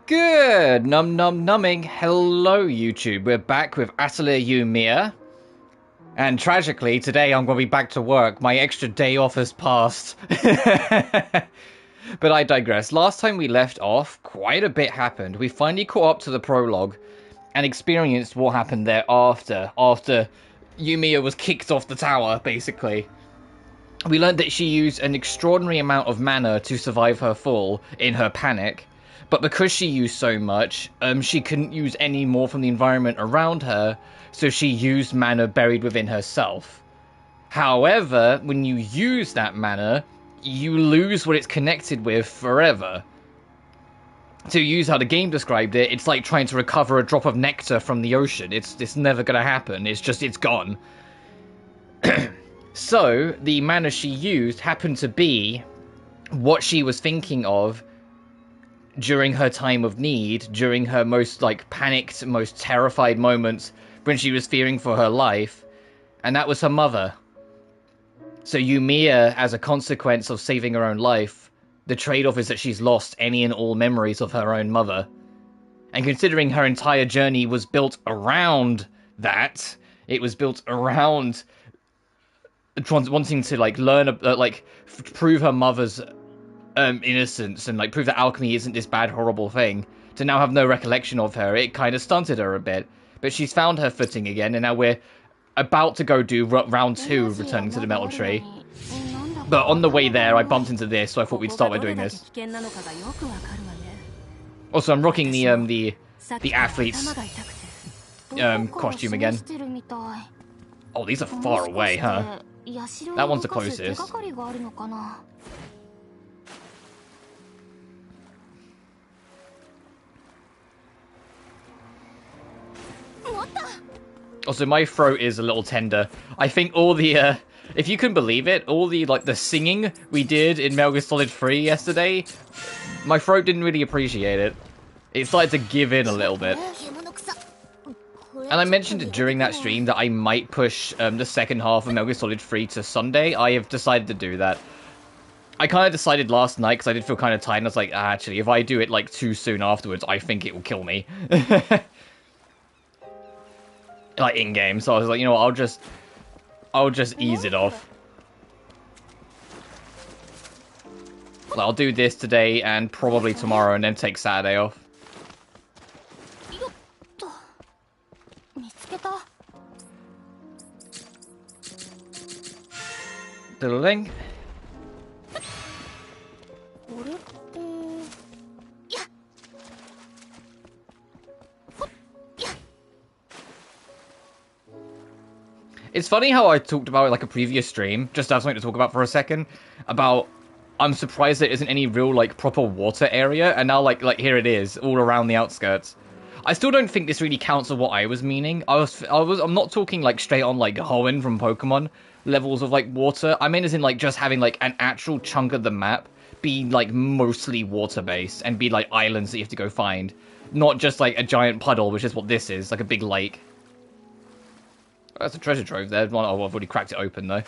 Good numbing. Hello YouTube, we're back with Atelier Yumia. And tragically, today I'm going to be back to work. My extra day off has passed. But I digress. Last time we left off, quite a bit happened. We finally caught up to the prologue and experienced what happened thereafter. After Yumia was kicked off the tower, basically. We learned that she used an extraordinary amount of mana to survive her fall in her panic. But because she used so much, she couldn't use any more from the environment around her, so she used mana buried within herself. However, when you use that mana, you lose what it's connected with forever. To use how the game described it, it's like trying to recover a drop of nectar from the ocean. It's never gonna happen. It's gone. So, the mana she used happened to be what she was thinking of during her time of need, during her most, panicked, most terrified moments when she was fearing for her life, and that was her mother. So Yumia, as a consequence of saving her own life, the trade-off is that she's lost any and all memories of her own mother. And considering her entire journey was built around that, it was built around wanting to, learn, prove her mother's innocence and prove that alchemy isn't this bad horrible thing, to now have no recollection of her, it kind of stunted her a bit. But she's found her footing again, and now we're about to go do round 2, returning to the metal tree. But on the way there I bumped into this, so I thought we'd start by doing this. Also, I'm rocking the athlete's costume again. Oh, these are far away, huh? That one's the closest. Also, my throat is a little tender. I think all the, if you can believe it, all the, the singing we did in Metal Gear Solid 3 yesterday, my throat didn't really appreciate it. It started to give in a little bit. And I mentioned it during that stream that I might push the second half of Metal Gear Solid 3 to Sunday. I have decided to do that. I kind of decided last night, because I did feel kind of tired, and I was like, actually, if I do it, too soon afterwards, I think it will kill me. In-game, so I was like, you know what, I'll just ease it off. I'll do this today and probably tomorrow, and then take Saturday off. Diddling. It's funny how I talked about a previous stream, just to have something to talk about for a second, about I'm surprised there isn't any real proper water area, and now here it is, all around the outskirts. I still don't think this really counts as what I was meaning. I'm not talking straight on Hoenn from Pokemon levels of water. I mean as in just having an actual chunk of the map be mostly water based and be islands that you have to go find, not just a giant puddle, which is what this is, a big lake. That's a treasure trove there. Oh, I've already cracked it open, though.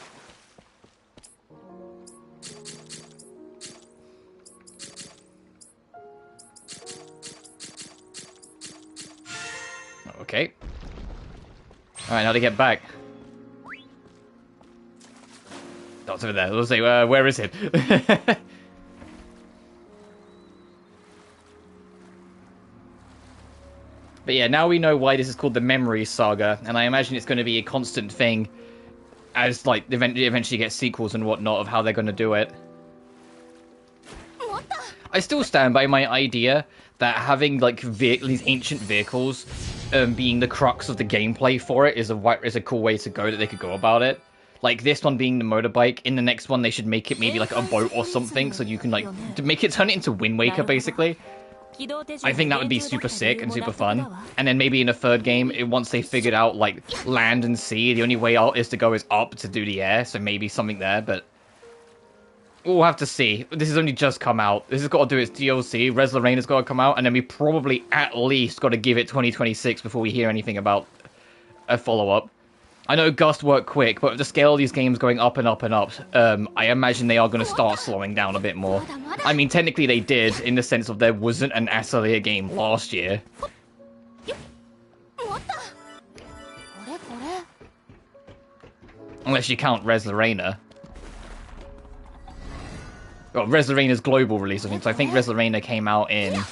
Okay. Alright, now to get back. Oh, it's over there. Let's see, where is it? But yeah, now we know why this is called the Memory Saga, and I imagine it's going to be a constant thing as, eventually get sequels and whatnot of how they're going to do it. I still stand by my idea that having, these ancient vehicles being the crux of the gameplay for it is a cool way to go that they could go about it. This one being the motorbike, in the next one they should make it maybe a boat or something, so you can, to make it turn it into Wind Waker, basically. I think that would be super sick and super fun. And then maybe in a third game, once they figured out, land and sea, the only way out is to go up to do the air, so maybe something there, but we'll have to see. This has only just come out. This has got to do its DLC. Res Lorraine's got to come out, and then we probably at least got to give it 2026 before we hear anything about a follow-up. I know Gust work quick, but with the scale of these games going up and up and up, I imagine they are going to start slowing down a bit more. I mean, technically they did, in the sense of there wasn't an Atelier game last year. Unless you count Res Lorena. Well, Res Lorena's global release, I think. So I think Res Lorena came out in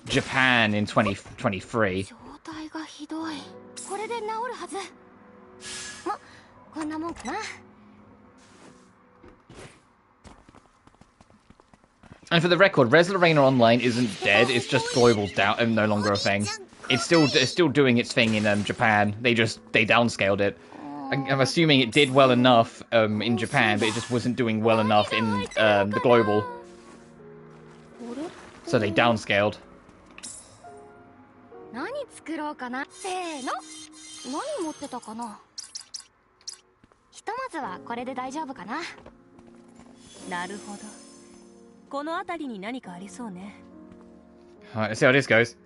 Japan in 2023. And for the record, Res Lorena Online isn't dead. It's just global's down and no longer a thing. It's still doing its thing in Japan. They downscaled it. I'm assuming it did well enough in Japan, but it just wasn't doing well enough in the global. So they downscaled. Alright, let's see how this goes.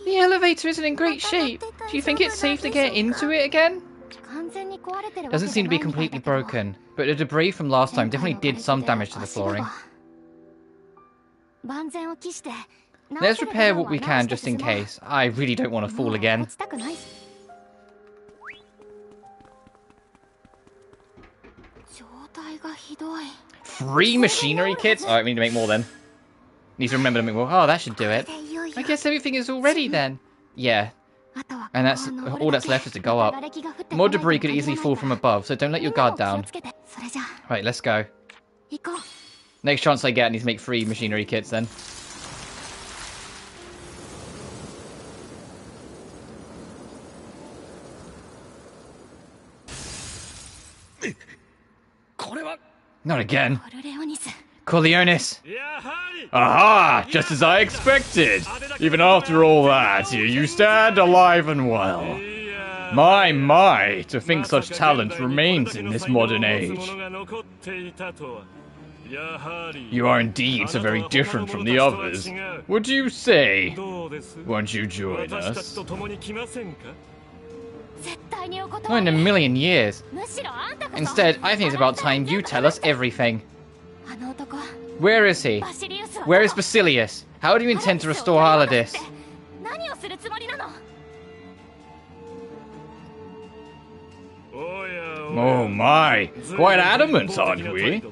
The elevator isn't in great shape. Do you think it's safe to get into it again? Doesn't seem to be completely broken, but the debris from last time definitely did some damage to the flooring. Let's repair what we can just in case. I really don't want to fall again. Free machinery kits? Alright, we need to make more then. Need to remember to make more. Oh, that should do it. I guess everything is all ready then. Yeah. And that's all that's left is to go up. More debris could easily fall from above, so don't let your guard down. Right, let's go. Next chance I get, I need to make 3 machinery kits then. Not again. Corleones. Aha! Just as I expected. Even after all that, here you stand alive and well. My, to think such talent remains in this modern age. You are indeed so very different from the others. What do you say? Won't you join us? Not in a million years. Instead, I think it's about time you tell us everything. Where is he? Where is Basilius? How do you intend to restore Haldis? Oh my, quite adamant, aren't we?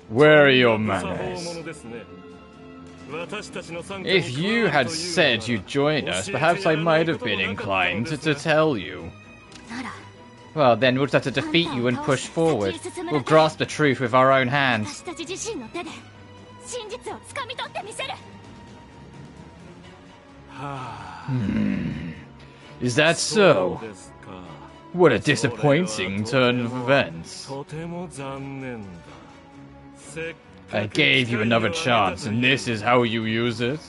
Where are your manners? If you had said you'd join us, perhaps I might have been inclined to tell you. Well, then we'll just have to defeat you and push forward. We'll grasp the truth with our own hands. Is that so? What a disappointing turn of events. I gave you another chance, and this is how you use it?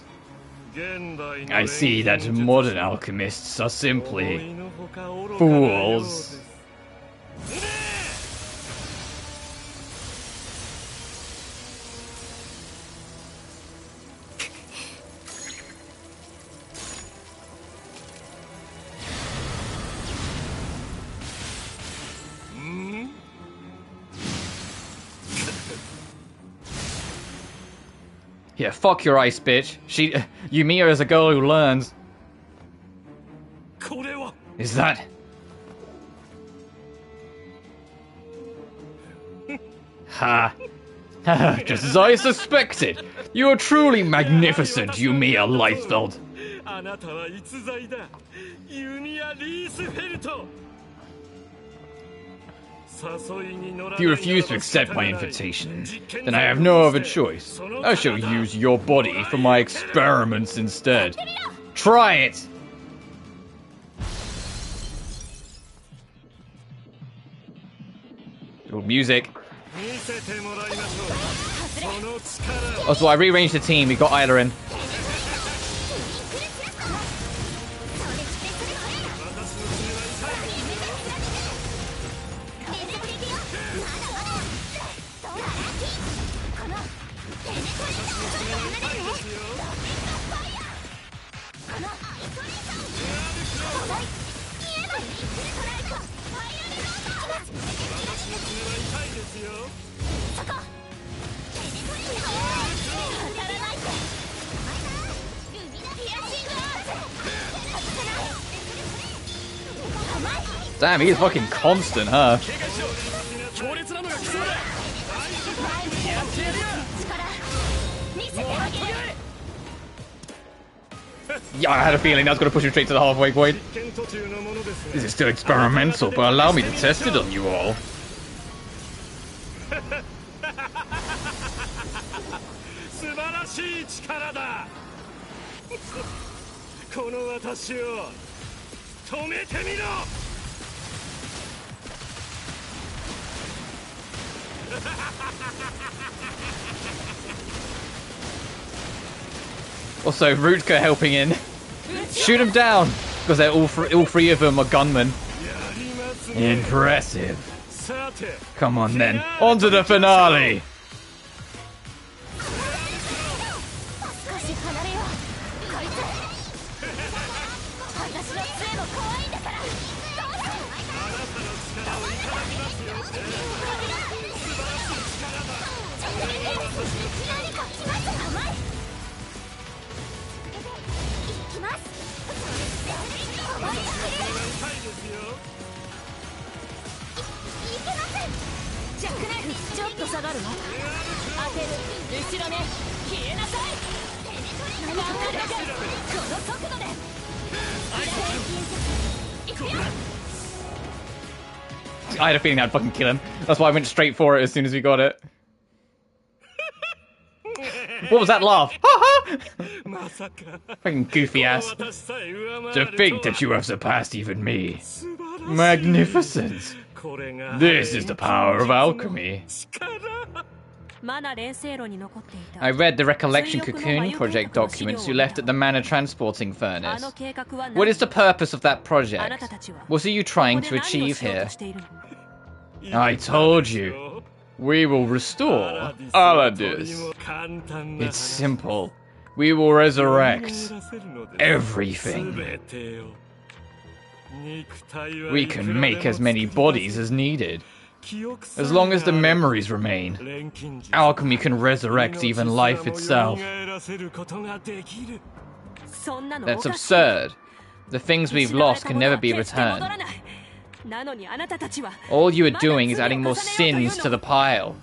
I see that modern alchemists are simply fools. Yeah, fuck your ice, bitch. Yumia is a girl who learns. Is that? Ha! Just as I suspected. You are truly magnificent, Yumia Leithfeld. If you refuse to accept my invitation, then I have no other choice. I shall use your body for my experiments instead. Try it! Ooh, music. Also, I rearranged the team. We got Isla in. Damn, he's fucking constant, huh? Yeah, I had a feeling that was going to push him straight to the halfway point. This is still experimental, but allow me to test it on you all. Also, Rutka helping in. Shoot him down! Because they're all three of them are gunmen. Impressive. Come on then. On to the finale! I had a feeling I'd fucking kill him. That's why I went straight for it as soon as we got it. What was that laugh? Fucking goofy ass. To think that you have surpassed even me. Magnificent. This is the power of alchemy. I read the Recollection Cocoon Project documents you left at the Mana Transporting Furnace. What is the purpose of that project? What are you trying to achieve here? I told you. We will restore Aladis. It's simple. We will resurrect everything. We can make as many bodies as needed. As long as the memories remain, alchemy can resurrect even life itself. That's absurd. The things we've lost can never be returned. All you are doing is adding more sins to the pile.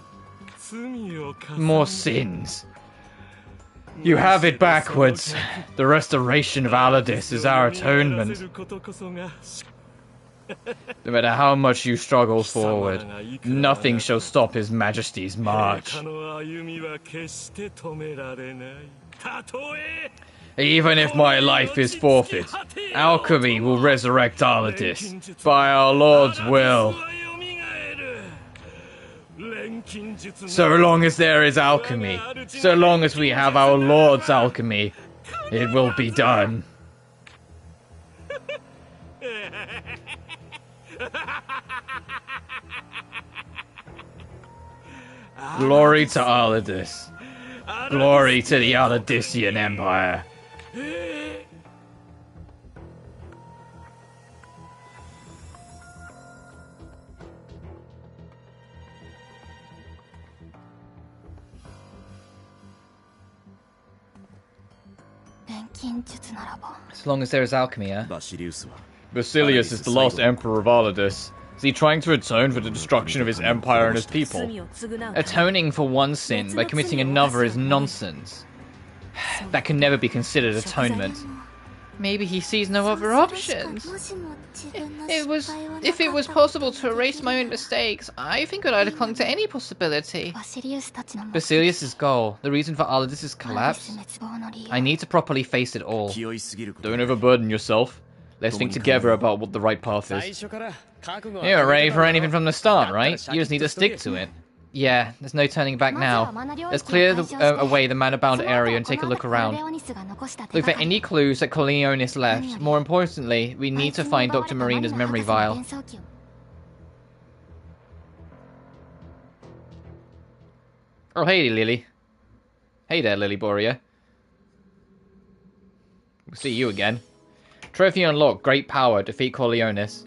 More sins. You have it backwards. The restoration of Aladis is our atonement. No matter how much you struggle forward, nothing shall stop His Majesty's march. Even if my life is forfeit, alchemy will resurrect Aladis, by our Lord's will. So long as there is alchemy, so long as we have our Lord's alchemy, it will be done. Glory to Aladis. Glory to the Aladisian Empire. As long as there is alchemy, eh? Basilius is the last emperor of Aladis. Is he trying to atone for the destruction of his empire and his people? Atoning for one sin by committing another is nonsense. That can never be considered atonement. Maybe he sees no other options. If it was possible to erase my own mistakes, I think I'd have clung to any possibility. Basilius' goal, the reason for Aladis' collapse? I need to properly face it all. Don't overburden yourself. Let's think together about what the right path is. You were ready for anything from the start, right? You just need to stick to it. Yeah, there's no turning back now. Let's clear away the mana-bound area and take a look around. Look for any clues that Corleonis left. More importantly, we need to find Dr. Marina's memory vial. Oh, hey, Lily. Hey there, Lily Boria. We'll see you again. Trophy unlocked. Great power. Defeat Corleonis.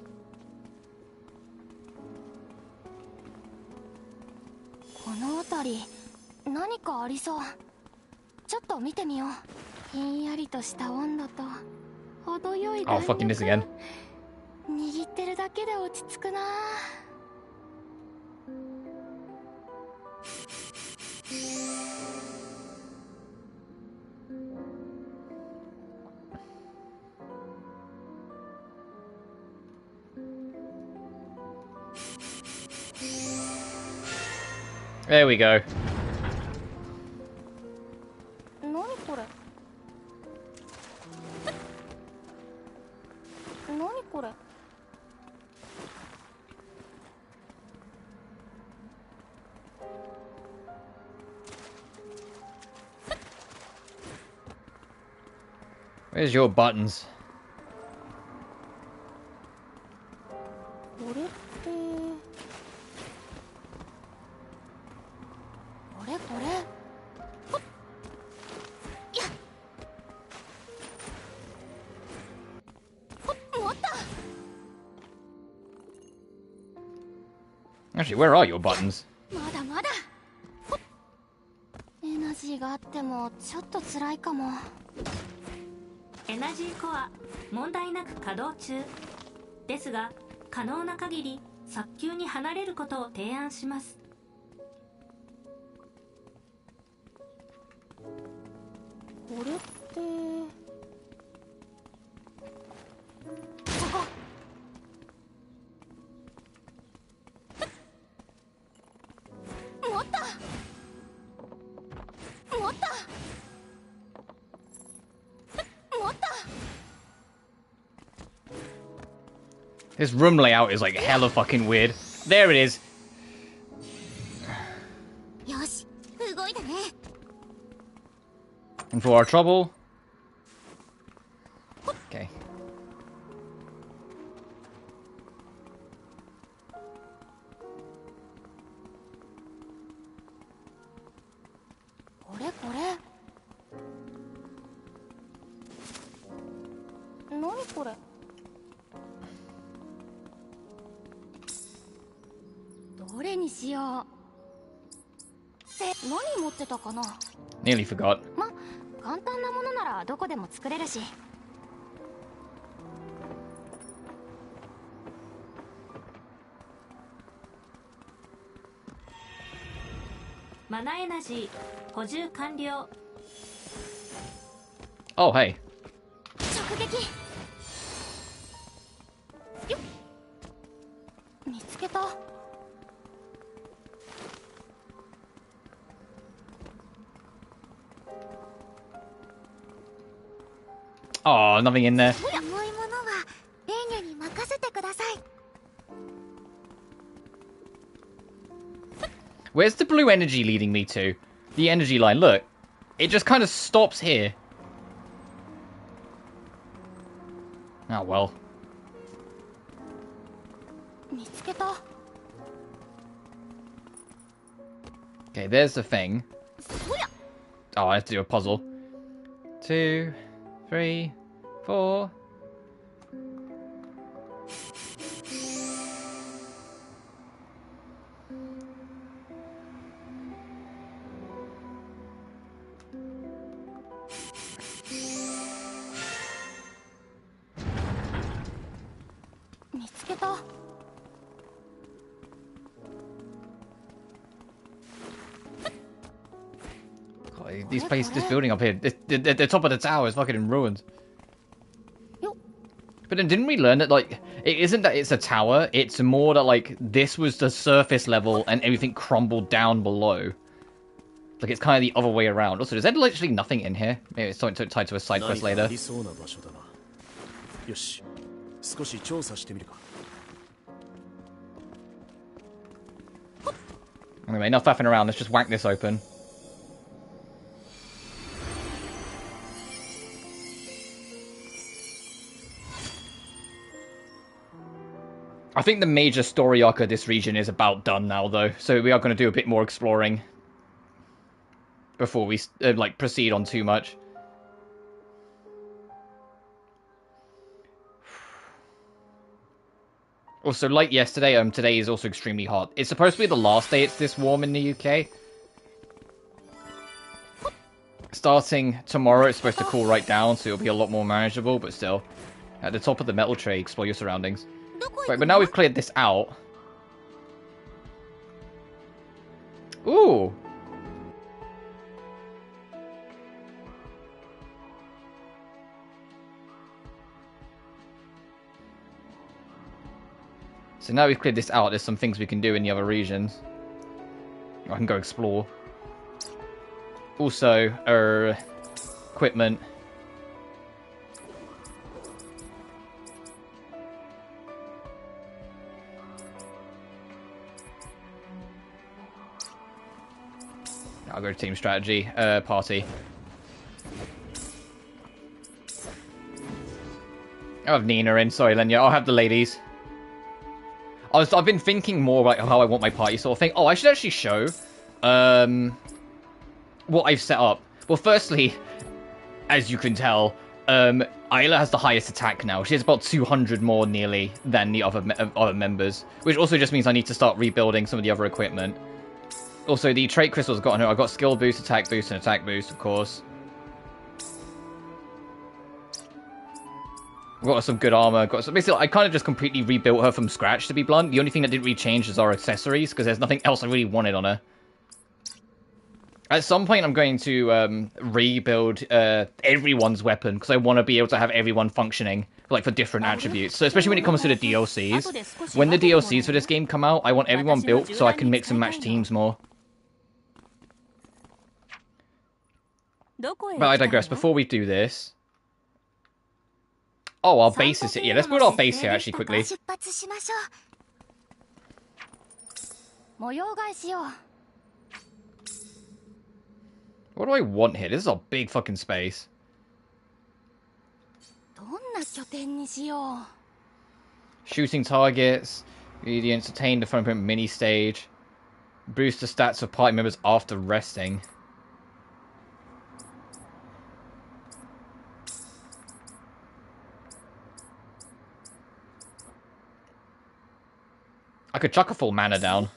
かありそう。ちょっと見てみよう。ひんやりとした温度と程よい弾 Oh, fucking this again. 握ってるだけで落ち着くな。There we go. 何これ。何これ。Where's your buttons? これってこれこれ。ほっやっほっ持った。 Actually, where are your buttons? まだまだ。ほっエナジーがあってもちょっと辛いかも。エナジーコア問題なく稼働中ですが、可能な限り早急に離れることを提案します。これってここ。持った持った持った。 This room layout is like hella fucking weird. There it is. よし動いたね。 And for our trouble. Okay. これこれ。何これ。どれにしよう。何持ってたかな。 Nearly forgot. ま、簡単なものならどこでも作れるし。マナエナジー補充完了。 Oh, hey. 直撃。よっ見つけた。 Oh, nothing in there. 重いものはレーニャに任せてください。 Where's the blue energy leading me to? The energy line, look. It just kind of stops here. Oh, well. 見つけた。 Okay, there's the thing. そりゃ。 Oh, I have to do a puzzle. 2, 3, 4. God, this building up here, the top of the tower is fucking in ruins. But then didn't we learn that, like, it isn't that it's a tower, it's more that, like, this was the surface level and everything crumbled down below. Like, it's kind of the other way around. Also, is there literally nothing in here? Maybe it's something tied to a side quest later. Anyway, enough faffing around, let's just whack this open. I think the major story arc of this region is about done now, though, so we are going to do a bit more exploring before we, like, proceed on too much. Also, like yesterday, today is also extremely hot. It's supposed to be the last day it's this warm in the UK. starting tomorrow, it's supposed to cool right down, so it'll be a lot more manageable, but still. At the top of the metal tray, explore your surroundings. Right, but now we've cleared this out. Ooh! So now we've cleared this out, there's some things we can do in the other regions. I can go explore. Also, equipment. I'll go to team strategy, party. I'll have Nina in, sorry Lenya, I'll have the ladies. I've been thinking more about how I want my party sort of thing. Oh, I should actually show what I've set up. Well, firstly, as you can tell, Isla has the highest attack now. She has about 200 more nearly than the other members, which also just means I need to start rebuilding some of the other equipment. Also, the trait crystals I've got on her. I've got skill boost, and attack boost, of course. I've got some good armor. Got some, basically, I kind of just completely rebuilt her from scratch, to be blunt. The only thing that didn't really change is our accessories, because there's nothing else I really wanted on her. At some point, I'm going to rebuild everyone's weapon, because I want to be able to have everyone functioning, like, for different attributes. So, especially when it comes to the DLCs. When the DLCs for this game come out, I want everyone built so I can mix and match teams more. But I digress. Before we do this... Oh, our base is here. Yeah, let's build our base here, actually, quickly. What do I want here? This is a big fucking space. Shooting targets. You entertain the front mini stage. Boost the stats of party members after resting. I could chuck a full mana down.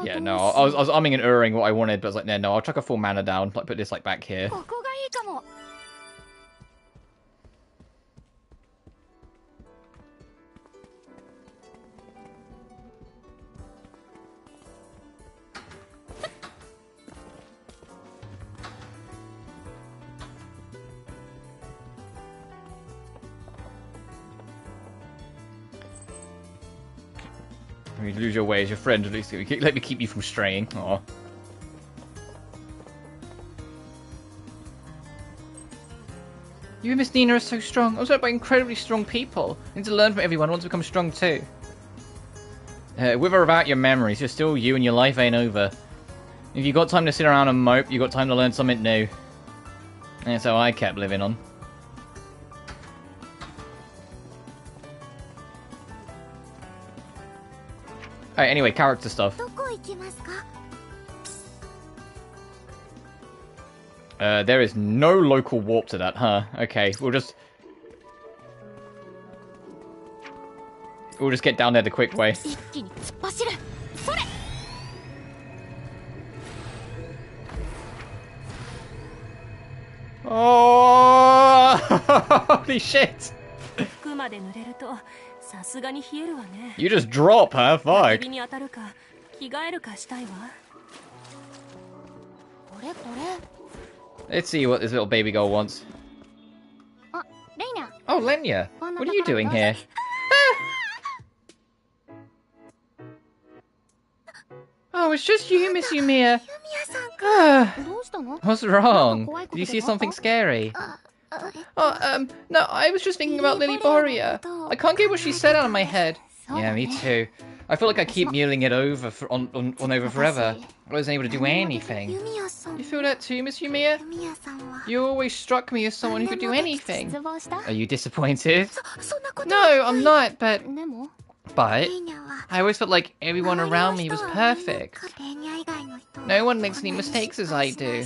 Yeah, no, I was umming and erring what I wanted, but I was like, no, I'll chuck a full mana down. Like, put this like back here. You lose your way as your friend, at least let me keep you from straying. Aw. You and Miss Nina are so strong. I was surrounded by incredibly strong people. I need to learn from everyone. I want to become strong too. With or without your memories, you're still you and your life ain't over. If you got time to sit around and mope, you got time to learn something new. That's how I kept living on. Alright, anyway, character stuff. There is no local warp to that, huh? Okay, we'll just get down there the quick way. Oh! Holy shit! You just drop, huh? Fuck. Let's see what this little baby girl wants. Oh, Lenya. What are you doing here? Oh, it's just you, Miss Yumia. What's wrong? Did you see something scary? Oh, no, I was just thinking about Lily Boria. I can't get what she said out of my head. Yeah, me too. I feel like I keep mulling it over on over forever. I wasn't able to do anything. You feel that too, Miss Yumia? You always struck me as someone who could do anything. Are you disappointed? No, I'm not, but I always felt like everyone around me was perfect. No one makes any mistakes as I do.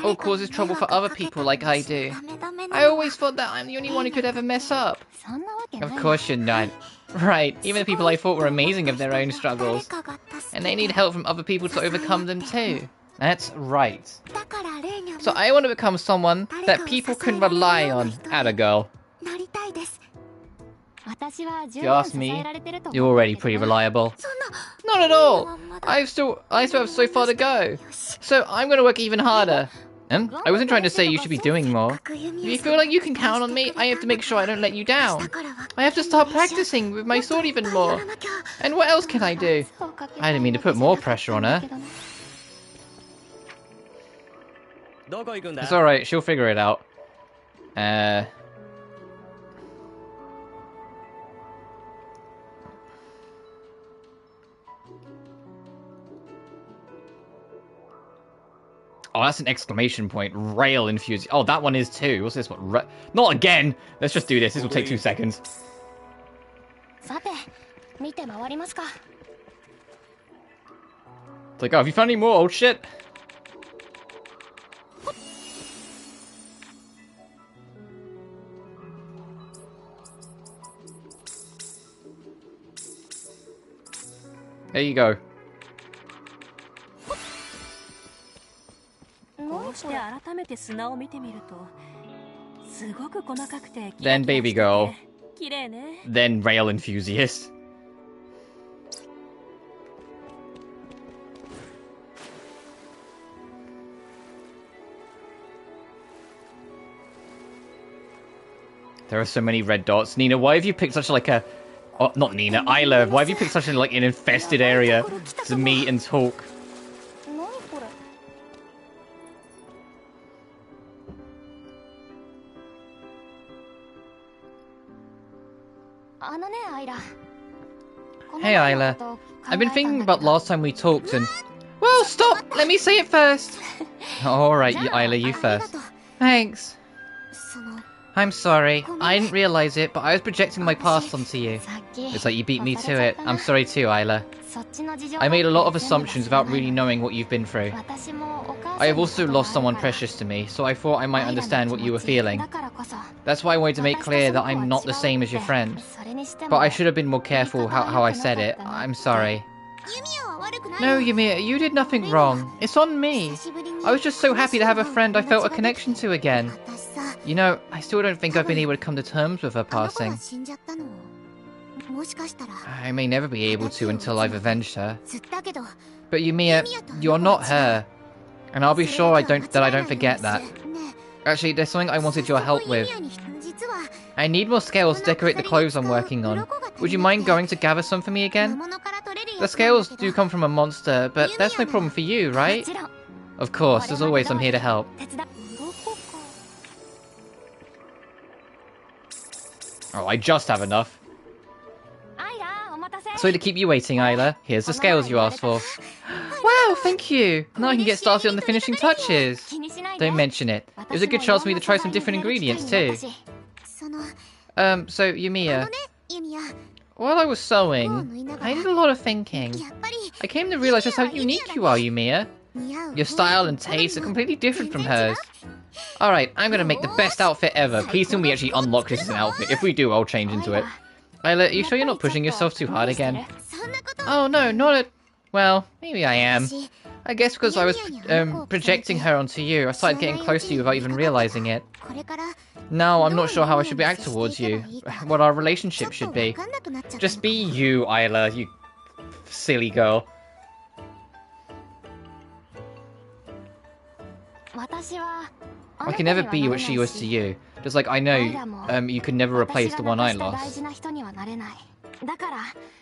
or causes trouble for other people like I do. I always thought that I'm the only one who could ever mess up. Of course you're not. Right, even the people I thought were amazing have their own struggles. And they need help from other people to overcome them too. That's right. So I want to become someone that people can rely on. Atta girl. If you ask me, you're already pretty reliable. Not at all! I still have so far to go. So I'm gonna work even harder. I wasn't trying to say you should be doing more. If you feel like you can count on me, I have to make sure I don't let you down. I have to start practicing with my sword even more. And what else can I do? I didn't mean to put more pressure on her. It's alright, she'll figure it out. Oh, that's an exclamation point. Rail infused. Oh, that one is too. What's this one? Not again! Let's just do this. This will take 2 seconds. It's like, oh, have you found any more old shit? There you go. Then baby girl. Then rail enthusiast. There are so many red dots. Nina, why have you picked such like a... Oh, not Nina, Isla. Why have you picked such an infested area to meet and talk? Hey, Isla. I've been thinking about last time we talked and... Well, stop! Let me say it first! Alright, Isla, you first. Thanks. I'm sorry. I didn't realize it, but I was projecting my past onto you. It's like you beat me to it. I'm sorry too, Isla. I made a lot of assumptions without really knowing what you've been through. I have also lost someone precious to me, so I thought I might understand what you were feeling. That's why I wanted to make clear that I'm not the same as your friend. But I should have been more careful how I said it. I'm sorry. No, Yumia, you did nothing wrong. It's on me. I was just so happy to have a friend I felt a connection to again. You know, I still don't think I've been able to come to terms with her passing. I may never be able to until I've avenged her. But Yumia, you're not her. And I'll be sure that I don't forget that. Actually, there's something I wanted your help with. I need more scales to decorate the clothes I'm working on. Would you mind going to gather some for me again? The scales do come from a monster, but that's no problem for you, right? Of course, as always, I'm here to help. Oh, I just have enough. Sorry to keep you waiting, Isla. Here's the scales you asked for. Wow, thank you! Now I can get started on the finishing touches. Don't mention it. It was a good chance for me to try some different ingredients, too. So, Yumia. While I was sewing, I did a lot of thinking. I came to realize just how unique you are, Yumia. Your style and taste are completely different from hers. Alright, I'm gonna make the best outfit ever. Please tell me we actually unlock this as an outfit. If we do, I'll change into it. Isla, are you sure you're not pushing yourself too hard again? Oh no, not at... Well, maybe I am. I guess because I was projecting her onto you, I started getting close to you without even realizing it. Now, I'm not sure how I should react towards you. What our relationship should be. Just be you, Isla, you silly girl. I can never be what she was to you. Just like I know you could never replace the one I lost.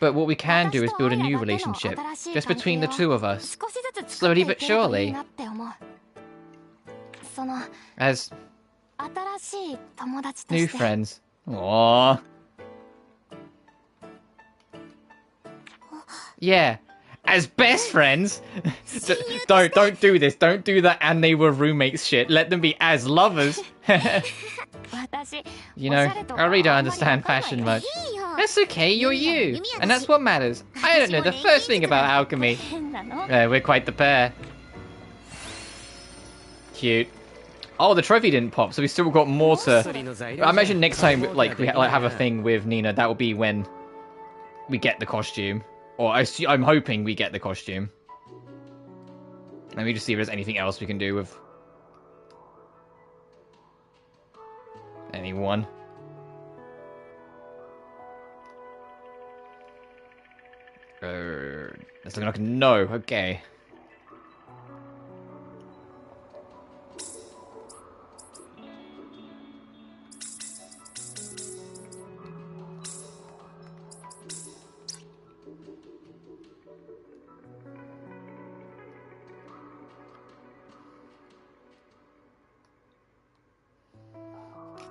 But what we can do is build a new relationship, just between the two of us. Slowly but surely. As new friends. Aww. Yeah. As best friends? Don't do this. Don't do that and they were roommates shit. Let them be as lovers. You know, I really don't understand fashion much. That's okay, you're you. And that's what matters. I don't know the first thing about alchemy. We're quite the pair. cute. Oh, the trophy didn't pop, so we still got more to... I imagine next time, like, we have a thing with Nina, that will be when we get the costume. Or I'm hoping we get the costume. Let me just see if there's anything else we can do with... anyone. That's looking like a no. Okay.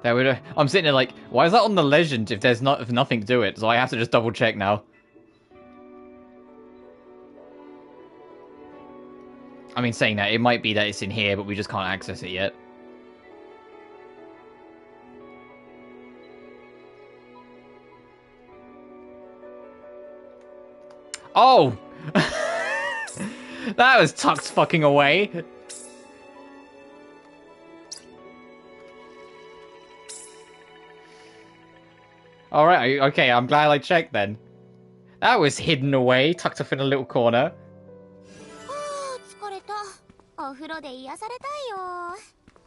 That would. I'm sitting there like, why is that on the legend if there's nothing to it? So I have to just double check now. I mean, saying that, it might be that it's in here, but we just can't access it yet. Oh! That was tucked fucking away. Alright, okay, I'm glad I checked then. That was hidden away, tucked up in a little corner.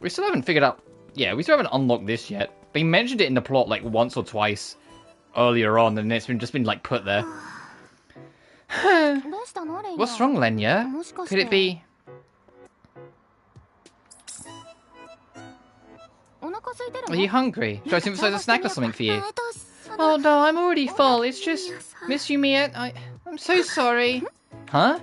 We still haven't figured out... Yeah, we still haven't unlocked this yet. They mentioned it in the plot like once or twice earlier on, and it's just been like put there. What's wrong, Lenya? Could it be... Are you hungry? Should I synthesize a snack or something for you? Oh no, I'm already full. It's just... Miss Yumia, I'm so sorry. Huh?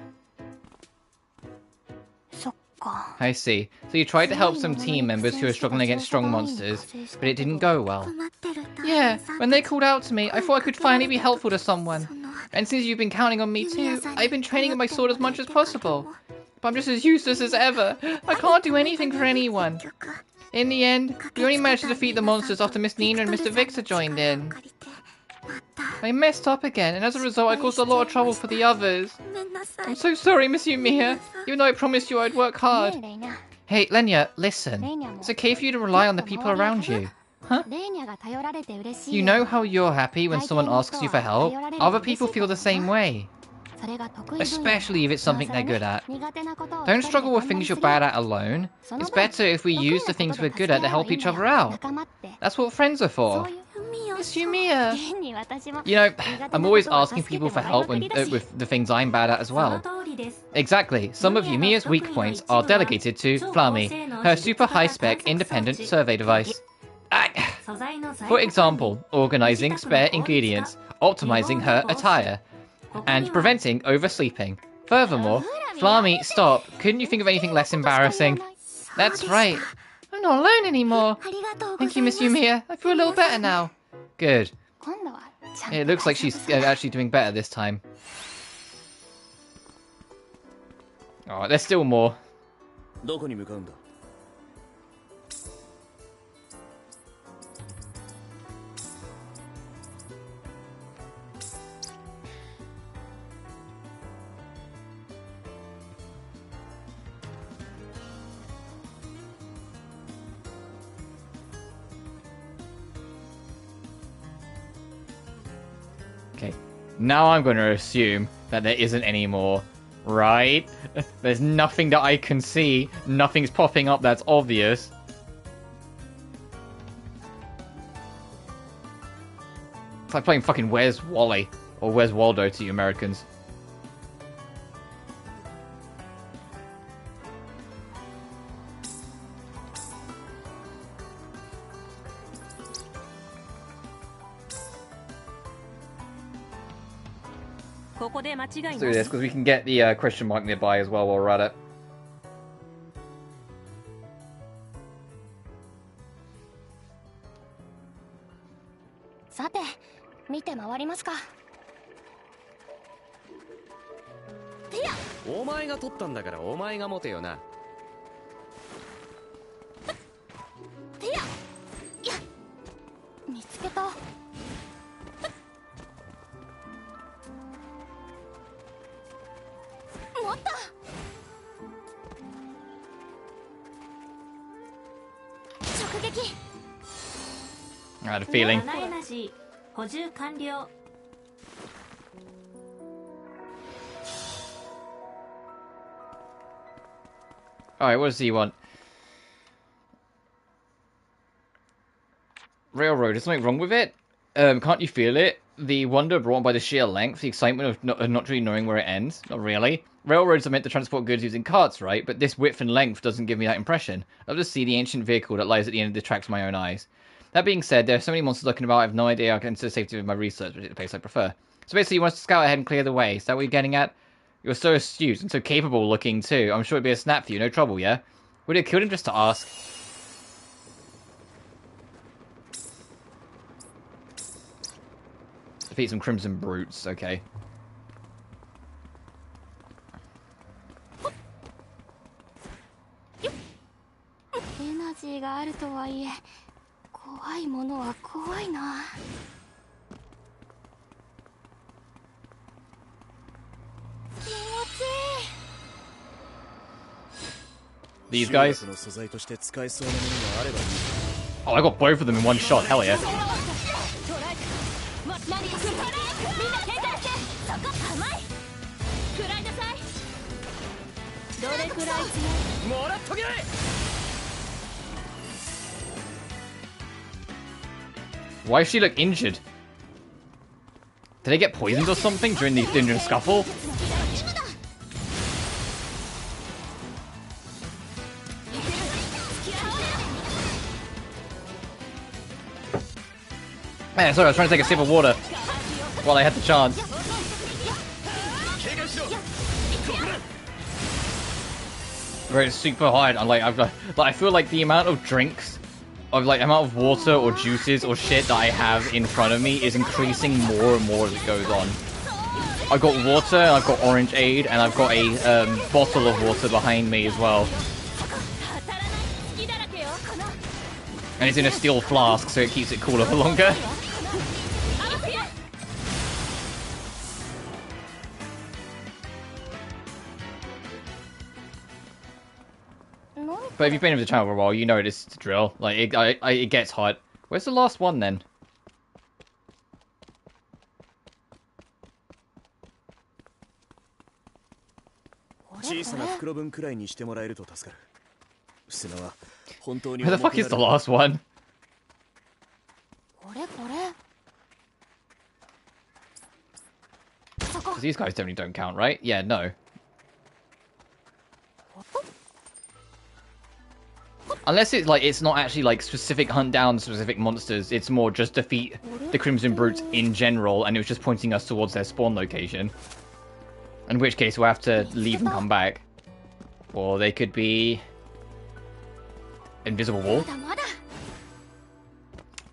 I see. So you tried to help some team members who are struggling against strong monsters, but it didn't go well. Yeah, when they called out to me, I thought I could finally be helpful to someone. And since you've been counting on me too, I've been training with my sword as much as possible. But I'm just as useless as ever. I can't do anything for anyone. In the end, we only managed to defeat the monsters after Miss Nina and Mr. Victor joined in. I messed up again, and as a result I caused a lot of trouble for the others. I'm so sorry, Miss Yumia, even though I promised you I'd work hard. Hey, Lenya, listen. It's okay for you to rely on the people around you. Huh? You know how you're happy when someone asks you for help? Other people feel the same way. Especially if it's something they're good at. Don't struggle with things you're bad at alone. It's better if we use the things we're good at to help each other out. That's what friends are for. Miss Yumia. You know, I'm always asking people for help with the things I'm bad at as well. Exactly. Some of Yumia's weak points are delegated to Flammy, her super high-spec independent survey device. For example, organizing spare ingredients, optimizing her attire, and preventing oversleeping. Furthermore, Flammy, stop. Couldn't you think of anything less embarrassing? That's right. I'm not alone anymore. Thank you, Miss Yumia. I feel a little better now. Good. It looks like she's actually doing better this time. Oh, there's still more. Okay, now I'm going to assume that there isn't any more, right? There's nothing that I can see. Nothing's popping up that's obvious. It's like playing fucking Where's Wally? Or Where's Waldo to you Americans. Let's do this, because we can get the question mark nearby as well while we're at it. I had a feeling. 7エナジー補充完了。 Alright, what does he want? Railroad, is something wrong with it? Can't you feel it? The wonder brought by the sheer length, the excitement of not really knowing where it ends? Not really. Railroads are meant to transport goods using carts, right? But this width and length doesn't give me that impression. I'll just see the ancient vehicle that lies at the end of the tracks with my own eyes. That being said, there are so many monsters looking about, I have no idea I can consider safety with my research, which is the place I prefer. So basically, you want us to scout ahead and clear the way. Is that what you're getting at? You're so astute and so capable looking, too. I'm sure it'd be a snap for you, no trouble, yeah? Would it have killed him just to ask? Defeat some Crimson Brutes, okay. Energy があるとはいえ、怖いものは怖いな。気持ちいい。 These guys? Oh, I got both of them in one shot, hell yeah. Why does she look injured? Did they get poisoned or something during the scuffle? Man, sorry, I was trying to take a sip of water while I had the chance. Right, it's super hard. I'm like, I feel like the amount of drinks, amount of water or juices or shit that I have in front of me is increasing more and more as it goes on. I've got water, I've got orangeade, and I've got a bottle of water behind me as well. And it's in a steel flask, so it keeps it cooler for longer. But if you've been in the channel for a while, you know it's the drill. Like, it gets hot. Where's the last one, then? Where the fuck is the last one? Because these guys definitely don't count, right? Yeah, no. Unless it's like, it's not actually like specific hunt down specific monsters, it's more just defeat the Crimson Brutes in general, and it was just pointing us towards their spawn location. In which case we'll have to leave and come back. Or they could be... Invisible wall?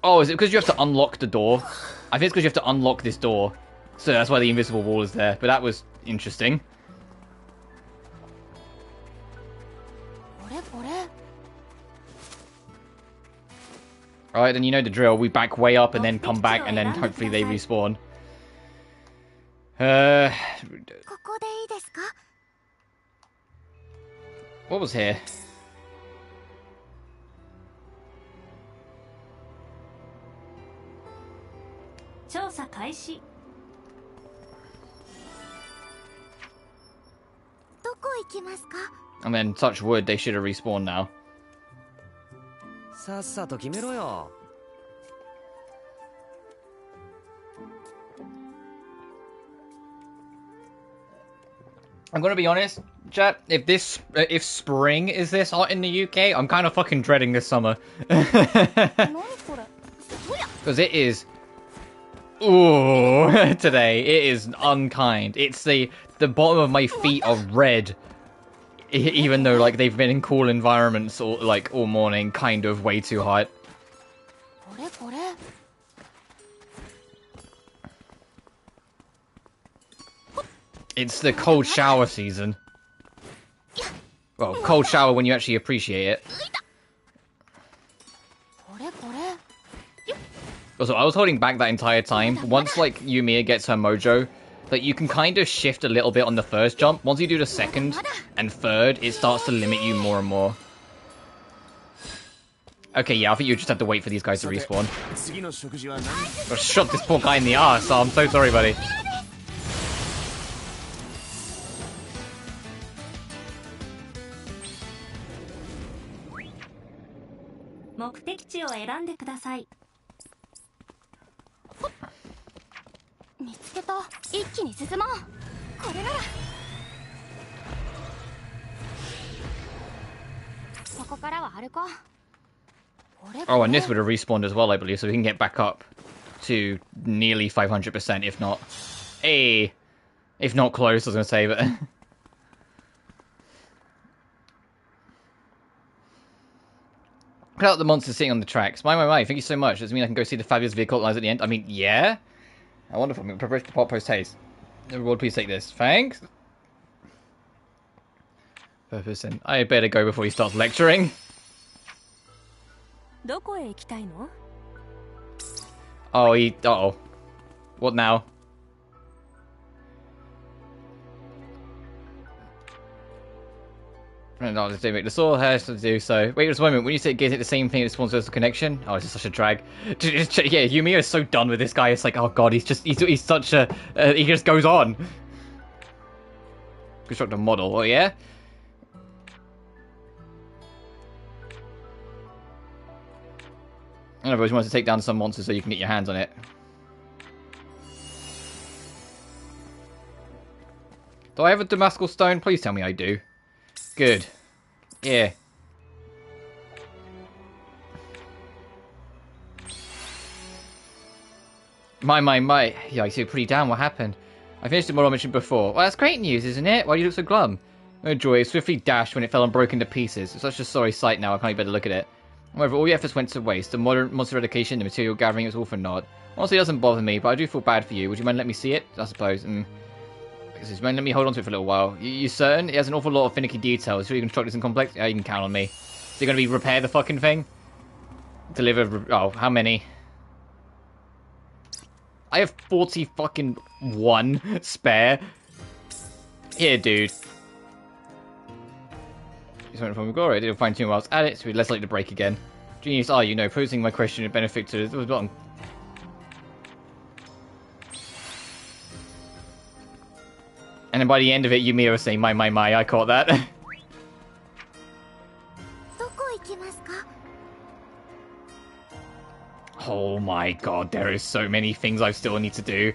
Oh, is it because you have to unlock the door? I think it's because you have to unlock this door. So that's why the invisible wall is there, but that was interesting. Alright, then you know the drill. We back way up and then come back and then hopefully they respawn. What was here? And then touch wood, they should have respawned now. I'm gonna be honest, chat, if spring is this hot in the UK, I'm kind of fucking dreading this summer. Because it is... Ooh, today. It is unkind. It's the bottom of my feet are red. Even though, like, they've been in cool environments all morning, kind of way too hot. It's the cold shower season. Well, cold shower when you actually appreciate it. Also, I was holding back that entire time. Once, like, Yumia gets her mojo, like, you can kind of shift a little bit on the first jump. Once you do the second and third, it starts to limit you more and more. Okay, yeah, I think you just have to wait for these guys to respawn. I shot this poor guy in the ass, so I'm so sorry, buddy. 目的地を選んでください。見つけた。一気に進もう。これなら。ここからは歩こう。 Oh, and this would have respawned as well, I believe, so we can get back up to nearly 500%, if not... Hey! If not close, I was going to say, but... Put out the monster sitting on the tracks. My, thank you so much. Does it mean I can go see the fabulous vehicle lines at the end? I mean, yeah? I wonder if I'm going to prepare the pot post haste. Reward, please take this. Thanks! Purpose, and I better go before he starts lecturing. どこへ行きたいの? Oh, uh-oh. What now? No, let's make the soul has to do so. Wait just a moment. When you say gaze at the same thing that spawns versus connection? Oh, this is such a drag. Yeah, Yumia is so done with this guy. It's like, oh god, he's such a... he just goes on. Construct a model. Oh, yeah? I don't know, but you want to take down some monsters so you can get your hands on it. Do I have a Damascus stone? Please tell me I do. Good. Yeah. My. Yeah, I see pretty down. What happened? I finished the model I mentioned before. Well, that's great news, isn't it? Why do you look so glum? No joy. It swiftly dashed when it fell and broke into pieces. It's such a sorry sight now. I can't even better look at it. However, all your efforts went to waste. The modern monster eradication, the material gathering, it was all for naught. Honestly, it doesn't bother me, but I do feel bad for you. Would you mind letting me see it? I suppose. Would you mind letting me hold on to it for a little while? You certain? It has an awful lot of finicky details. It's really constructed and complex? Yeah, you can count on me. So you're going to be repair the fucking thing? Deliver... Oh, how many? I have 40 fucking 1 spare. Here, dude. Something from Glory. I didn't find too else at it, so we're less likely to break again. Genius are you, know, posing my question would benefit to the bottom. And then by the end of it, Yumia was saying, my, I caught that. Oh my god, there is so many things I still need to do.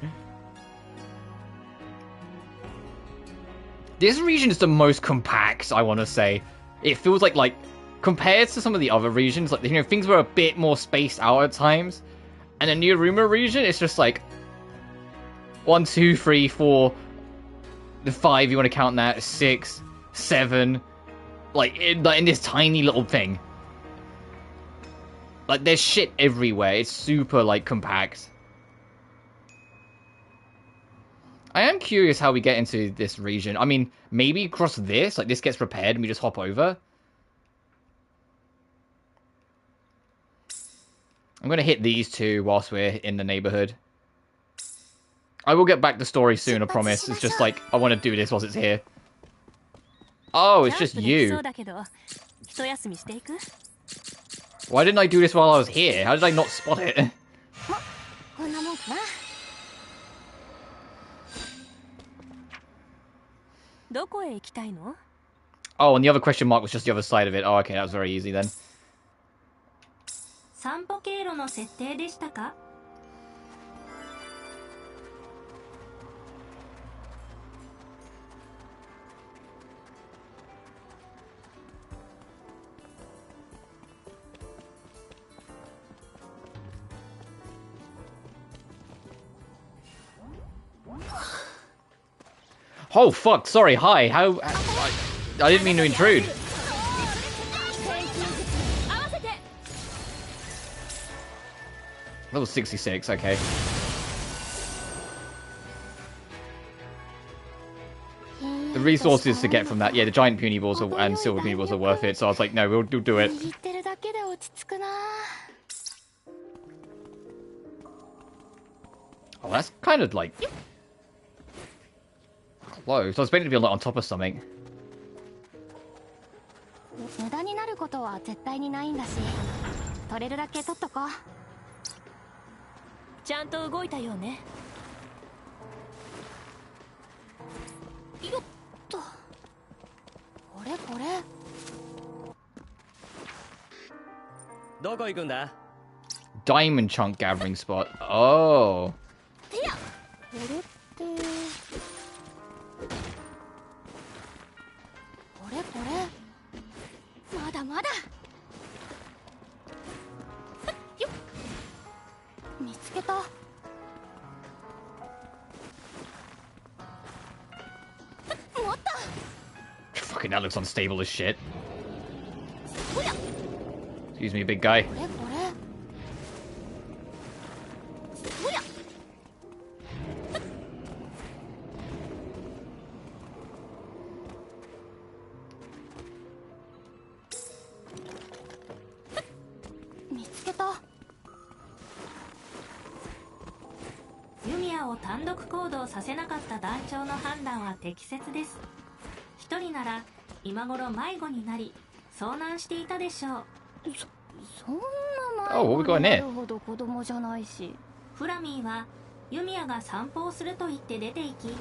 This region is the most compact, I want to say. It feels like compared to some of the other regions, like, you know, things were a bit more spaced out at times. And the New Aruma region, it's just like 1, 2, 3, 4, the 5, you want to count that, 6, 7, like in this tiny little thing. Like, there's shit everywhere. It's super, like, compact. I am curious how we get into this region. I mean, maybe across this, like, this gets repaired and we just hop over. I'm going to hit these two whilst we're in the neighborhood. I will get back the story soon, I promise. It's just like, I want to do this whilst it's here. Oh, it's just you. Why didn't I do this while I was here? How did I not spot it? Oh, and the other question mark was just the other side of it. Oh, okay, that was very easy then. 散歩経路の設定でしたか? Oh, fuck, sorry, hi, how... I didn't mean to intrude. Level 66, okay. The resources to get from that, yeah, the giant puny balls and silver puny balls are worth it, so I was like, no, we'll do it. Oh, that's kind of like... close. I was expecting to be a lot on top of something. 取れるだけ取っとこう。ちゃんと動いたようね。よっと。これこれ。どこ行くんだ？ Diamond chunk gathering spot. Oh. てや。これって。これこれ。まだまだ。よっ。見つけた。持った。Fucking that looks unstable as shit. ほや。 Excuse me, big guy. これこれ。ほや。見つけた。ユミヤを単独行動させなかった団長の判断は適切です。一人なら今頃迷子になり遭難していたでしょう。そんな Oh, what we got in な here? るほど子供じゃないし。フラミーはユミヤが散歩をすると言って出て行き、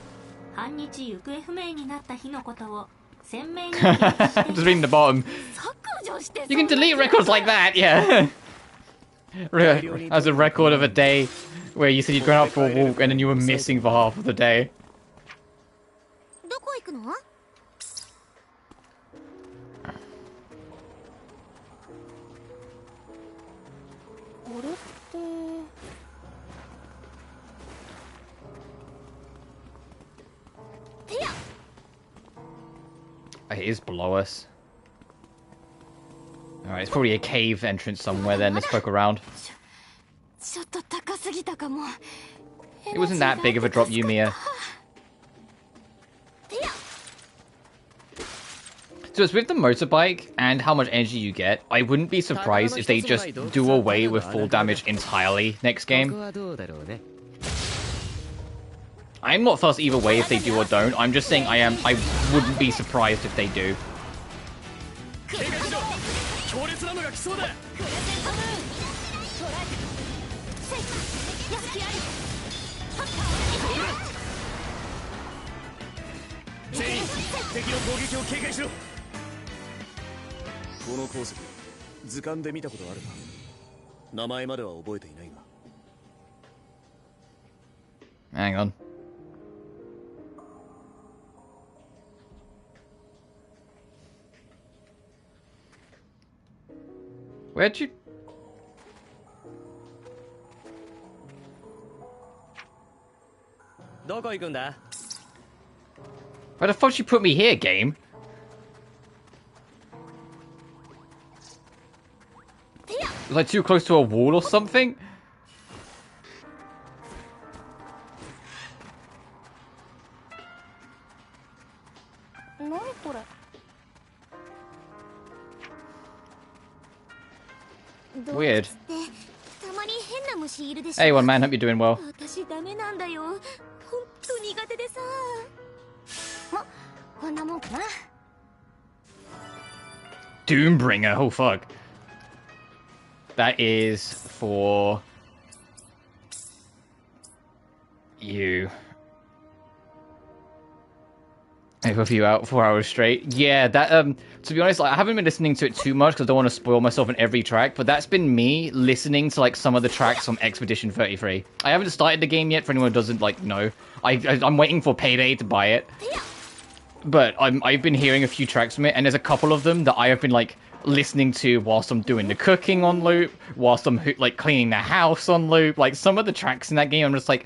半日行方不明になった日のことを鮮明に記憶してい Just reading the bottom. 削除して。 You can delete records like that, yeah. As a record of a day where you said you'd gone out for a walk and then you were missing for half of the day. どこ行くの？これって。てや。 It is below us. Alright, it's probably a cave entrance somewhere then. Let's poke around. ちょっと高すぎたかも。 It wasn't that big of a drop, Yumia. てや。 So it's with the motorbike and how much energy you get. I wouldn't be surprised if they just do away with full damage entirely next game. I'm not fussed either way if they do or don't. I'm just saying I wouldn't be surprised if they do. Hang on. Where'd you... Where the fuck did you put me here, game? Was I too close to a wall or something? Weird. Hey, one man, hope you're doing well. Doombringer, oh fuck. That is for you. I have a few out 4 hours straight. Yeah, that to be honest, like, I haven't been listening to it too much because I don't want to spoil myself in every track, but that's been me listening to like some of the tracks from Expedition 33. I haven't started the game yet for anyone who doesn't like know. I'm waiting for Payday to buy it. But I've been hearing a few tracks from it, and there's a couple of them that I have been like listening to whilst I'm doing the cooking on loop, whilst I'm like cleaning the house on loop. Like some of the tracks in that game, I'm just like,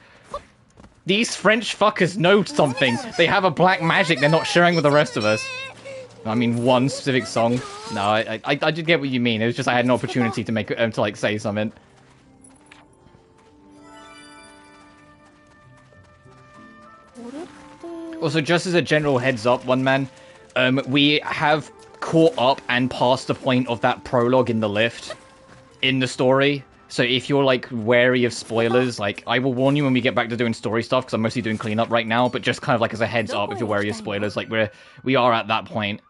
these French fuckers know something. They have a black magic they're not sharing with the rest of us. I mean, one specific song. No, I did get what you mean. It was just I had an opportunity to make to like say something. Also, just as a general heads up, one man, we have caught up and passed the point of that prologue in the lift in the story. So if you're like wary of spoilers, like I will warn you when we get back to doing story stuff because I'm mostly doing cleanup right now. But just kind of like as a heads up, if you're wary of spoilers, like we are at that point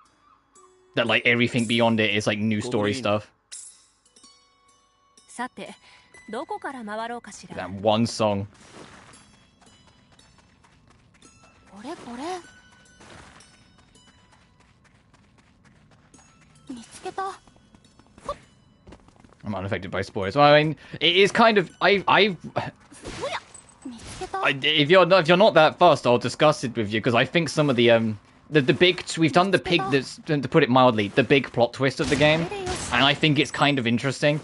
that like everything beyond it is like new story stuff. さてどこから回ろうかしら。 That one song. これ見つけた。 I'm unaffected by spoilers. Well, I mean, it is kind of見つけた。 if you're not that fast, I'll discuss it with you because I think some of the big we've done the pig that's, to put it mildly, the big plot twist of the game, and I think it's kind of interesting,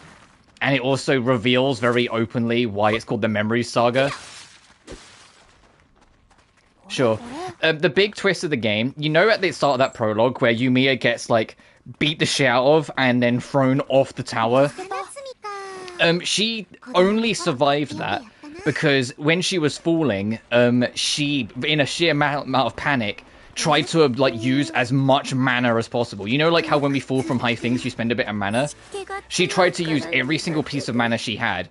and it also reveals very openly why it's called the Memory Saga. Sure. The big twist of the game, you know, at the start of that prologue where Yumiya gets like beat the shit out of and then thrown off the tower. She only survived that because when she was falling, she, in a sheer amount of panic, tried to like use as much mana as possible. You know, like how when we fall from high things, you spend a bit of mana. She tried to use every single piece of mana she had.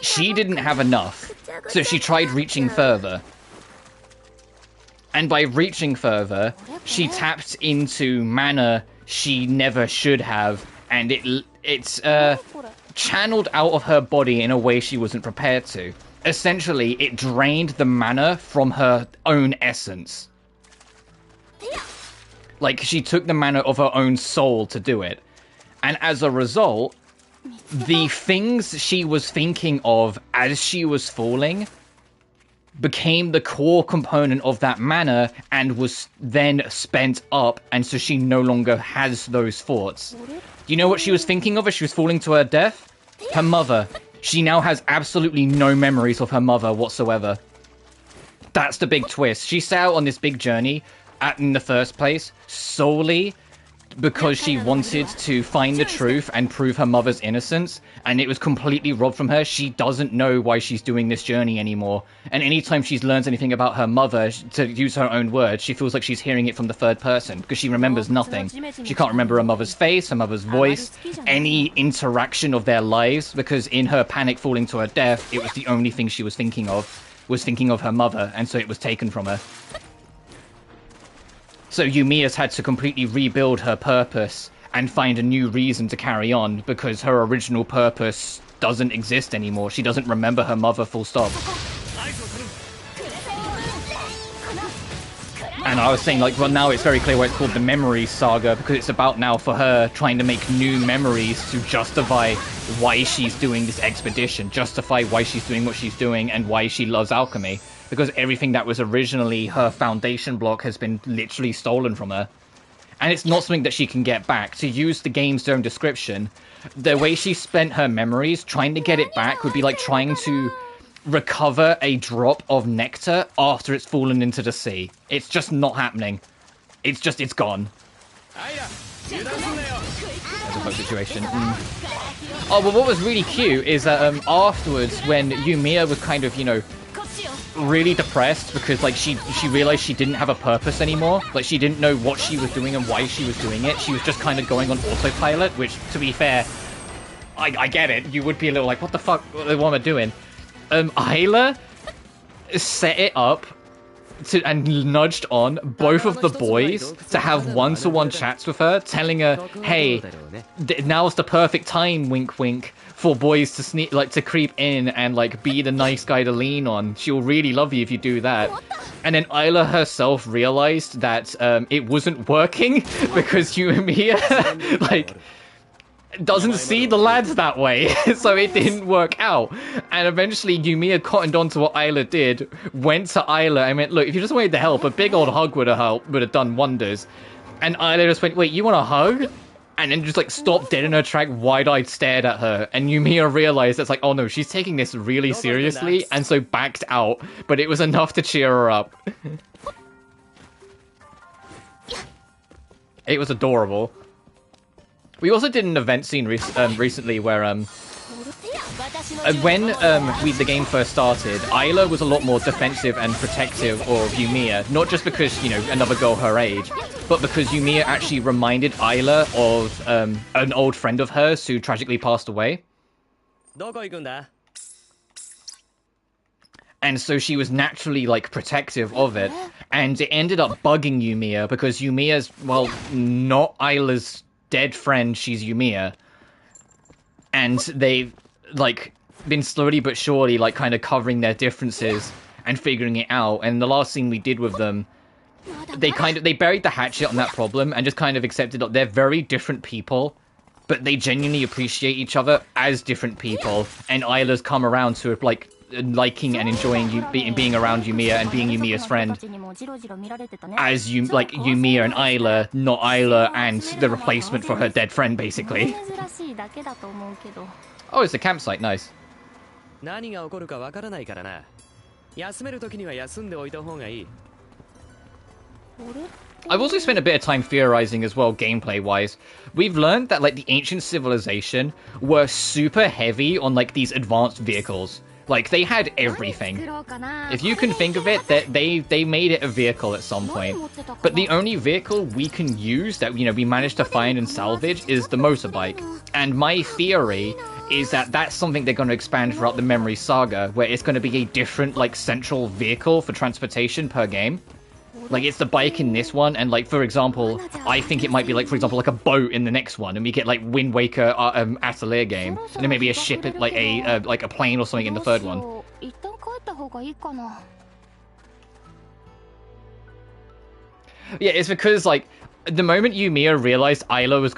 She didn't have enough, so she tried reaching further. And by reaching further, she tapped into mana she never should have, and it's channeled out of her body in a way she wasn't prepared to. Essentially, it drained the mana from her own essence. Like, she took the mana of her own soul to do it. And as a result, the things she was thinking of as she was falling became the core component of that mana and was then spent up, and so she no longer has those thoughts. Do you know what she was thinking of as she was falling to her death? Her mother. She now has absolutely no memories of her mother whatsoever. That's the big twist. She set out on this big journey in the first place solely because she wanted to find the truth and prove her mother's innocence, and it was completely robbed from her. She doesn't know why she's doing this journey anymore, and anytime she learns anything about her mother, to use her own words, she feels like she's hearing it from the third person, because she remembers nothing. She can't remember her mother's face, her mother's voice, any interaction of their lives, because in her panic falling to her death, it was the only thing she was thinking of her mother, and so it was taken from her. So Yumiya's had to completely rebuild her purpose and find a new reason to carry on because her original purpose doesn't exist anymore. She doesn't remember her mother, full stop. And I was saying, like, well, now it's very clear why it's called the Memory Saga, because it's about now for her trying to make new memories to justify why she's doing this expedition, justify why she's doing what she's doing and why she loves alchemy. Because everything that was originally her foundation block has been literally stolen from her. And it's not something that she can get back. To use the game's own description, the way she spent her memories, trying to get it back would be like trying to recover a drop of nectar after it's fallen into the sea. It's just not happening. It's gone. That's a fuck situation. Oh, but what was really cute is that afterwards, when Yumiya was kind of, you know, really depressed because like she realized she didn't have a purpose anymore, like she didn't know what she was doing and why she was doing it. She was just kind of going on autopilot, which, to be fair, I get it. You would be a little like, what the fuck, what am I doing? Ayla set it up and nudged on both of the boys to have one-to-one chats with her, telling her, hey, now's the perfect time, wink wink, for boys to sneak, like, to creep in and like be the nice guy to lean on. She'll really love you if you do that. And then Ayla herself realized that it wasn't working because Yumiya like doesn't see the lads that way, so it didn't work out. And eventually Yumiya cottoned on to what Ayla did, went to Ayla and went, look, if you just wanted to help, a big old hug would have done wonders. And Ayla just went, wait, you want a hug? And then just like stopped dead in her track, wide-eyed stared at her. And Yumiya realized it's like, oh no, she's taking this really seriously, and so backed out. But it was enough to cheer her up. It was adorable. We also did an event scene recently where when the game first started, Ayla was a lot more defensive and protective of Yumiya, not just because, you know, another girl her age, but because Yumiya actually reminded Ayla of an old friend of hers who tragically passed away. And so she was naturally, like, protective of it, and it ended up bugging Yumiya because Yumiya's, well, not Ayla's dead friend, she's Yumiya. And like been slowly but surely like kind of covering their differences and figuring it out. And the last scene we did with them, they buried the hatchet on that problem and just kind of accepted that they're very different people, but they genuinely appreciate each other as different people. And Isla's come around to like liking and enjoying being around Yumiya and being Yumiya's friend as Yumiya and Isla, not Isla and the replacement for her dead friend, basically. Oh, it's a campsite. Nice. I've also spent a bit of time theorizing as well, gameplay-wise. We've learned that like the ancient civilization were super heavy on like these advanced vehicles. Like they had everything. If you can think of it, that they made it a vehicle at some point. But the only vehicle we can use that we managed to find and salvage is the motorbike. And my theory is that that's something they're going to expand throughout the Memory Saga, where it's going to be a different like central vehicle for transportation per game. Like, it's the bike in this one, and, like, for example, I think it might be, like, for example, like a boat in the next one, and we get, like, Wind Waker Atelier game, and then maybe a ship, like a plane or something in the third one. Yeah, it's because, like, the moment Yumiya realized Isla was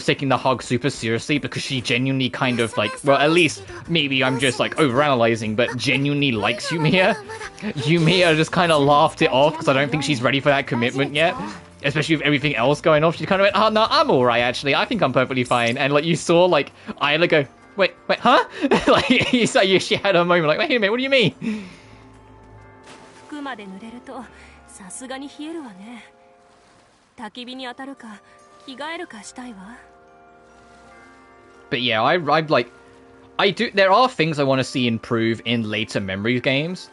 taking the hug super seriously, because she genuinely kind of, like, well, at least, maybe I'm just, like, overanalyzing, but genuinely likes Yumiya. Yumiya just kind of laughed it off, because I don't think she's ready for that commitment yet. Especially with everything else going on. She kind of went, oh, no, I'm alright, actually. I think I'm perfectly fine. And, like, you saw, like, Isla go, wait, huh? Like, she had her moment, like, wait a minute, what do you mean? But yeah, I do. There are things I want to see improve in later Memory games,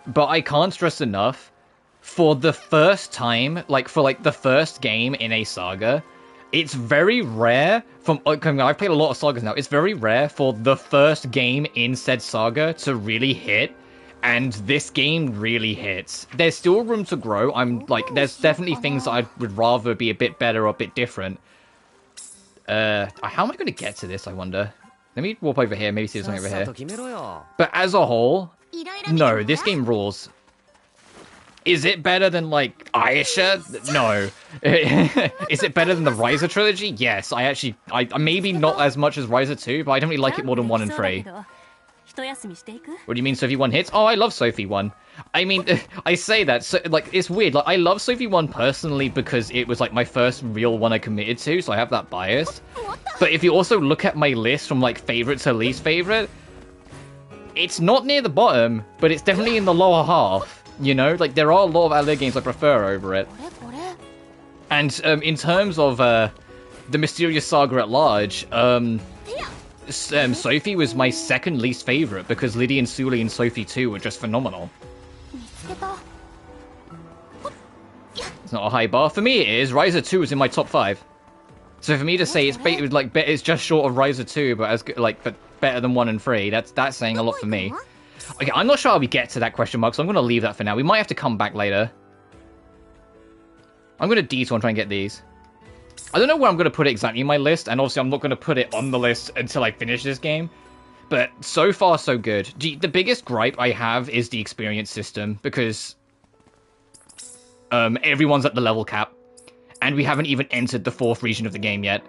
but I can't stress enough. For the first time, for the first game in a saga, it's very rare. I've played a lot of sagas now. It's very rare for the first game in said saga to really hit. And this game really hits. There's still room to grow. There's definitely things that I would rather be a bit better or a bit different. How am I going to get to this, I wonder? Let me warp over here, maybe see something over here. But as a whole, no, this game rules. Is it better than, like, Aisha? No. Is it better than the Ryza trilogy? Yes, I maybe not as much as Ryza 2, but I don't really like it more than 1 and 3. What do you mean Sophie 1 hits? Oh, I love Sophie 1. I mean, I say that, so, like, it's weird. Like, I love Sophie 1 personally because it was, like, my first real one I committed to, so I have that bias. But if you also look at my list from, like, favorite to least favorite, it's not near the bottom, but it's definitely in the lower half, you know? Like, there are a lot of Atelier games I prefer over it. And, in terms of, the Mysterious Saga at large, Sophie was my second least favorite because Liddy and Sully and Sophie 2 were just phenomenal. It's not a high bar. For me, it is. Ryza 2 is in my top 5. So for me to say it's just short of Ryza 2, but but better than 1 and 3, that's saying a lot for me. Okay, I'm not sure how we get to that question mark, so I'm going to leave that for now. We might have to come back later. I'm going to detour and try and get these. I don't know where I'm going to put it exactly in my list, and obviously I'm not going to put it on the list until I finish this game. But so far, so good. The biggest gripe I have is the experience system, because everyone's at the level cap, and we haven't even entered the 4th region of the game yet.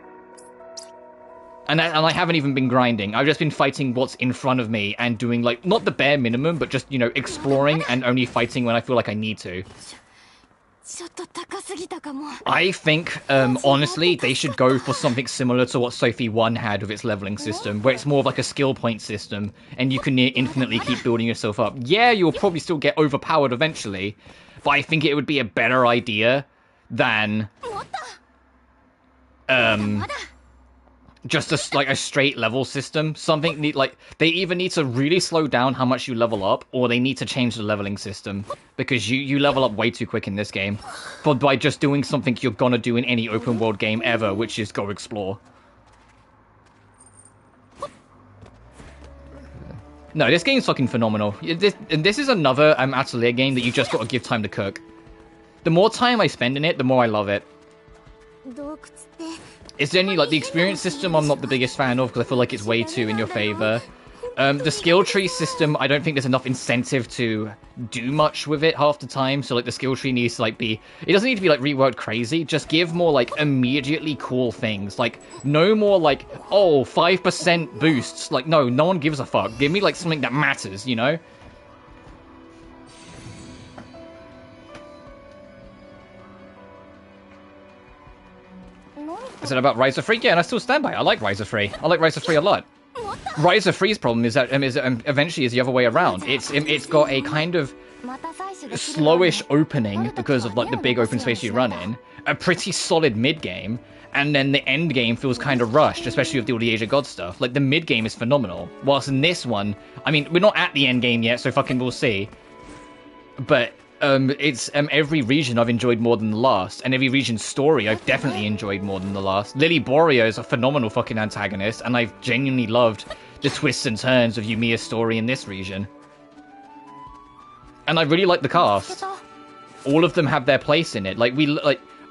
And I haven't even been grinding. I've just been fighting what's in front of me and doing, like, not the bare minimum, but just, you know, exploring and only fighting when I feel like I need to. I think, honestly, they should go for something similar to what Sophie 1 had with its leveling system, where it's more of like a skill point system, and you can infinitely keep building yourself up. Yeah, you'll probably still get overpowered eventually, but I think it would be a better idea than, just a straight level system. Something they either need to really slow down how much you level up, or they need to change the leveling system, because you level up way too quick in this game by just doing something you're gonna do in any open world game ever, which is go explore. No, this game's fucking phenomenal. This is another Atelier game that you just gotta give time to cook. The more time I spend in it, the more I love it. It's only like the experience system I'm not the biggest fan of because I feel like it's way too in your favor. The skill tree system, I don't think there's enough incentive to do much with it half the time. So like the skill tree needs to like be, it doesn't need to be like reworked crazy. Just give more like immediately cool things. Like no more like, oh, 5% boosts. Like no one gives a fuck. Give me like something that matters, you know? Is it about Rise of Free? Yeah, and I still stand by it. I like Rise of Free. I like Rise of Free a lot. Rise of Free's problem is that eventually is the other way around. It's got a kind of slowish opening because of like the big open space you run in, a pretty solid mid game, and then the end game feels kind of rushed, especially with all the Age of God stuff. Like the mid game is phenomenal, whilst in this one, I mean, we're not at the end game yet, so fucking we'll see. But it's every region I've enjoyed more than the last, and every region's story I've definitely enjoyed more than the last. Lily Borea is a phenomenal fucking antagonist, and I've genuinely loved the twists and turns of Yumia's story in this region. And I really like the cast. All of them have their place in it.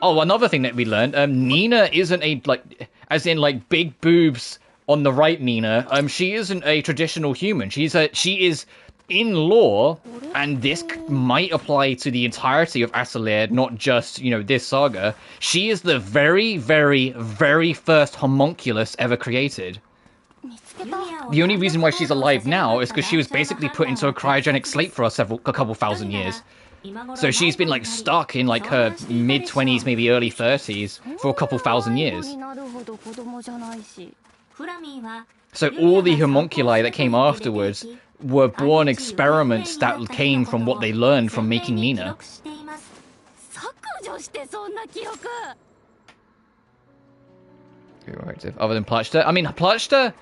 Oh, another thing that we learned, Nina isn't a, like, as in, like, big boobs on the right Nina. She isn't a traditional human. She is in lore, and this might apply to the entirety of Atelier, not just, you know, this saga. She is the very, very, very first homunculus ever created. The only reason why she's alive now is because she was basically put into a cryogenic sleep for a couple thousand years. So she's been like stuck in like her mid-20s, maybe early 30s for a couple thousand years. So all the homunculi that came afterwards were born experiments that came from what they learned from making Nina. Other than Plachta? I mean, Plachta...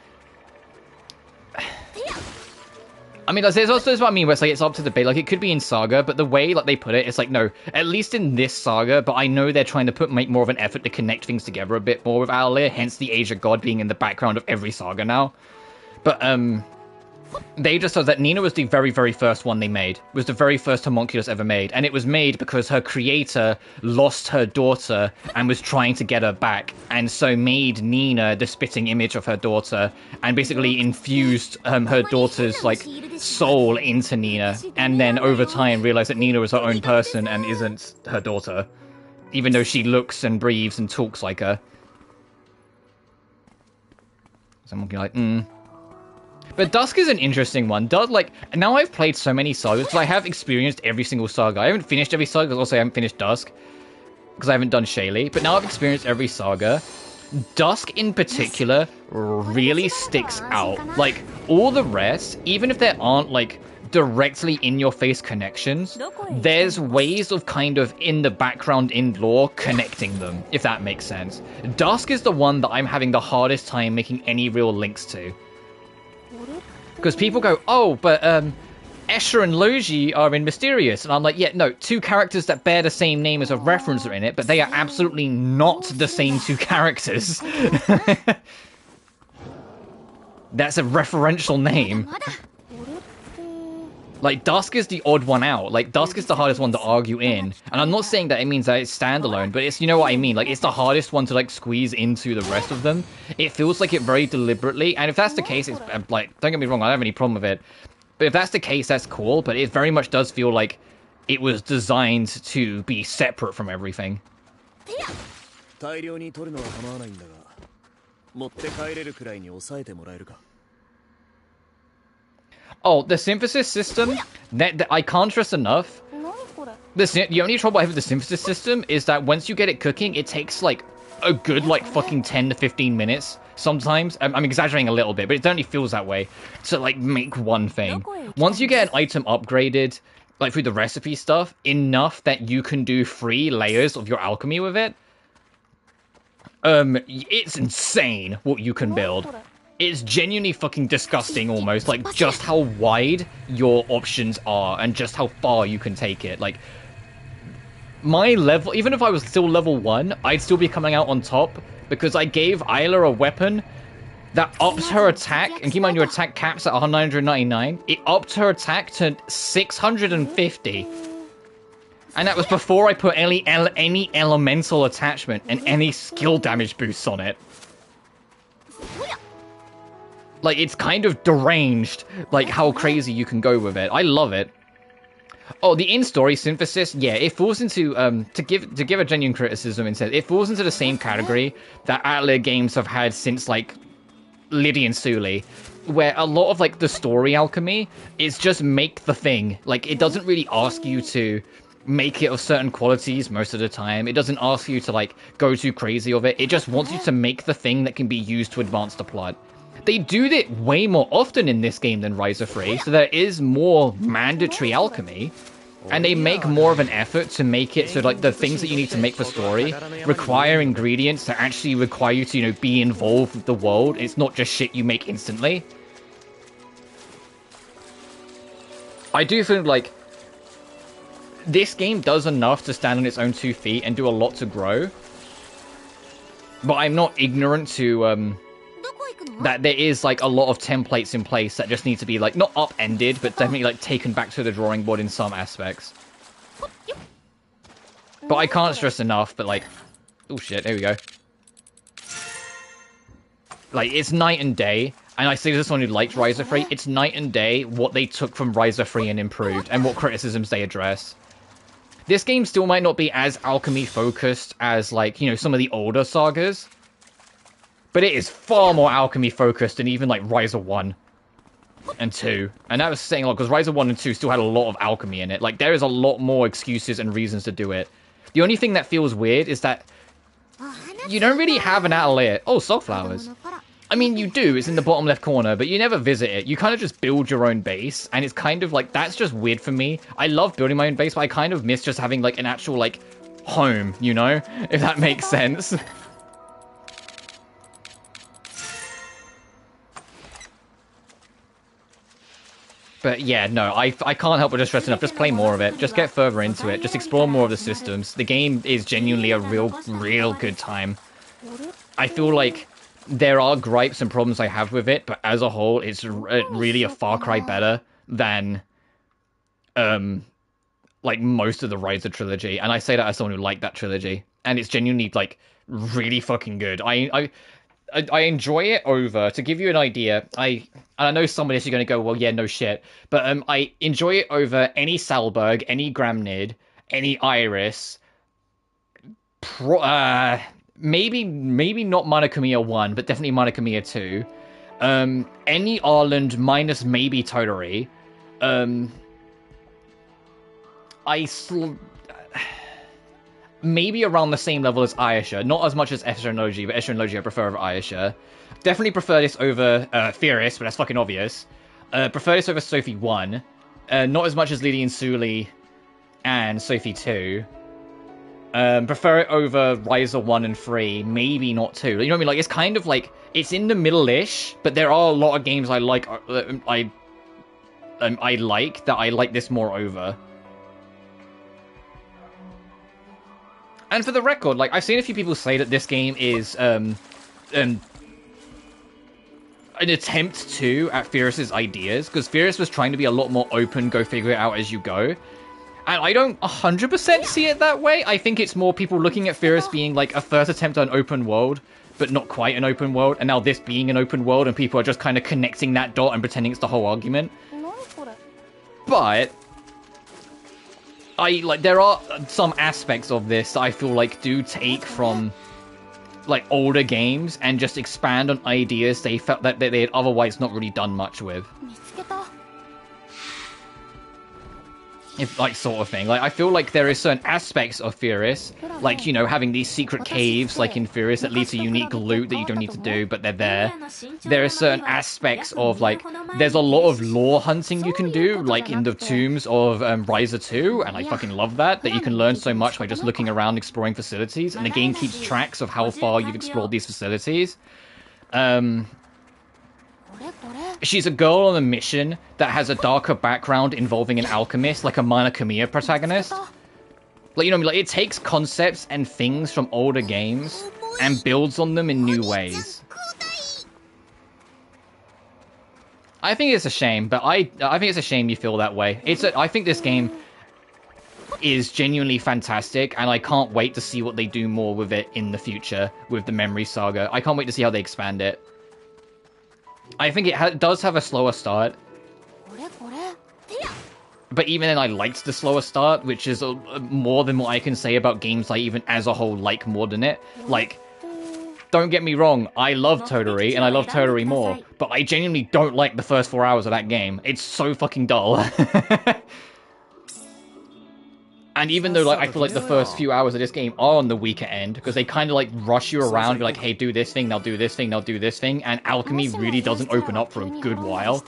I mean, that's what I mean, where it's like, it's up to debate. Like, it could be in Saga, but the way, like, they put it, it's like, no, at least in this Saga, but I know they're trying to make more of an effort to connect things together a bit more with Atelier, hence the Age of God being in the background of every Saga now. But, they just said that Nina was the very, very first one they made. Was the very first homunculus ever made. And it was made because her creator lost her daughter and was trying to get her back. And so made Nina the spitting image of her daughter and basically infused her daughter's, like, soul into Nina. And then over time realized that Nina was her own person and isn't her daughter. Even though she looks and breathes and talks like her. Someone can be like, But Dusk is an interesting one. Like, now I've played so many sagas, because I have experienced every single saga. I haven't finished every saga, because also I haven't finished Dusk, because I haven't done Shaylee. But now I've experienced every saga. Dusk, in particular, really sticks out. Like, all the rest, even if there aren't, like, directly in-your-face connections, there's ways of kind of in the background, in lore, connecting them, if that makes sense. Dusk is the one that I'm having the hardest time making any real links to. Because people go, oh, but Escher and Logi are in Mysterious. And I'm like, yeah, no, two characters that bear the same name as a reference are in it, but they are absolutely not the same two characters. That's a referential name. Like, Dusk is the odd one out. Like, Dusk is the hardest one to argue in. And I'm not saying that it means that it's standalone, but it's, you know what I mean? Like, it's the hardest one to, like, squeeze into the rest of them. It feels like it very deliberately, and if that's the case, it's, like, don't get me wrong, I don't have any problem with it. But if that's the case, that's cool, but it very much does feel like it was designed to be separate from everything. Oh, the synthesis system, that I can't stress enough. The only trouble I have with the synthesis system is that once you get it cooking, it takes like a good like fucking 10 to 15 minutes sometimes. I'm exaggerating a little bit, but it only feels that way to like make one thing. Once you get an item upgraded, like through the recipe stuff, enough that you can do 3 layers of your alchemy with it, it's insane what you can build. It's genuinely fucking disgusting almost, like, just how wide your options are and just how far you can take it. Like, my level, even if I was still level 1, I'd still be coming out on top because I gave Isla a weapon that ups her attack, and keep in mind your attack caps at 999. It upped her attack to 650. And that was before I put any elemental attachment and any skill damage boosts on it. Like, it's kind of deranged, like, how crazy you can go with it. I love it. Oh, the in-story synthesis, yeah, it falls into, to give a genuine criticism instead, it falls into the same category that Atelier games have had since, like, Liddy and Suli, where a lot of, like, the story alchemy is just make the thing. Like, it doesn't really ask you to make it of certain qualities most of the time. It doesn't ask you to, like, go too crazy of it. It just wants you to make the thing that can be used to advance the plot. They do it way more often in this game than Rise of Free, so there is more mandatory alchemy, and they make more of an effort to make it so, like, the things that you need to make for story require ingredients that actually require you to, you know, be involved with the world. It's not just shit you make instantly. I do think, like, this game does enough to stand on its own 2 feet and do a lot to grow, but I'm not ignorant to, that there is, like, a lot of templates in place that just need to be, like, not upended, but definitely, like, taken back to the drawing board in some aspects. But I can't stress enough, but, like... Oh, shit, there we go. Like, it's night and day, and I say this one who likes Rise of Free, it's night and day what they took from Rise of Free and improved, and what criticisms they address. This game still might not be as alchemy-focused as, like, you know, some of the older sagas, but it is far more alchemy-focused than even, like, Rise of 1 and 2. And that was saying a lot, because Rise of 1 and 2 still had a lot of alchemy in it. Like, there is a lot more excuses and reasons to do it. The only thing that feels weird is that you don't really have an atelier. Oh, Soulflowers. I mean, you do. It's in the bottom left corner, but you never visit it. You kind of just build your own base, and it's kind of, like, that's just weird for me. I love building my own base, but I kind of miss just having, like, an actual, like, home, you know? If that makes sense. But yeah, no, I can't help but just stress enough. Just play more of it. Just get further into it. Just explore more of the systems. The game is genuinely a real good time. I feel like there are gripes and problems I have with it, but as a whole, it's really a far cry better than, like, most of the Riser trilogy. And I say that as someone who liked that trilogy. And it's genuinely, like, really fucking good. I enjoy it over, to give you an idea, I know somebody's going to go, well, yeah, no shit, but I enjoy it over any Salberg, any Gramnid, any Iris, maybe not Monokamiya 1, but definitely Monokamiya 2, any Arland minus maybe Toturi, maybe around the same level as Ayesha. Not as much as Escher and Logi, but Escher and Logi I prefer over Ayesha. Definitely prefer this over Fierce, but that's fucking obvious. Prefer this over Sophie 1. Not as much as Liddy and Suli and Sophie 2. Prefer it over Riser 1 and 3. Maybe not 2. You know what I mean? Like, it's kind of like, it's in the middle-ish, but there are a lot of games I like, I like this more over. And for the record, like, I've seen a few people say that this game is an attempt to at Fierce's ideas, because Fierce was trying to be a lot more open, go figure it out as you go. And I don't 100% see it that way. I think it's more people looking at Fierce being like a first attempt at an open world, but not quite an open world, and now this being an open world, and people are just kind of connecting that dot and pretending it's the whole argument. But there are some aspects of this that I feel like do take from, like, older games and just expand on ideas they felt that they had otherwise not really done much with. If, like, sort of thing. Like, I feel like there is certain aspects of Furious, like, you know, having these secret caves, like in Furious, that lead to unique loot that you don't need to do, but they're there. There are certain aspects of, like, there's a lot of lore hunting you can do, like in the tombs of Riser 2, and I fucking love that you can learn so much by just looking around, exploring facilities, and the game keeps tracks of how far you've explored these facilities. She's a girl on a mission that has a darker background involving an alchemist, like a Monokamiya protagonist. Like, you know what I mean? Like, it takes concepts and things from older games and builds on them in new ways. I think it's a shame, but I think it's a shame you feel that way. I think this game is genuinely fantastic, and I can't wait to see what they do more with it in the future with the Memory Saga. I can't wait to see how they expand it. I think it does have a slower start, but even then I liked the slower start, which is more than what I can say about games I even as a whole like more than it. Like, don't get me wrong, I love Totally, and I love Totally more, but I genuinely don't like the first 4 hours of that game. It's so fucking dull. And even though, like, I feel like the first few hours of this game are on the weaker end, because they kind of, like, rush you around, be like, hey, do this thing, they'll do this thing, they'll do this thing, and alchemy really doesn't open up for a good while.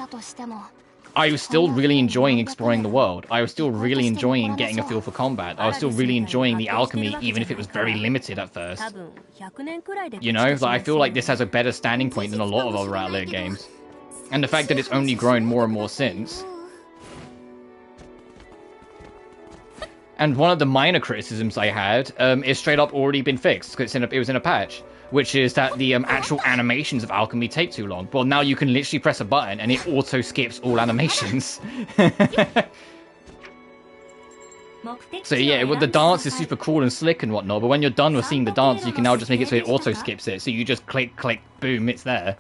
I was still really enjoying exploring the world. I was still really enjoying getting a feel for combat. I was still really enjoying the alchemy, even if it was very limited at first. You know, like, I feel like this has a better standing point than a lot of other Atelier games. And the fact that it's only grown more and more since. And one of the minor criticisms I had is straight up already been fixed, because it was in a patch, which is that the actual animations of alchemy take too long. Well, now you can literally press a button and it auto skips all animations. So yeah, well, the dance is super cool and slick and whatnot, but when you're done with seeing the dance, you can now just make it so it auto skips it. So you just click, click, boom, it's there.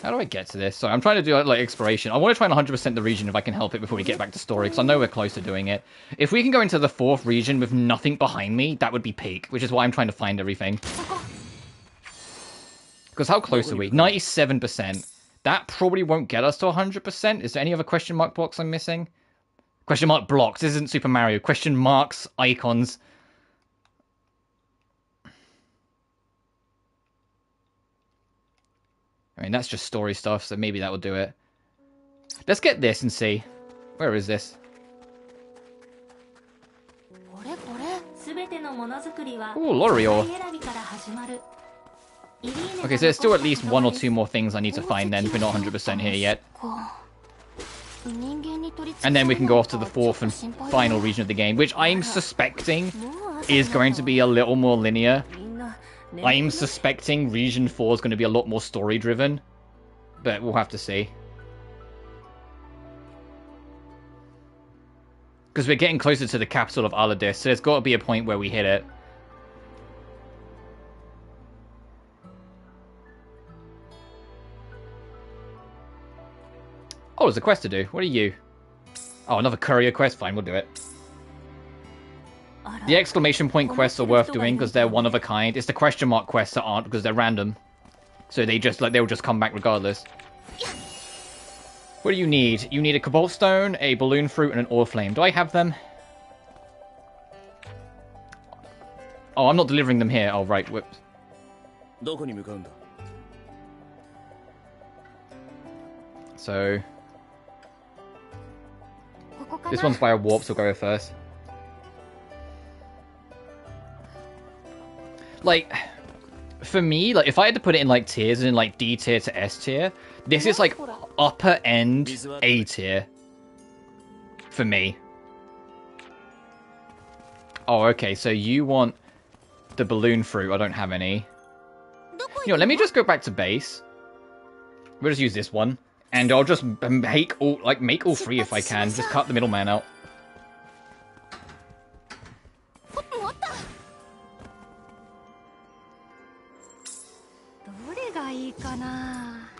How do I get to this? Sorry, I'm trying to do like exploration. I want to try and 100% the region if I can help it before we get back to story, because I know we're close to doing it. If we can go into the 4th region with nothing behind me, that would be peak, which is why I'm trying to find everything. Because how close are we? 97%. That probably won't get us to 100%. Is there any other question mark blocks I'm missing? Question mark blocks. This isn't Super Mario. Question marks, icons. I mean, that's just story stuff, so maybe that will do it. Let's get this and see. Where is this? Ooh, L'Oreal. Okay, so there's still at least 1 or 2 more things I need to find then. We're not 100% here yet. And then we can go off to the 4th and final region of the game, which I'm suspecting is going to be a little more linear. I'm suspecting Region 4 is going to be a lot more story-driven, but we'll have to see. Because we're getting closer to the capital of Aladis, so there's got to be a point where we hit it. Oh, there's a quest to do. What are you? Oh, another courier quest? Fine, we'll do it. The exclamation point quests are worth doing because they're one of a kind. It's the question mark quests that aren't because they're random. So they just they'll just come back regardless. What do you need? You need a cobalt stone, a balloon fruit, and an ore flame. Do I have them? Oh, I'm not delivering them here. Oh, right. Whoops. So this one's by a warp, so we'll go here first. Like, for me, like, if I had to put it in, like, tiers, in, like, D tier to S tier, this is, like, upper end A tier. For me. Oh, okay, so you want the balloon fruit. I don't have any. You know, let me just go back to base. We'll just use this one. And I'll just make all 3 if I can. Just cut the middleman out.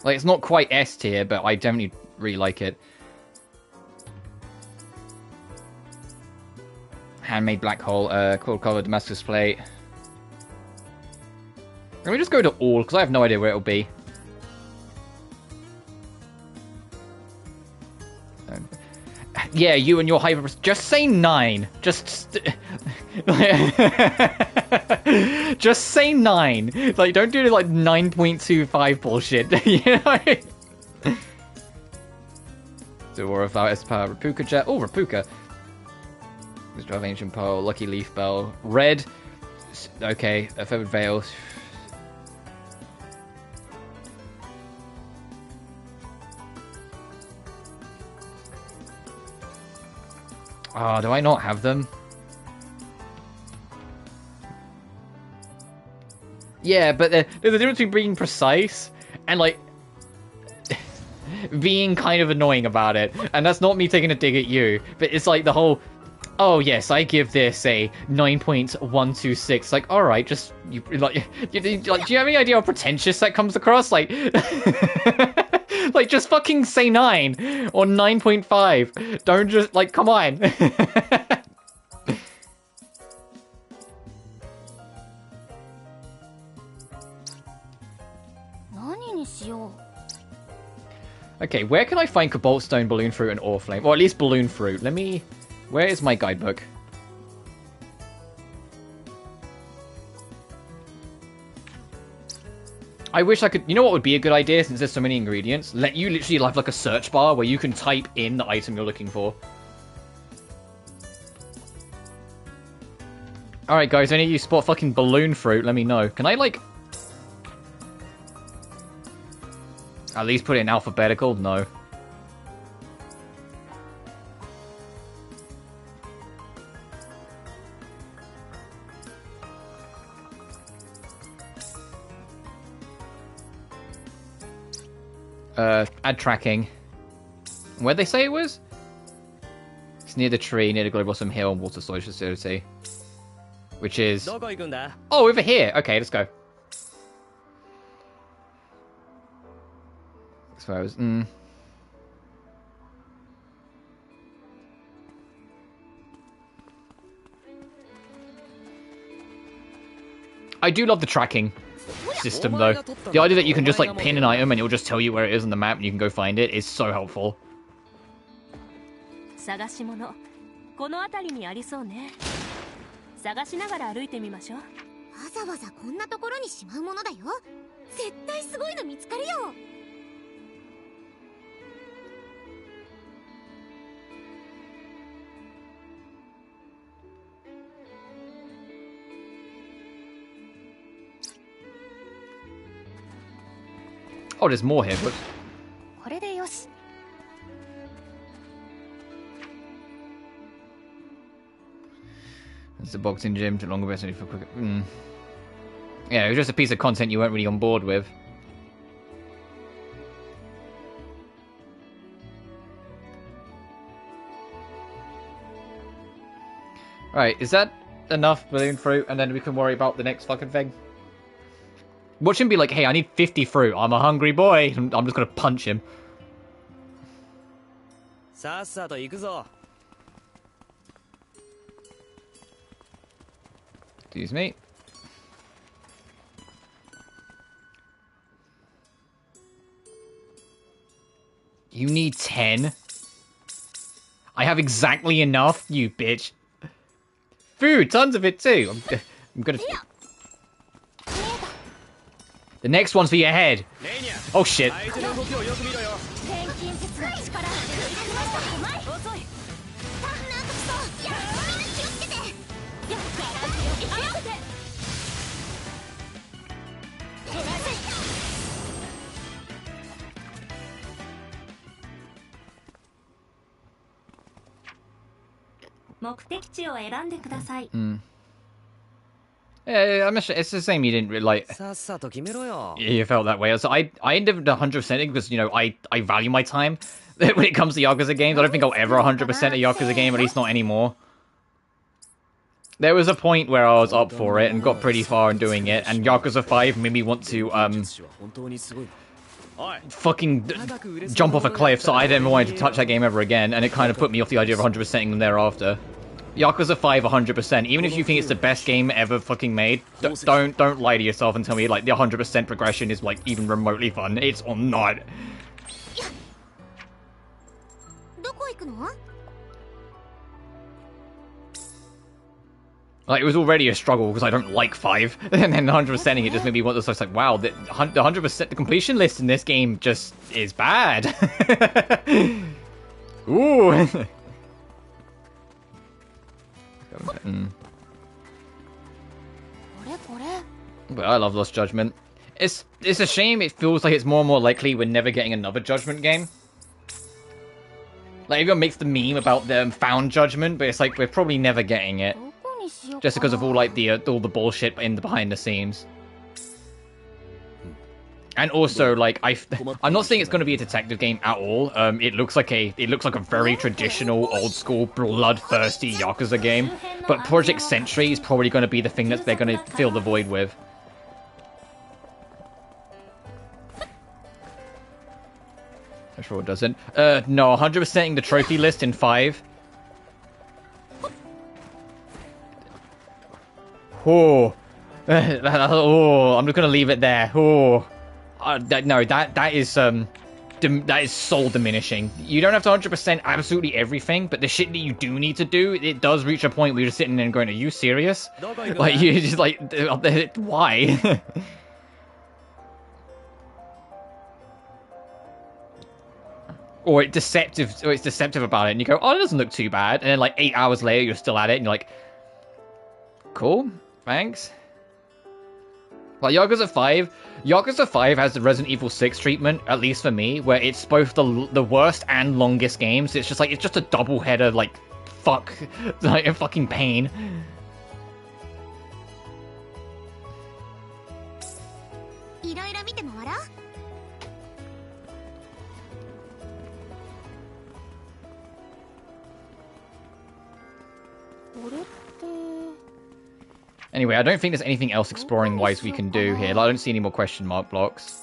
Like, it's not quite S tier, but I definitely really like it. Handmade black hole, quill cover, Damascus plate. Let me just go to all, because I have no idea where it'll be. Yeah, you and your hyper... Just say 9. Just... just say 9. Like, don't do, like, 9.25 bullshit. You know? So, Aura Vow, Esper, Rapuka Jet. Oh, Rapuka. Mr. of Ancient Pearl, Lucky Leaf Bell. Red. Okay, a Feathered Veil. Oh, do I not have them? Yeah, but there's a difference between being precise and, like, being kind of annoying about it. And that's not me taking a dig at you, but it's like the whole, oh yes, I give this a 9.126. Like, alright, just, like, do you have any idea how pretentious that comes across? Like, like, just fucking say 9 or 9.5. Don't just, like, come on. Okay, where can I find Cobalt Stone, Balloon Fruit, and Ore Flame? Or at least Balloon Fruit. Let me... Where is my guidebook? I wish I could... You know what would be a good idea, since there's so many ingredients? Let you literally have, like, a search bar where you can type in the item you're looking for. Alright, guys, any of you spot fucking Balloon Fruit, let me know. Can I, like... At least put it in alphabetical? No. Add tracking. Where'd they say it was? It's near the tree, near the Global Blossom Hill and Water Storage Facility. Which is... Oh, over here! Okay, let's go. That's where I was... I do love the tracking system, though. The idea that you can just, like, pin an item and it'll just tell you where it is on the map and you can go find it is so helpful. 探し物、この辺りにありそうね。探しながら歩いてみましょう。わざわざこんなところにしまうものだよ。絶対すごいの見つかるよ。Oh, there's more here, but... これでよし。It's the boxing gym, too long best for quick. Yeah, it was just a piece of content you weren't really on board with. Right, is that enough balloon fruit, and then we can worry about the next fucking thing? Watch him be like, hey, I need 50 fruit. I'm a hungry boy. I'm just gonna punch him. Excuse me. You need 10? I have exactly enough, you bitch. Food, tons of it too. I'm gonna... The next one's for your head. Oh shit. Yeah, I'm sure it's the same. You didn't really like. You felt that way. So I ended up 100% because I value my time when it comes to Yakuza games. I don't think I'll ever 100% a Yakuza game, at least not anymore. There was a point where I was up for it and got pretty far in doing it, and Yakuza 5 made me want to fucking jump off a cliff, so I never wanted to touch that game ever again, and it kind of put me off the idea of 100%ing them thereafter. Yakuza 5 100%, even if you think it's the best game ever fucking made, don't lie to yourself and tell me like the 100% progression is like even remotely fun. It's not. Like, it was already a struggle because I don't like 5, and then 100%ing it just made me want to. So it's like, wow, the 100%, the completion list in this game just is bad. Ooh. But I love Lost Judgment. It's a shame. It feels like it's more and more likely we're never getting another Judgment game. Like, everyone makes the meme about them found Judgment, but it's like we're probably never getting it. Just because of all like the all the bullshit in the behind the scenes. And also, like, I'm not saying it's going to be a detective game at all. It looks like a very traditional, old school, bloodthirsty Yakuza game. But Project Sentry is probably going to be the thing that they're going to fill the void with. I'm sure it doesn't. No, 100%ing the trophy list in 5. Oh, oh, I'm just going to leave it there. Oh. No, that is soul diminishing. You don't have to 100% absolutely everything, but the shit that you do need to do, it does reach a point where you're just sitting there and going, "Are you serious?" Like you're just like, why? Or it's deceptive about it, and you go, "Oh, it doesn't look too bad," and then like 8 hours later, you're still at it, and you're like, "Cool, thanks." Like, Yakuza 5 has the Resident Evil 6 treatment, at least for me, where it's both the worst and longest games. It's just a double header, like, fuck, like a fucking pain. Anyway, I don't think there's anything else exploring-wise we can do here. Like, I don't see any more question mark blocks.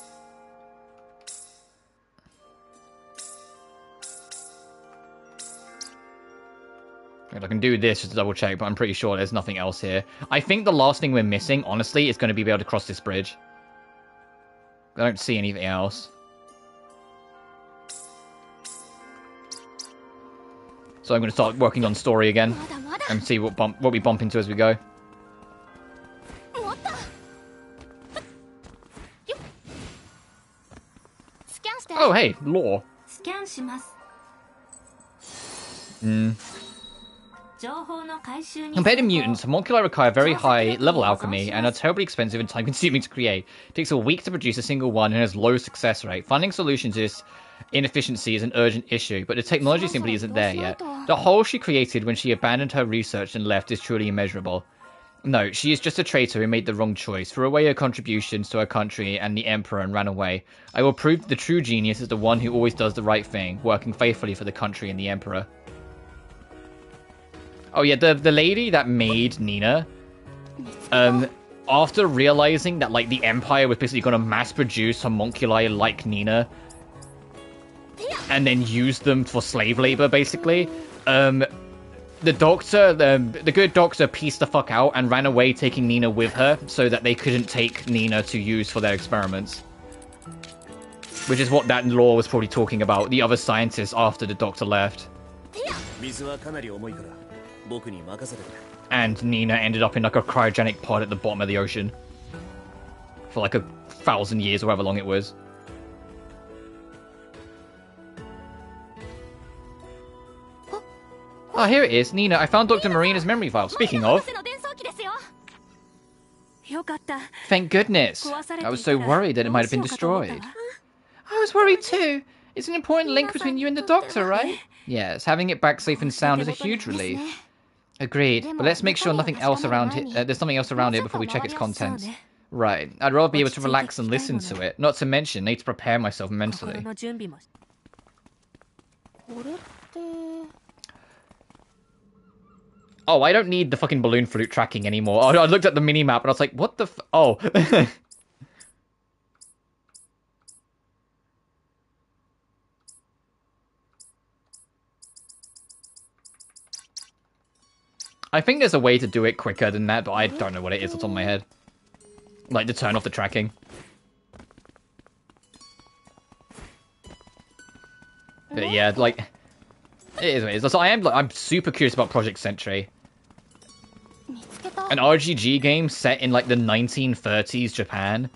I can do this just to double check, but I'm pretty sure there's nothing else here. I think the last thing we're missing, honestly, is going to be able to cross this bridge. I don't see anything else. So I'm going to start working on story again and see what we bump into as we go. Oh, hey, lore. Compared to mutants, homunculi require very high level alchemy and are terribly expensive and time consuming to create. It takes a week to produce a single one and has low success rate. Finding solutions to this inefficiency is an urgent issue, but the technology simply isn't there yet. The hole she created when she abandoned her research and left is truly immeasurable. No, she is just a traitor who made the wrong choice, threw away her contributions to her country and the Emperor and ran away. I will prove the true genius is the one who always does the right thing, working faithfully for the country and the Emperor. Oh yeah, the lady that made Nina, after realizing that, like, the Empire was basically going to mass-produce homunculi like Nina, and then use them for slave labor, basically, the doctor, the good doctor pieced the fuck out and ran away, taking Nina with her, so that they couldn't take Nina to use for their experiments. Which is what that lore was probably talking about, the other scientists after the doctor left. And Nina ended up in, like, a cryogenic pod at the bottom of the ocean. For, like, 1,000 years, or however long it was. Oh, here it is. Nina, I found Dr. Marina's memory file. Speaking of... Thank goodness. I was so worried that it might have been destroyed. I was worried too. It's an important link between you and the doctor, right? Yes, having it back safe and sound is a huge relief. Agreed, but let's make sure nothing else around there's something else around it before we check its contents. Right, I'd rather be able to relax and listen to it. Not to mention, need to prepare myself mentally. Oh, I don't need the fucking balloon flute tracking anymore. I looked at the mini-map and I was like, what the f- Oh. I think there's a way to do it quicker than that, but I don't know what it is off the top of my head. Like, to turn off the tracking. But yeah, like... It is what it is. So I'm super curious about Project Sentry. An RGG game set in, like, the 1930s Japan.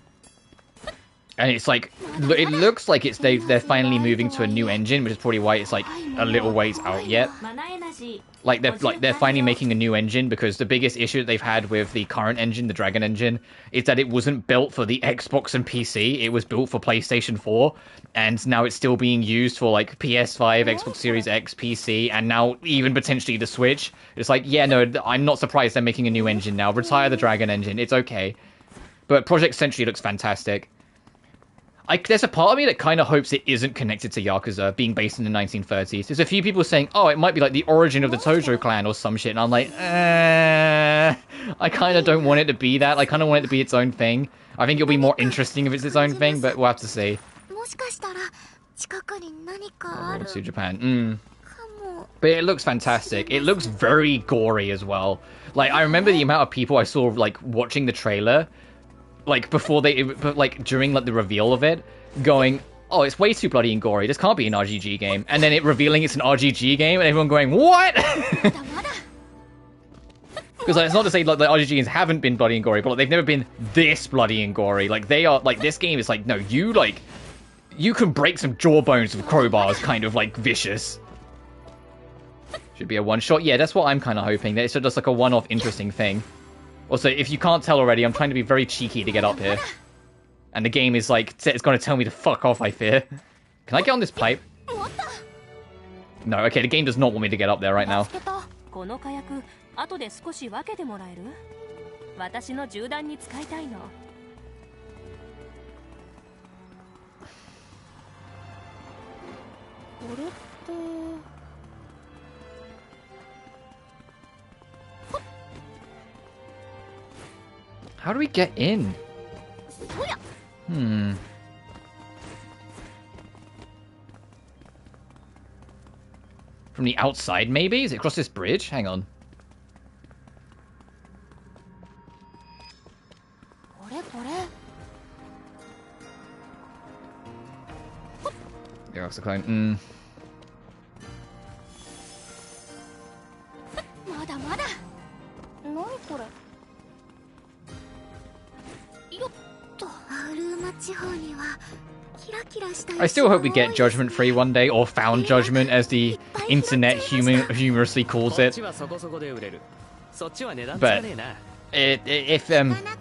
And it's like, it looks like they're finally moving to a new engine, which is probably why it's, like, a little ways out yet. Like they're finally making a new engine, because the biggest issue that they've had with the current engine, the Dragon engine, is that it wasn't built for the Xbox and PC. It was built for PlayStation 4, and now it's still being used for, like, PS5, Xbox Series X, PC, and now even potentially the Switch. It's like, yeah, no, I'm not surprised they're making a new engine now. Retire the Dragon engine. It's okay. But Project Sentry looks fantastic. There's a part of me that kind of hopes it isn't connected to Yakuza, being based in the 1930s. There's a few people saying, oh, it might be like the origin of the Tojo clan or some shit, and I'm like, I kind of don't want it to be that. I kind of want it to be its own thing. I think it'll be more interesting if it's its own thing, but we'll have to see. To Japan. But it looks fantastic. It looks very gory as well. Like, I remember the amount of people I saw, like, watching the trailer, like, during, like, the reveal of it, going, oh, it's way too bloody and gory. This can't be an RGG game. And then it revealing it's an RGG game, and everyone going, what? Because like, it's not to say like the RGG games haven't been bloody and gory, but like, they've never been this bloody and gory. Like, they are, like, this game is like, no, you can break some jawbones with crowbars, kind of, like, vicious. Should be a one-shot. Yeah, that's what I'm kind of hoping. That it's just like a one-off interesting thing. Also, if you can't tell already, I'm trying to be very cheeky to get up here. And the game is like, it's going to tell me to fuck off, I fear. Can I get on this pipe? No, okay, the game does not want me to get up there right now. How do we get in? From the outside, maybe? Is it across this bridge? Hang on. Yeah, that's the clone. I still hope we get Judgment Free one day, or Found Judgment, as the internet humorously calls it. But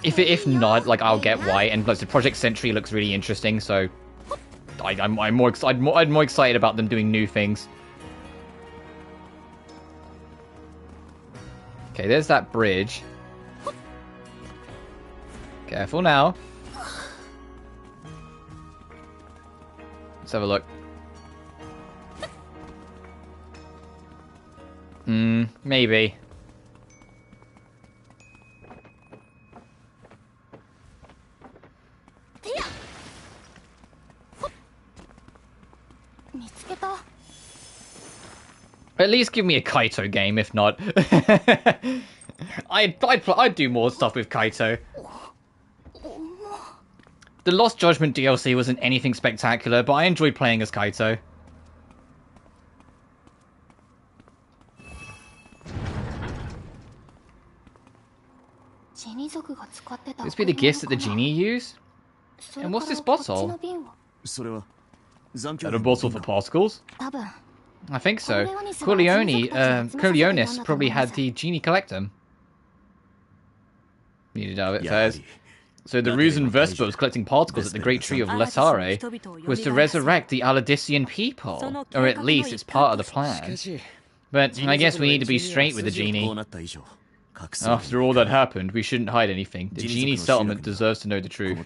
if not, like, I'll get why. And plus, the Project Sentry looks really interesting, so I'm more excited about them doing new things. Okay, there's that bridge. Careful now. Let's have a look. Maybe. At least give me a Kaito game, if not. I'd do more stuff with Kaito. The Lost Judgment DLC wasn't anything spectacular, but I enjoyed playing as Kaito. This be the gifts that the genie use? And what's this bottle? A bottle for particles? I think so. Corleonis probably had the genie collect them. Needed out of it first. So the reason Vespa was collecting particles at the Great Tree of Latare was to resurrect the Aladician people. Or at least it's part of the plan. But I guess we need to be straight with the genie. After all that happened, we shouldn't hide anything. The genie settlement deserves to know the truth.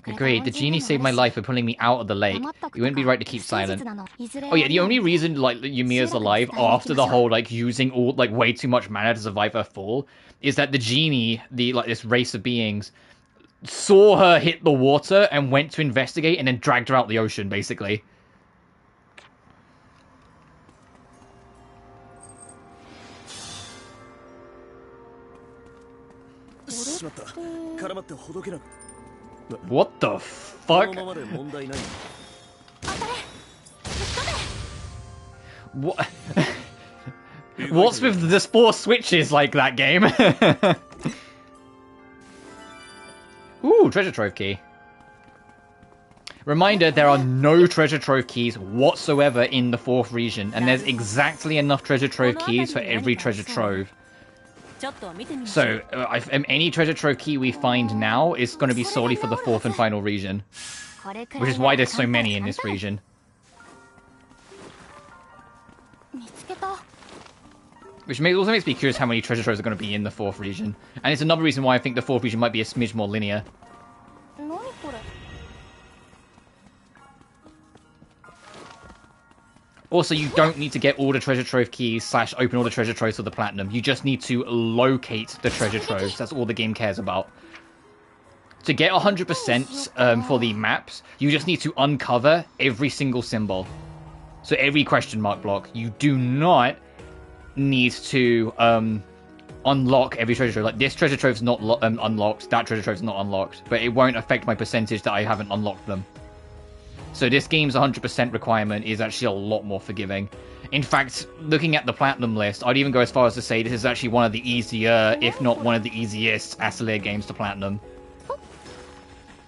Agreed, the genie saved my life by pulling me out of the lake. It wouldn't be right to keep silent. Oh yeah, the only reason, like, Yumia's alive after the whole, like, using all, like, way too much mana to survive her fall is that the genie, this race of beings, saw her hit the water and went to investigate and then dragged her out the ocean, basically. What the fuck? What? What's with the 4 switches like that game? Ooh, treasure trove key. Reminder, there are no treasure trove keys whatsoever in the 4th region, and there's exactly enough treasure trove keys for every treasure trove. So, any treasure trove key we find now is going to be solely for the 4th and final region. Which is why there's so many in this region. Which also makes me curious how many treasure troves are going to be in the 4th region. And it's another reason why I think the 4th region might be a smidge more linear. Also, you don't need to get all the treasure trove keys / open all the treasure troves for the platinum. You just need to locate the treasure troves. That's all the game cares about. To get 100% for the maps, you just need to uncover every single symbol. So every question mark block. You do not need to unlock every treasure trove. Like, this treasure trove's not unlocked, that treasure trove's not unlocked. But it won't affect my percentage that I haven't unlocked them. So this game's 100% requirement is actually a lot more forgiving. In fact, looking at the platinum list, I'd even go as far as to say this is actually one of the easier, if not one of the easiest, Atelier games to platinum.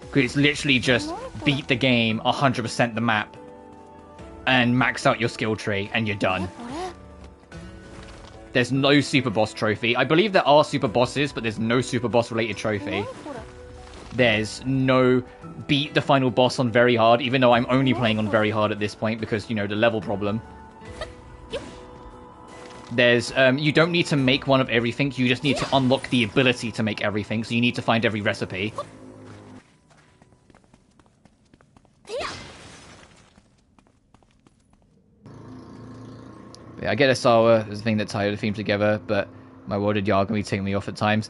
Because it's literally just beat the game, 100% the map, and max out your skill tree, and you're done. There's no super boss trophy. I believe there are super bosses, but there's no super boss related trophy. There's no beat the final boss on very hard, even though I'm only playing on very hard at this point because, you know, the level problem. There's, you don't need to make one of everything, you just need to unlock the ability to make everything, so you need to find every recipe. Yeah, I get Asawa as a thing that tied the theme together, but my word did Yagami take me off at times.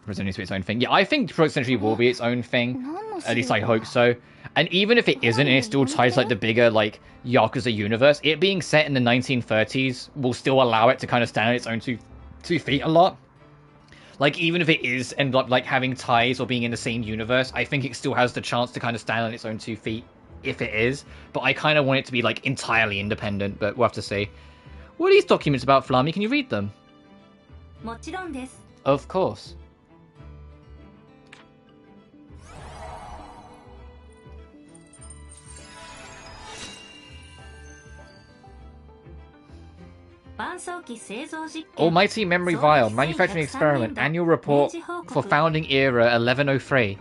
Pretending to be its own thing. Yeah, I think Project Century will be its own thing. At least I hope so. And even if it isn't, and it still ties like the bigger like Yakuza universe, it being set in the 1930s will still allow it to kind of stand on its own two feet a lot. Like, even if it is end up like having ties or being in the same universe, I think it still has the chance to kind of stand on its own 2 feet if it is. But I kind of want it to be like entirely independent, but we'll have to see. What are these documents about, Flammy? Can you read them? Of course. Almighty Memory Vial, Manufacturing Experiment, Annual Report for Founding Era 1103.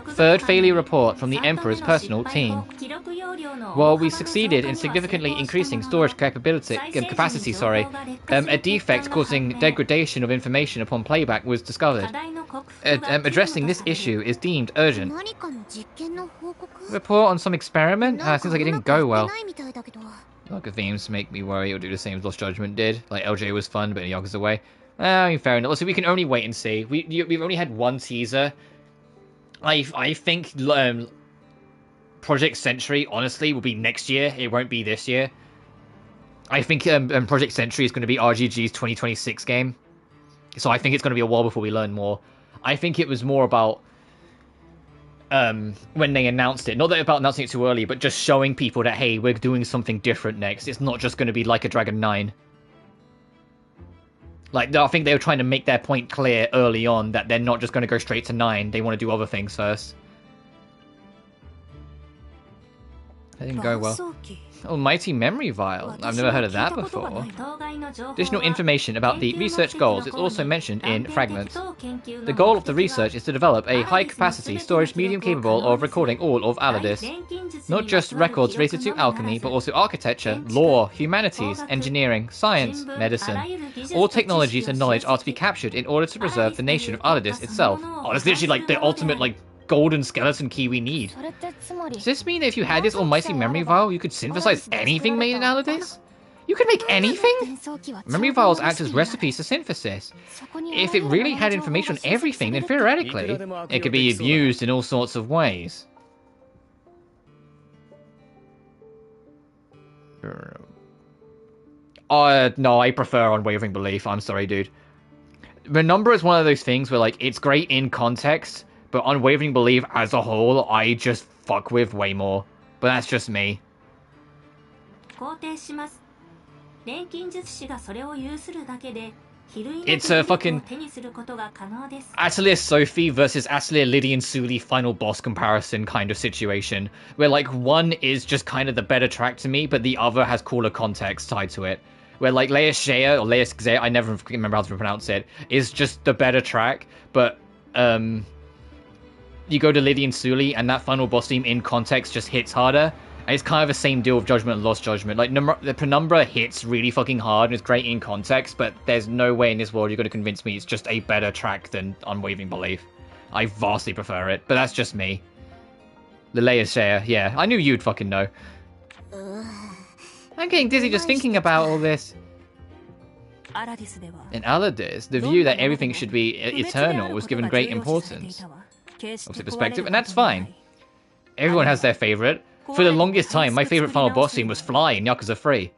Third failure report from the Emperor's personal team. While we succeeded in significantly increasing storage capacity, a defect causing degradation of information upon playback was discovered. Addressing this issue is deemed urgent. Report on some experiment? Seems like it didn't go well. Like, themes make me worry it'll do the same as Lost Judgment did. Like, LJ was fun, but in Yakuza way. I mean, fair enough. So we can only wait and see. We've only had one teaser. I think Project Century, honestly, will be next year. It won't be this year. I think Project Century is going to be RGG's 2026 game. So I think it's going to be a while before we learn more. I think it was more about when they announced it, not that about announcing it too early, but just showing people that, hey, we're doing something different next. It's not just going to be like a Dragon 9. Like, I think they were trying to make their point clear early on that they're not just going to go straight to 9. They want to do other things first. That didn't go well. Almighty Memory Vial. I've never heard of that before. Additional information about the research goals is also mentioned in fragments. The goal of the research is to develop a high-capacity storage medium capable of recording all of Aladis. Not just records related to alchemy, but also architecture, law, humanities, engineering, science, medicine. All technologies and knowledge are to be captured in order to preserve the nation of Aladis itself. Oh, that's literally like the ultimate, like, golden skeleton key we need. Does this mean that if you had this almighty memory vial, you could synthesize anything made in Aladis? You could make anything? Memory vials act as recipes for synthesis. If it really had information on everything, then theoretically, it could be used in all sorts of ways. No, I prefer Unwavering Belief. I'm sorry, dude. Renumber is one of those things where, like, it's great in context, but Unwavering Belief as a whole, I just fuck with way more. But that's just me. It's a fucking Atelier Sophie versus Atelier Lydian Sully final boss comparison kind of situation, where, like, one is just kind of the better track to me, but the other has cooler context tied to it. Where, like, Leia Shea, or Leia Xea, I never remember how to pronounce it, is just the better track, but, you go to Lydian Sully, and that final boss theme in context just hits harder, And it's kind of the same deal with Judgment and Lost Judgment. Like, the Penumbra hits really fucking hard and is great in context, but there's no way in this world you're going to convince me it's just a better track than Unwavering Belief. I vastly prefer it, but that's just me. The Leia Share, yeah, I knew you'd fucking know. I'm getting dizzy just thinking about all this. In Aladis, the view that everything should be eternal was given great importance. Obviously perspective, and that's fine. Everyone has their favourite. For the longest time, my favourite final boss scene was Fly in Yakuza 3.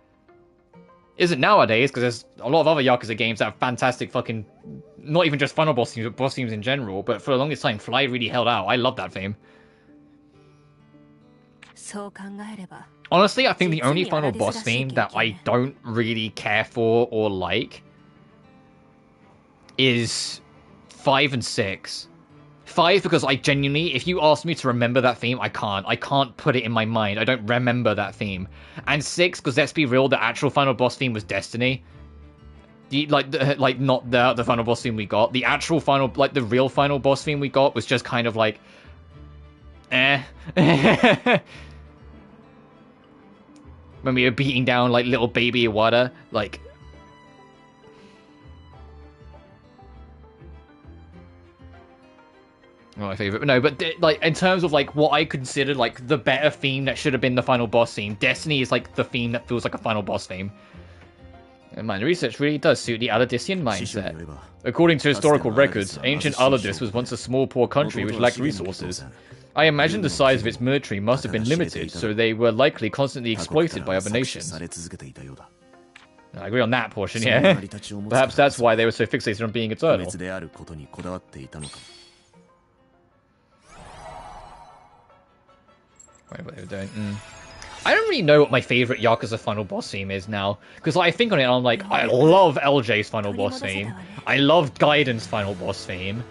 Isn't nowadays, because there's a lot of other Yakuza games that have fantastic fucking... Not even just final boss scenes, but boss scenes in general. But for the longest time, Fly really held out. I love that theme. Honestly, I think the only final boss theme that I don't really care for or like is 5 and 6. 5 because I genuinely, if you ask me to remember that theme, I can't. I can't put it in my mind. I don't remember that theme. And 6 because let's be real, the actual final boss theme was Destiny. Not the final boss theme we got. The actual final, like the real final boss theme we got was just kind of like, eh. When we were beating down like little baby Iwata, like. Not my favorite, no, but like in terms of like what I considered like the better theme that should have been the final boss theme, Destiny is like the theme that feels like a final boss theme. And my research really does suit the Aladisian mindset. According to historical records, ancient Aladis was once a small, poor country which lacked resources. I imagine the size of its military must have been limited, so they were likely constantly exploited by other nations. I agree on that portion, yeah. Perhaps that's why they were so fixated on being eternal. Wait, what they were doing. I don't really know what my favorite Yakuza final boss theme is now, because I think on it and I'm like, I love LJ's final boss theme. I love Gaiden's final boss theme.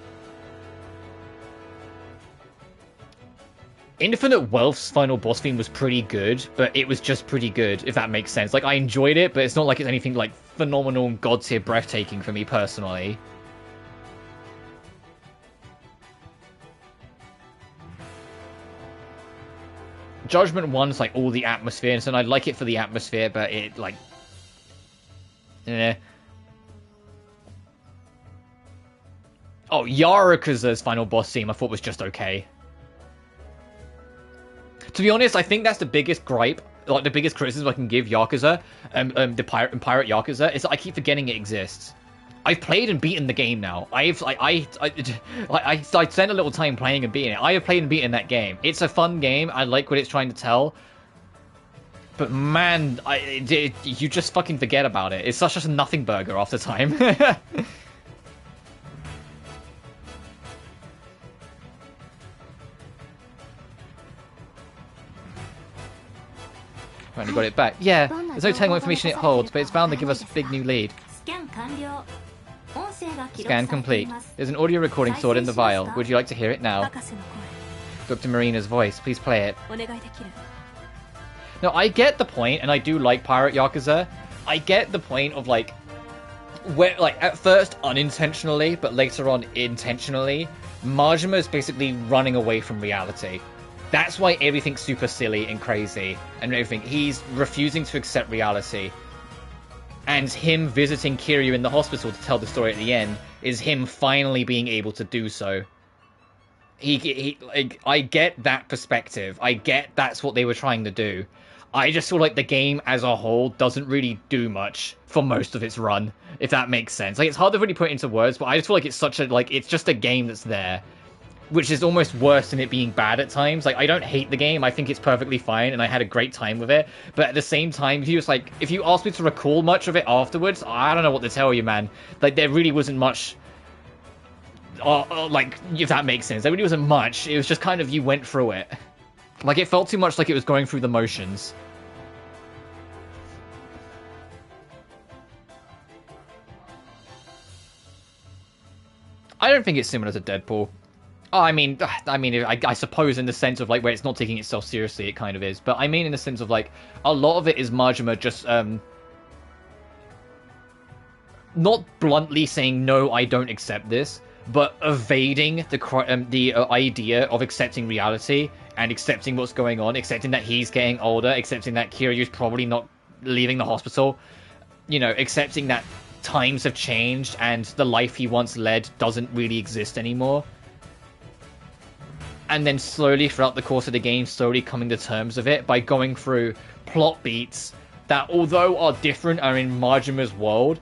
Infinite Wealth's final boss theme was pretty good, but it was just pretty good, if that makes sense. Like, I enjoyed it, but it's not like it's anything like phenomenal and god-tier breathtaking for me personally. Judgment 1's like all the atmosphere, and so I like it for the atmosphere, but it like... eh. Oh, Yakuza's final boss theme I thought was just okay. To be honest, I think that's the biggest gripe, like the biggest criticism I can give Yakuza, the Pirate Yakuza, is that I keep forgetting it exists. I've played and beaten the game now. I spent a little time playing and beating it. I have played and beaten that game. It's a fun game. I like what it's trying to tell. But man, you just fucking forget about it. It's such a nothing burger after time. Finally got it back. Yeah, there's no telling what information it holds, but it's bound to give us a big new lead. Scan complete. There's an audio recording stored in the vial. Would you like to hear it now? Dr. Marina's voice. Please play it. Now, I get the point, and I do like Pirate Yakuza. I get the point of, like, where, like, at first unintentionally, but later on intentionally, Majima is basically running away from reality. That's why everything's super silly and crazy and everything. He's refusing to accept reality. And him visiting Kiryu in the hospital to tell the story at the end is him finally being able to do so. I get that perspective. I get that's what they were trying to do. I just feel like the game as a whole doesn't really do much for most of its run, if that makes sense. Like, it's hard to really put into words, but I just feel like it's such a, like, it's just a game that's there. Which is almost worse than it being bad at times. Like, I don't hate the game. I think it's perfectly fine, and I had a great time with it. But at the same time, if you asked me to recall much of it afterwards, I don't know what to tell you, man. Like, there really wasn't much... like, if that makes sense. There really wasn't much. It was just kind of, you went through it. Like, it felt too much like it was going through the motions. I don't think it's similar to Deadpool. Oh, I mean, I suppose in the sense of, like, where it's not taking itself seriously, it kind of is. But I mean in the sense of, like, a lot of it is Majima just, not bluntly saying, no, I don't accept this, but evading the idea of accepting reality and accepting what's going on, accepting that he's getting older, accepting that Kiryu's probably not leaving the hospital, you know, accepting that times have changed and the life he once led doesn't really exist anymore. And then slowly throughout the course of the game, slowly coming to terms of it by going through plot beats that, although are different, are in Majima's world,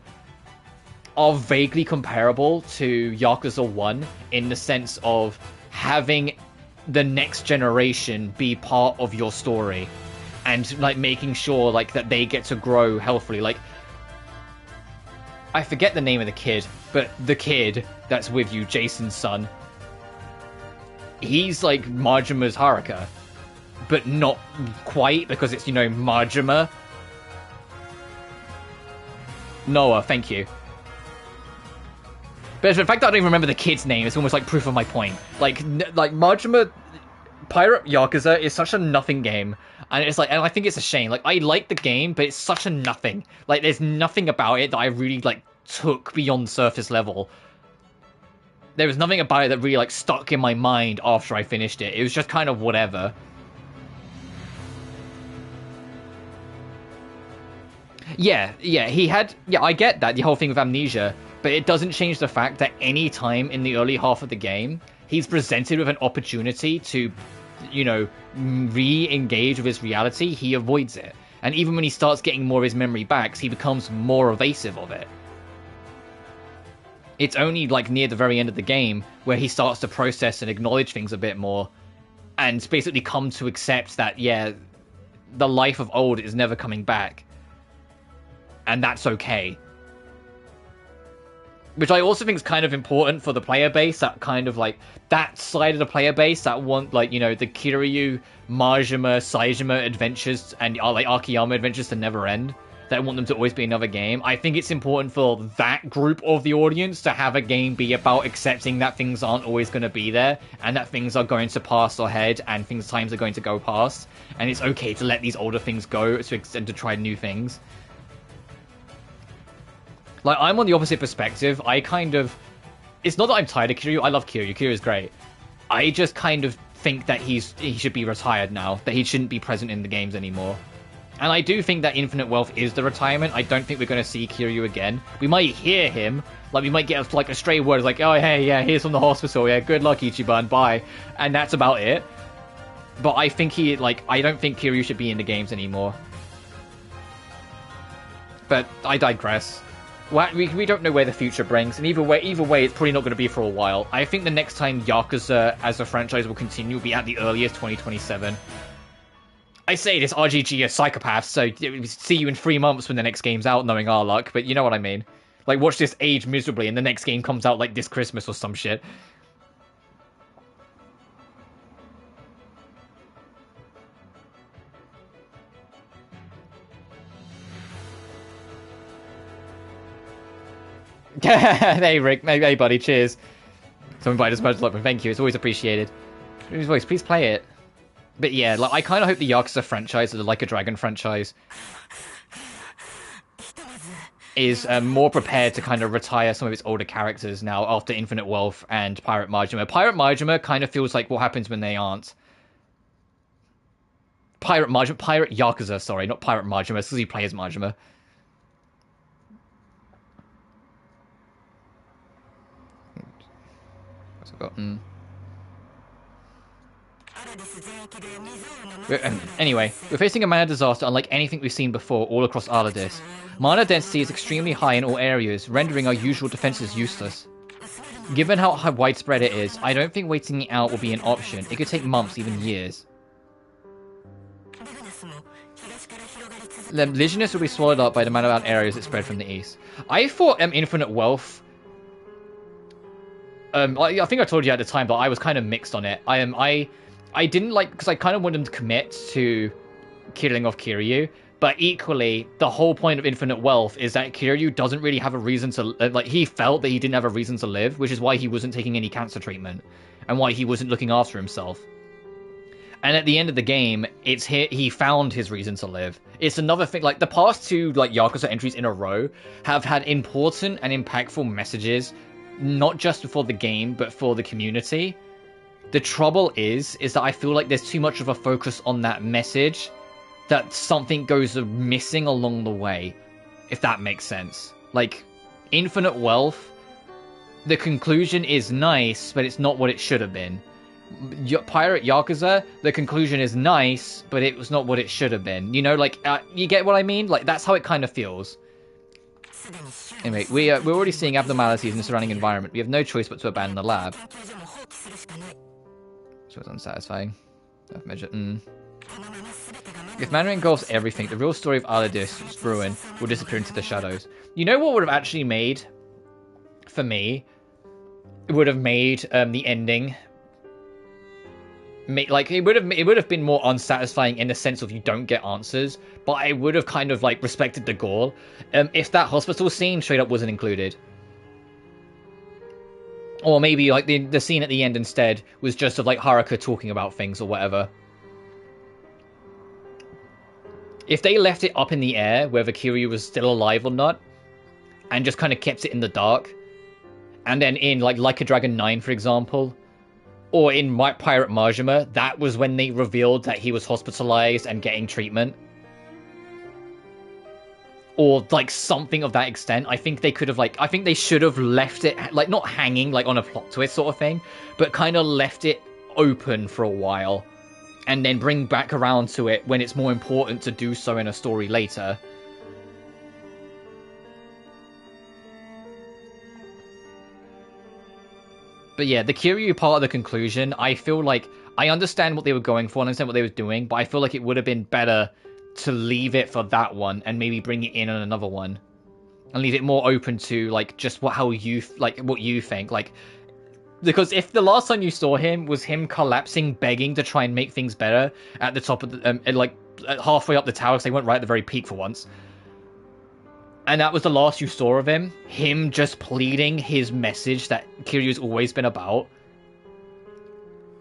are vaguely comparable to Yakuza 1 in the sense of having the next generation be part of your story and like making sure like that they get to grow healthily. Like, I forget the name of the kid, but the kid that's with you, Jason's son, he's like Majima's Haruka, but not quite, because it's, you know, Majima. Noah, thank you. But the fact that I don't even remember the kid's name is almost like proof of my point. Like Majima Pirate Yakuza is such a nothing game, and it's like, and I think it's a shame. Like, I like the game, but it's such a nothing. Like, there's nothing about it that I really like took beyond surface level. There was nothing about it that really like stuck in my mind after I finished it. It was just kind of whatever. Yeah, he had... Yeah, I get that, the whole thing with amnesia, but it doesn't change the fact that any time in the early half of the game, he's presented with an opportunity to, you know, re-engage with his reality, he avoids it. And even when he starts getting more of his memory back, he becomes more evasive of it. It's only like near the very end of the game where he starts to process and acknowledge things a bit more and basically come to accept that, yeah, the life of old is never coming back. And that's okay. Which I also think is kind of important for the player base, that kind of like, that side of the player base that want, like, you know, the Kiryu, Majima, Saejima adventures and like Akiyama adventures to never end. That want them to always be another game. I think it's important for that group of the audience to have a game be about accepting that things aren't always going to be there, and that things are going to pass ahead, and times are going to go past, and it's okay to let these older things go and to try new things. Like, I'm on the opposite perspective. I kind of... It's not that I'm tired of Kiryu. I love Kiryu. Kiryu is great. I just kind of think that he should be retired now. That he shouldn't be present in the games anymore. And I do think that Infinite Wealth is the retirement. I don't think we're going to see Kiryu again. We might hear him. Like, we might get like a stray word like, oh, hey, yeah, here's from the hospital. Yeah, good luck, Ichiban. Bye. And that's about it. But I think I don't think Kiryu should be in the games anymore. But I digress. Well, we don't know where the future brings, and either way, it's probably not going to be for a while. I think the next time Yakuza as a franchise will continue will be at the earliest 2027. I say this, RGG are psychopaths, so see you in 3 months when the next game's out, knowing our luck, but you know what I mean. Like, watch this age miserably, and the next game comes out like this Christmas or some shit. Hey Rick, hey buddy, cheers. Someone invited us much luck, but thank you, it's always appreciated. Please play it. But yeah, like, I kind of hope the Yakuza franchise, or the Like a Dragon franchise, is more prepared to kind of retire some of its older characters now after Infinite Wealth and Pirate Majima. Pirate Majima kind of feels like what happens when they aren't. Pirate Yakuza, sorry, not Pirate Majima, because he plays Majima. What's I got? Anyway, we're facing a mana disaster unlike anything we've seen before all across Aladis. Mana density is extremely high in all areas, rendering our usual defenses useless. Given how widespread it is, I don't think waiting it out will be an option. It could take months, even years. The Legionist will be swallowed up by the mana bound areas that spread from the east. I thought Infinite Wealth... I think I told you at the time, but I was kind of mixed on it. I didn't like, because I kind of wanted him to commit to killing off Kiryu, but equally, the whole point of Infinite Wealth is that Kiryu doesn't really have a reason to, like, he felt that he didn't have a reason to live, which is why he wasn't taking any cancer treatment, and why he wasn't looking after himself. And at the end of the game, he found his reason to live. It's another thing, like, the past two, like, Yakuza entries in a row have had important and impactful messages not just for the game, but for the community. The trouble is that I feel like there's too much of a focus on that message that something goes missing along the way, if that makes sense. Like, infinite wealth, the conclusion is nice, but it's not what it should have been. Pirate Yakuza, the conclusion is nice, but it was not what it should have been. You know, like, you get what I mean? Like, that's how it kind of feels. Anyway, we're already seeing abnormalities in the surrounding environment. We have no choice but to abandon the lab. So it's unsatisfying. If mana engulfs everything, the real story of Aladis's ruin will disappear into the shadows. You know what would have actually made, for me, it would have made the ending... Like, it would have been more unsatisfying in the sense of you don't get answers, but I would have kind of, like, respected the goal if that hospital scene straight up wasn't included. Or maybe, like, the scene at the end instead was just of, like, Haruka talking about things or whatever. If they left it up in the air, whether Kiryu was still alive or not, and just kind of kept it in the dark, and then in, like a Dragon 9, for example... Or in Pirate Majima, that was when they revealed that he was hospitalized and getting treatment. Or, like, something of that extent. I think they could have, like... I think they should have left it, like, not hanging, like, on a plot twist sort of thing, but kind of left it open for a while. And then bring back around to it when it's more important to do so in a story later. But yeah, the Kiryu part of the conclusion, I feel like I understand what they were going for, I understand what they were doing, but I feel like it would have been better to leave it for that one and maybe bring it in on another one. And leave it more open to, like, just what you think. Like, because if the last time you saw him was him collapsing, begging to try and make things better at the top of the, halfway up the tower, because they went right at the very peak for once. And that was the last you saw of him just pleading his message that Kiryu's always been about.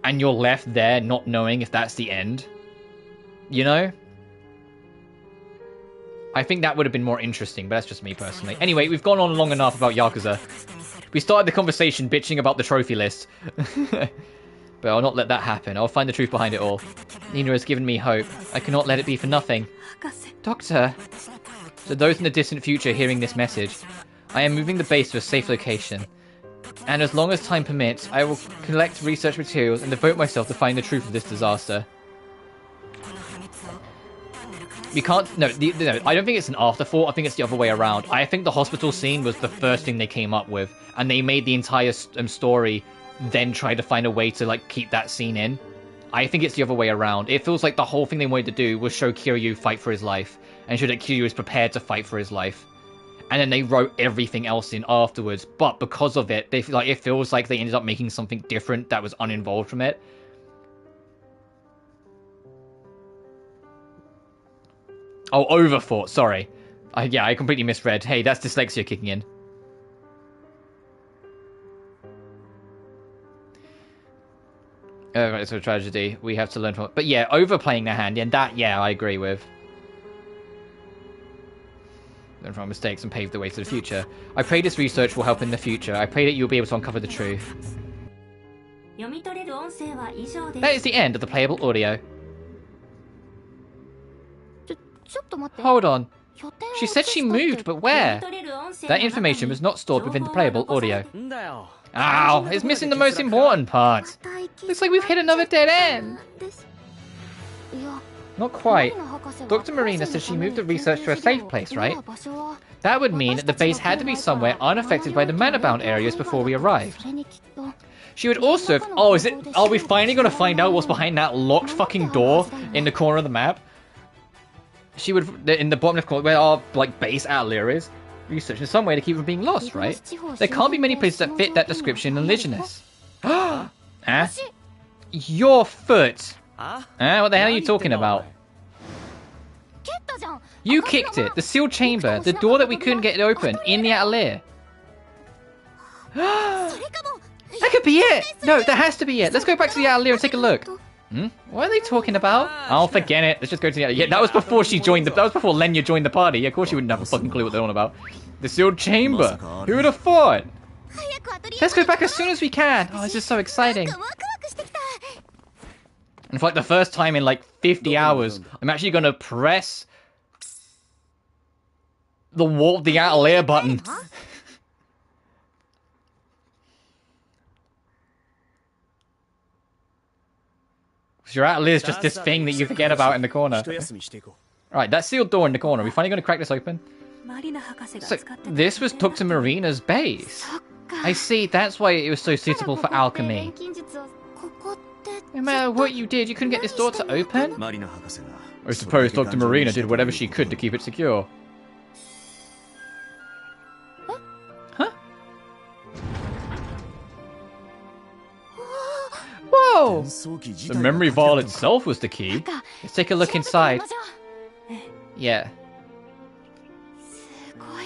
And you're left there not knowing if that's the end. You know? I think that would have been more interesting, but that's just me personally. Anyway, we've gone on long enough about Yakuza. We started the conversation bitching about the trophy list. But I'll not let that happen. I'll find the truth behind it all. Nina has given me hope. I cannot let it be for nothing. Doctor... To those in the distant future hearing this message, I am moving the base to a safe location. And as long as time permits, I will collect research materials and devote myself to finding the truth of this disaster. We can't... No, I don't think it's an afterthought. I think it's the other way around. I think the hospital scene was the first thing they came up with. And they made the entire story, then try to find a way to, like, keep that scene in. I think it's the other way around. It feels like the whole thing they wanted to do was show Kiryu fight for his life. And show that Kiryu is prepared to fight for his life. And then they wrote everything else in afterwards. But because of it, it feels like they ended up making something different that was uninvolved from it. Oh, overthought, sorry. Yeah, I completely misread. Hey, that's dyslexia kicking in. It's a tragedy. We have to learn from it. But yeah, overplaying their hand. And that, yeah, I agree with. Learn from our mistakes and pave the way to the future. I pray this research will help in the future. I pray that you'll be able to uncover the truth. That is the end of the playable audio. Hold on. She said she moved, but where? That information was not stored within the playable audio. Ow, it's missing the most important part. Looks like we've hit another dead end. Not quite. Dr. Marina said she moved the research to a safe place, right? That would mean that the base had to be somewhere unaffected by the mana-bound areas before we arrived. She would also have... Oh, are we finally going to find out what's behind that locked fucking door in the corner of the map? She would... In the bottom left corner, where our, like, base Atelier is, research in some way to keep from being lost, right? There can't be many places that fit that description in Legioness. Huh? Your foot! What the hell are you talking about? You kicked it! The sealed chamber! The door that we couldn't get open in the Atelier! That could be it! No, that has to be it! Let's go back to the Atelier and take a look. What are they talking about? Oh, forget it. Let's just go to the Atelier. Yeah, that was before she joined that was before Lenya joined the party. Yeah, of course she wouldn't have a fucking clue what they're on about. The sealed chamber! Who would have thought? Let's go back as soon as we can. Oh, this is so exciting. And for like the first time in like 50 hours, I'm actually gonna press the Atelier button. Your Atelier is just this thing that you forget about in the corner. Alright, that sealed door in the corner. Are we finally gonna crack this open? So, this was Dr. Marina's base. I see, that's why it was so suitable for alchemy. No matter what you did, you couldn't get this door to open? I suppose Dr. Marina did whatever she could to keep it secure. Huh? Whoa! The memory vial itself was the key. Let's take a look inside. Yeah.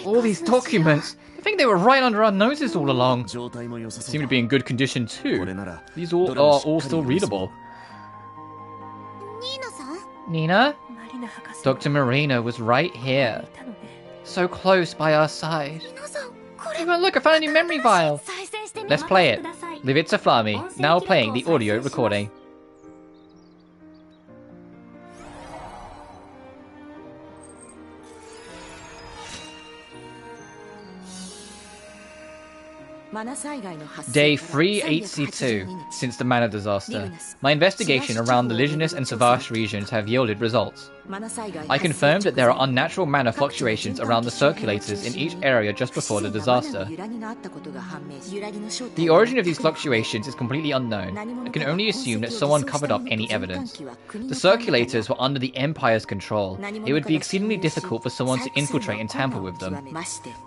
All these documents! I think they were right under our noses all along. Seem to be in good condition too. These are all still readable. Nina? Dr. Marina was right here. So close by our side. Oh, look, I found a new memory vial. Let's play it. Leave it to Flami. Now playing the audio recording. Day 3862 since the Mana disaster. My investigation around the Liginous and Savage regions have yielded results. I confirmed that there are unnatural mana fluctuations around the circulators in each area just before the disaster. The origin of these fluctuations is completely unknown. I can only assume that someone covered up any evidence. The circulators were under the Empire's control. It would be exceedingly difficult for someone to infiltrate and tamper with them.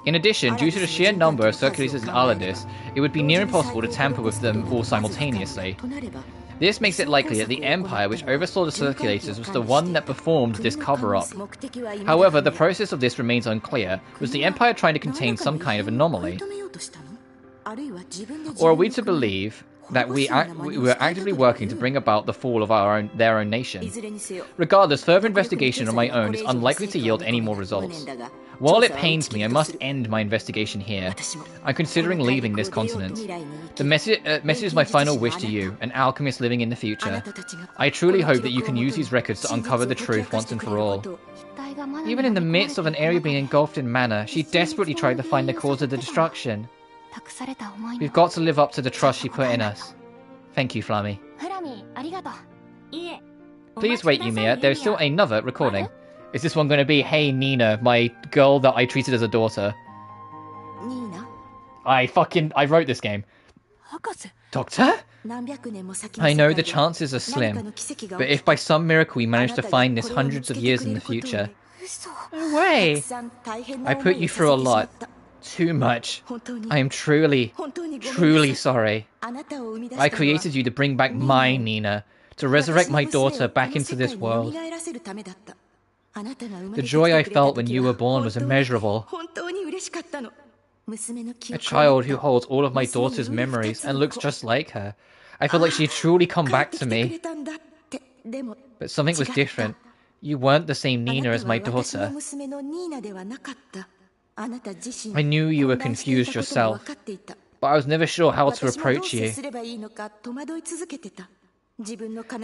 In addition, due to the sheer number of circulators in Aladis, it would be near impossible to tamper with them all simultaneously. This makes it likely that the Empire which oversaw the circulators was the one that performed this cover-up. However, the process of this remains unclear. Was the Empire trying to contain some kind of anomaly? Or are we to believe that we were actively working to bring about the fall of their own nation? Regardless, further investigation on my own is unlikely to yield any more results. While it pains me, I must end my investigation here. I'm considering leaving this continent. The message is my final wish to you, an alchemist living in the future. I truly hope that you can use these records to uncover the truth once and for all. Even in the midst of an area being engulfed in mana, she desperately tried to find the cause of the destruction. We've got to live up to the trust she put in us. Thank you, Flami. Please wait, Yumia. There's still another recording. Is this one going to be, hey Nina, my girl that I treated as a daughter? I wrote this game. Doctor? I know the chances are slim, but if by some miracle we manage to find this hundreds of years in the future... No way! I put you through a lot. Too much. I am truly, truly sorry. I created you to bring back my Nina, to resurrect my daughter back into this world. The joy I felt when you were born was immeasurable. A child who holds all of my daughter's memories and looks just like her. I felt like she'd truly come back to me. But something was different. You weren't the same Nina as my daughter. I knew you were confused yourself, but I was never sure how to approach you.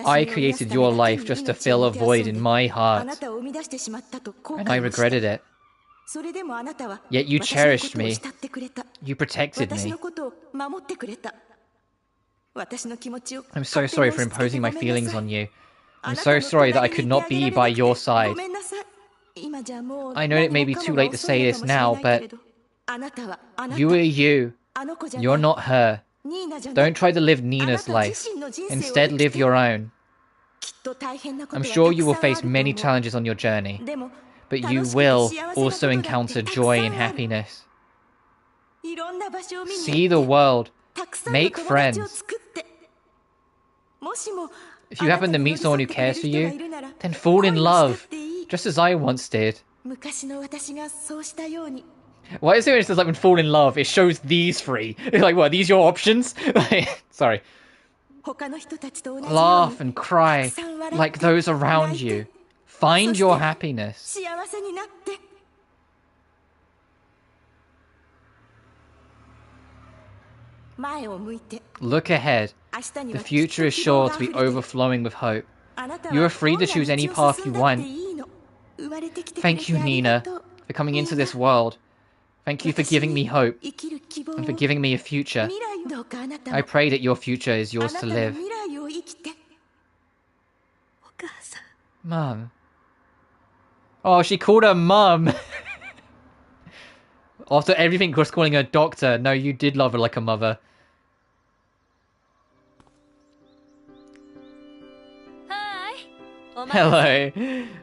I created your life just to fill a void in my heart, and I regretted it. Yet you cherished me. You protected me. I'm so sorry for imposing my feelings on you. I'm so sorry that I could not be by your side. I know it may be too late to say this now, but you are you. You're not her. Don't try to live Nina's life. Instead, live your own. I'm sure you will face many challenges on your journey, but you will also encounter joy and happiness. See the world. Make friends. If you happen to meet someone who cares for you, then fall in love, just as I once did. Why is it when it says like when fall in love, it shows these three? It's like, what, are these your options? Sorry. Laugh and cry like those around you. Find your happiness. Look ahead. The future is sure to be overflowing with hope. You are free to choose any path you want. Thank you, Nina, for coming into this world. Thank you for giving me hope and for giving me a future. I pray that your future is yours to live. Mum. Oh, she called her mum. After everything was calling her doctor. No, you did love her like a mother. Hello.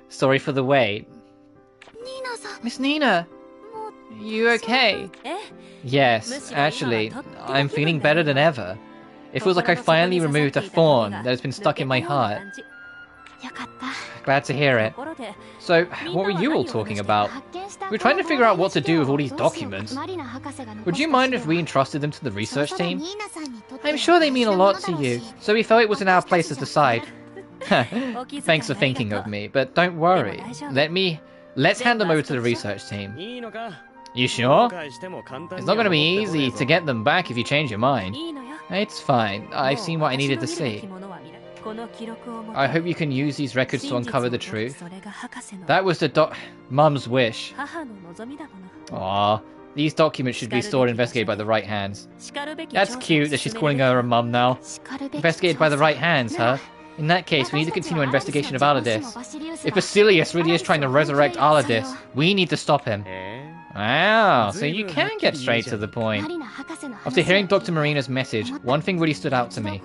Sorry for the wait. Miss Nina. You okay? Yes, actually, I'm feeling better than ever. It feels like I finally removed a thorn that has been stuck in my heart. Glad to hear it. So, what were you all talking about? We're trying to figure out what to do with all these documents. Would you mind if we entrusted them to the research team? I'm sure they mean a lot to you, so we felt it was in our place to decide. Thanks for thinking of me, but don't worry. Let's hand them over to the research team. You sure? It's not going to be easy to get them back if you change your mind. It's fine. I've seen what I needed to see. I hope you can use these records to uncover the truth. That was the Mum's wish. Aww. These documents should be stored and investigated by the right hands. That's cute that she's calling her a mum now. Investigated by the right hands, huh? In that case, we need to continue our investigation of Aladis. If Basilius really is trying to resurrect Aladis, we need to stop him. Wow, so you can get straight to the point. After hearing Dr. Marina's message, one thing really stood out to me.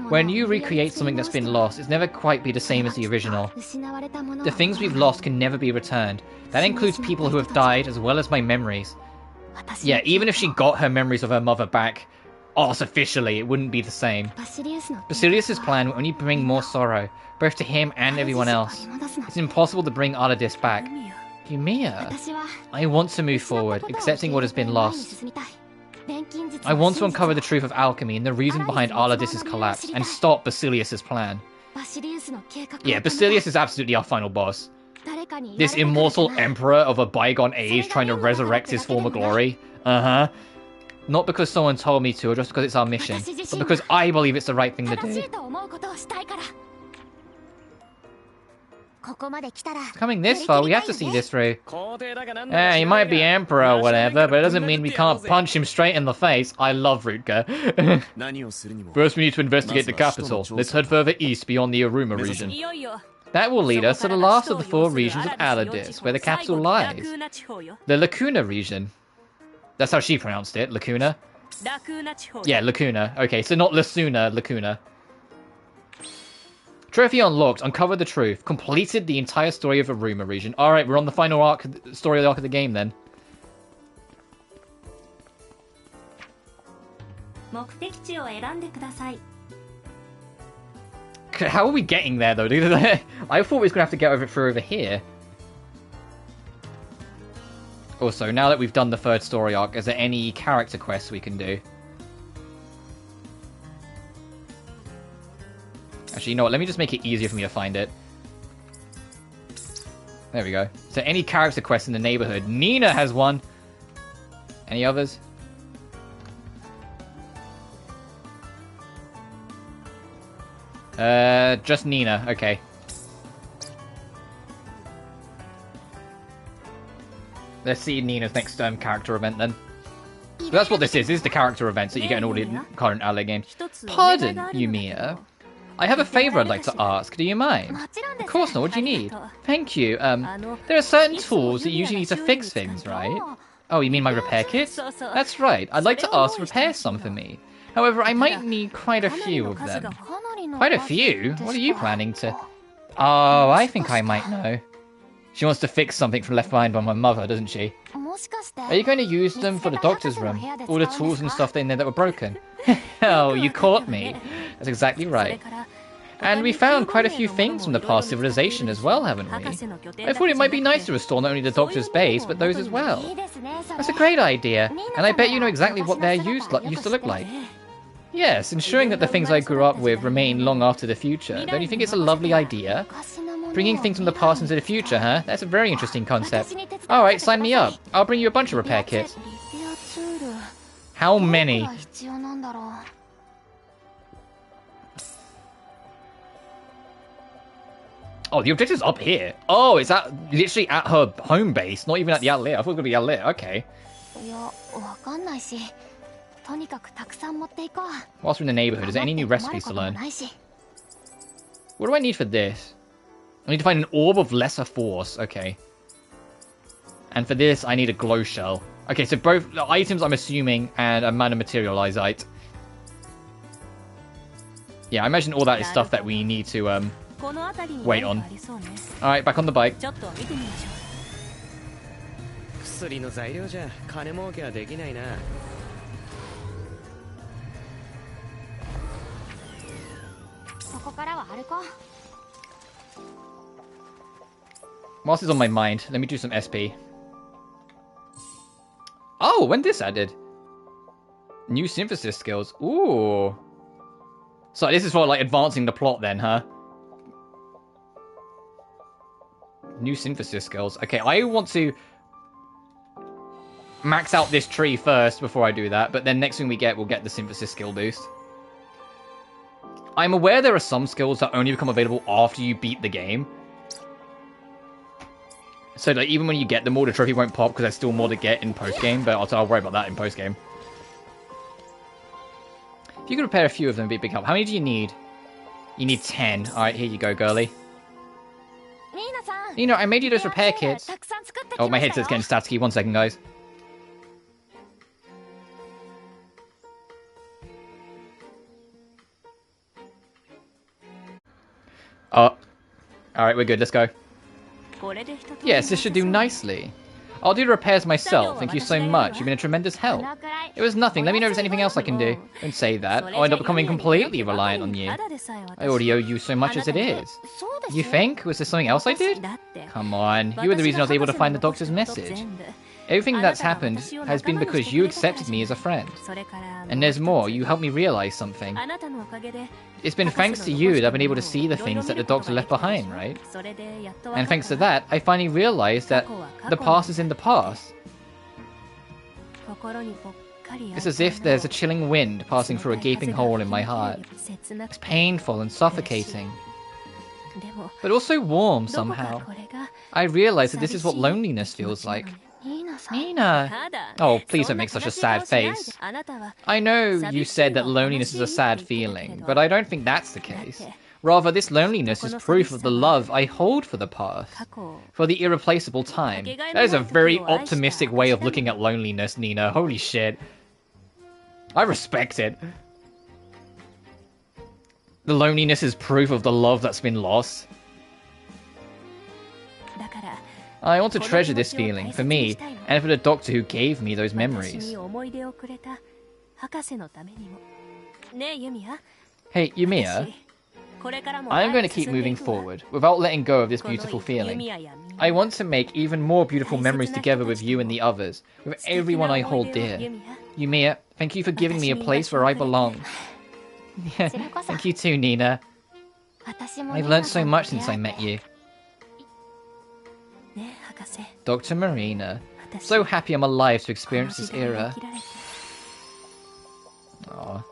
When you recreate something that's been lost, it's never quite be the same as the original. The things we've lost can never be returned. That includes people who have died, as well as my memories. Yeah, even if she got her memories of her mother back, artificially, it wouldn't be the same. Basilius' plan will only bring more sorrow, both to him and everyone else. It's impossible to bring Aladis back. Yumia, I want to move forward, accepting what has been lost. I want to uncover the truth of alchemy and the reason behind Aladis' collapse, and stop Basilius' plan. Yeah, Basilius is absolutely our final boss. This immortal emperor of a bygone age trying to resurrect his former glory. Uh-huh. Not because someone told me to, or just because it's our mission, but because I believe it's the right thing to do. Coming this far, we have to see this through. He might be emperor or whatever, but it doesn't mean we can't punch him straight in the face. I love Rutger. First, we need to investigate the capital. Let's head further east beyond the Aruma region. That will lead us to the last of the 4 regions of Aladis, where the capital lies. The Lacuna region. That's how she pronounced it, Lacuna. Yeah, Lacuna. Okay, so not Lasuna, Lacuna. Trophy unlocked, uncovered the truth, completed the entire story of the Aruma region. Alright, we're on the final arc, story of the arc of the game then. How are we getting there though? I thought we was going to have to get through over here. Also, now that we've done the 3rd story arc, is there any character quests we can do? Actually, you know what? Let me just make it easier for me to find it. There we go. So any character quests in the neighborhood. Nina has one. Any others? Just Nina. Okay. Let's see Nina's next character event then. So that's what this is. This is the character events that you get in all the current Ally games. Pardon, Yumia. I have a favor I'd like to ask. Do you mind? Of course not. What do you need? Thank you. There are certain tools that you usually need to fix things, right? Oh, you mean my repair kits? That's right. I'd like to ask to repair some for me. However, I might need quite a few of them. Quite a few? What are you planning to... Oh, I think I might know. She wants to fix something from left behind by my mother, doesn't she? Are you going to use them for the doctor's room? All the tools and stuff in there that were broken? Oh, you caught me. That's exactly right. And we found quite a few things from the past civilization as well, haven't we? I thought it might be nice to restore not only the doctor's base, but those as well. That's a great idea, and I bet you know exactly what they're used to look like. Yes, ensuring that the things I grew up with remain long after the future. Don't you think it's a lovely idea? Bringing things from the past into the future, huh? That's a very interesting concept. Alright, sign me up. I'll bring you a bunch of repair kits. How many? んだろう。 Oh, the objective's up here. Oh, it's literally at her home base, not even at the Atelier. I thought it was gonna be Atelier. Okay. いや、わかんないし、とにかくたくさん持っていこう。 Whilst we're in the neighborhood, is there any new recipes to learn? What do I need for this? I need to find an orb of lesser force. Okay. And for this, I need a glow shell. Okay, so both items, I'm assuming, and a mana materializite. Yeah, I imagine all that is stuff that we need to wait on. Alright, back on the bike. 薬の材料じゃ金儲けはできないな。そこからは歩こう。 Whilst it's on my mind, let me do some SP. Oh, when this added? New synthesis skills. Ooh. So this is for like advancing the plot then, huh? New synthesis skills. Okay, I want to max out this tree first before I do that, but then next thing we get, we'll get the synthesis skill boost. I'm aware there are some skills that only become available after you beat the game. So like, even when you get them all, the trophy won't pop because there's still more to get in post-game, but I'll worry about that in post-game. If you could repair a few of them, it'd be a big help. How many do you need? You need 10. Alright, here you go, girly. You know, I made you those repair kits. Oh, my headset's getting staticky. 1 second, guys. Oh. Alright, we're good. Let's go. Yes, this should do nicely. I'll do the repairs myself. Thank you so much. You've been a tremendous help. It was nothing. Let me know if there's anything else I can do. Don't say that. I'll end up becoming completely reliant on you. I already owe you so much as it is. You think? Was there something else I did? Come on. You were the reason I was able to find the doctor's message. Everything that's happened has been because you accepted me as a friend. And there's more. You helped me realize something. It's been thanks to you that I've been able to see the things that the doctor left behind, right? And thanks to that, I finally realized that the past is in the past. It's as if there's a chilling wind passing through a gaping hole in my heart. It's painful and suffocating, but also warm somehow. I realize that this is what loneliness feels like. Nina! Oh, please don't make such a sad face. I know you said that loneliness is a sad feeling, but I don't think that's the case. Rather, this loneliness is proof of the love I hold for the past, for the irreplaceable time. That is a very optimistic way of looking at loneliness, Nina. Holy shit. I respect it. The loneliness is proof of the love that's been lost. I want to treasure this feeling, for me, and for the doctor who gave me those memories. Hey, Yumia. I am going to keep moving forward, without letting go of this beautiful feeling. I want to make even more beautiful memories together with you and the others, with everyone I hold dear. Yumia, thank you for giving me a place where I belong. Thank you too, Nina. I've learned so much since I met you. Dr. Marina, so happy I'm alive to experience this era. Aww.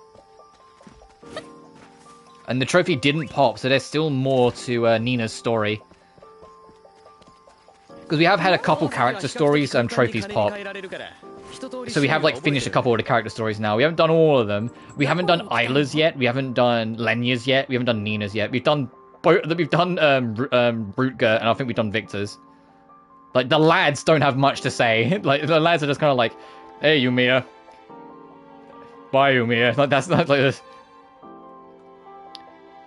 And the trophy didn't pop, so there's still more to Nina's story. Because we have had a couple character stories and trophies pop. So we have like finished a couple of the character stories now. We haven't done all of them. We haven't done Isla's yet. We haven't done Lenya's yet. We haven't done Nina's yet. We've done both. We've done Rutger, and I think we've done Victor's. Like, the lads don't have much to say. Like, the lads are just kind of like, hey, Yumia. Bye, Yumia. Like, that's not like this.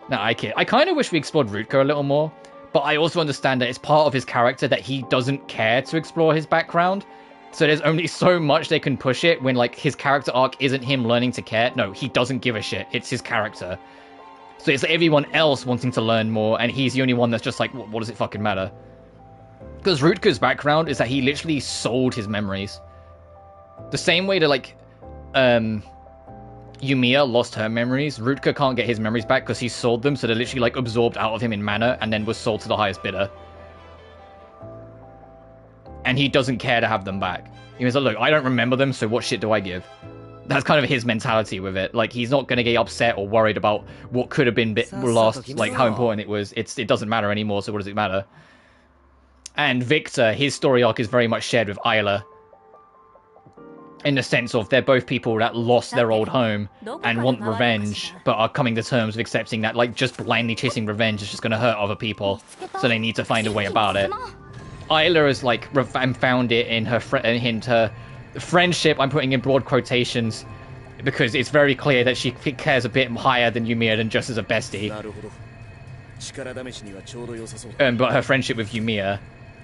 Nah, I kid. I kind of wish we explored Rutger a little more. But I also understand that it's part of his character that he doesn't care to explore his background. So there's only so much they can push it when, like, his character arc isn't him learning to care. No, he doesn't give a shit. It's his character. So it's everyone else wanting to learn more, and he's the only one that's just like, what does it fucking matter? Because Rutger's background is that he literally sold his memories. The same way that, like, Yumia lost her memories, Rutger can't get his memories back because he sold them, so they're literally, like, absorbed out of him in mana and then was sold to the highest bidder. And he doesn't care to have them back. He was like, look, I don't remember them, so what shit do I give? That's kind of his mentality with it. Like, he's not going to get upset or worried about what could have been lost, like how important it was. It doesn't matter anymore, so what does it matter? And Victor, his story arc is very much shared with Isla. In the sense of they're both people that lost their old home and want revenge, but are coming to terms with accepting that, like, just blindly chasing revenge is just going to hurt other people. So they need to find a way about it. Isla has, like, found it in her friendship, I'm putting in broad quotations, because it's very clear that she cares a bit higher than Yumia than just as a bestie. But her friendship with Yumia,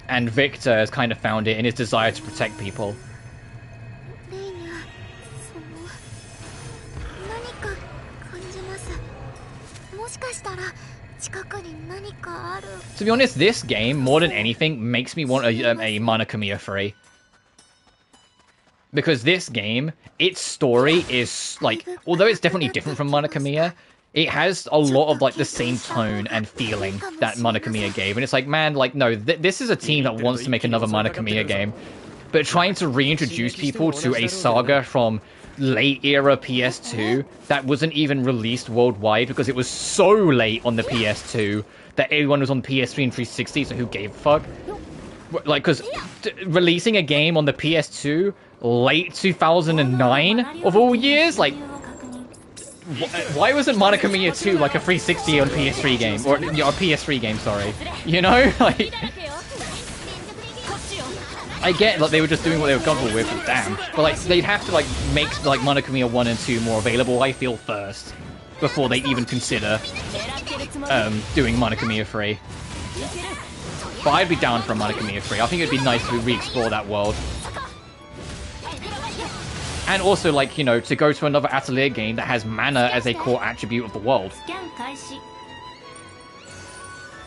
and Victor has kind of found it in his desire to protect people. To be honest, this game, more than anything, makes me want a Mana Kamiya 3. Because this game, its story is, like, although it's definitely different from Mana Kamiya, it has a lot of, like, the same tone and feeling that Mana Kamiya gave. And it's like, man, like, no, this is a team that wants to make another Mana Kamiya game. But trying to reintroduce people to a saga from late era PS2 that wasn't even released worldwide because it was so late on the PS2 that everyone was on PS3 and 360, so who gave a fuck? Like, because releasing a game on the PS2 late 2009 of all years, like, why wasn't Mana Kamiya 2 like a 360 on PS3 game, or a PS3 game, sorry, you know? Like, I get like they were just doing what they were comfortable with, but damn. But like they'd have to like make like Mana Kamiya 1 and 2 more available, I feel, first, before they even consider doing Mana Kamiya 3. But I'd be down for a Mana Kamiya 3. I think it'd be nice to re-explore that world. And also, like, you know, to go to another Atelier game that has mana as a core attribute of the world.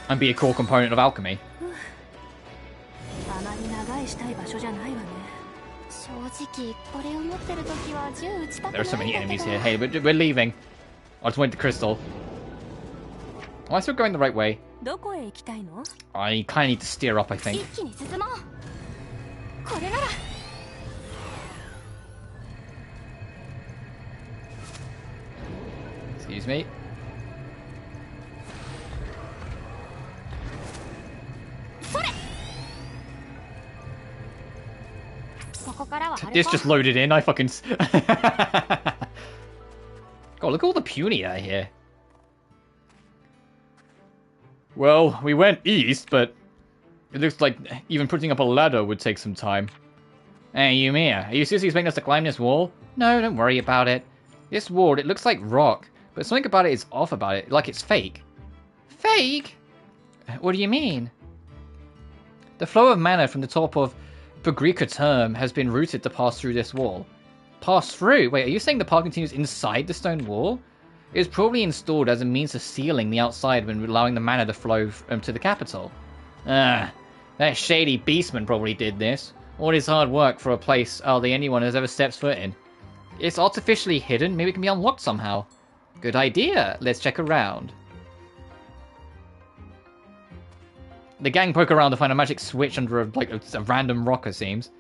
And be a core component of alchemy. There are so many enemies here. Hey, we're leaving. I just went to Crystal. Am I still going the right way? I kind of need to steer up, I think. Excuse me. This just loaded in, I fucking... God, look at all the punia here. Well, we went east, but it looks like even putting up a ladder would take some time. Hey, Yumia, are you seriously expecting us to climb this wall? No, don't worry about it. This wall, it looks like rock, but something about it is off about it, like it's fake. Fake? What do you mean? The flow of mana from the top of Bagrika term has been routed to pass through this wall. Pass through? Wait, are you saying the path continues inside the stone wall? It was probably installed as a means of sealing the outside when allowing the mana to flow to the capital. That shady beastman probably did this. All his hard work for a place hardly anyone has ever stepped foot in. It's artificially hidden, maybe it can be unlocked somehow. Good idea, let's check around. The gang poke around to find a magic switch under a random rock, it seems.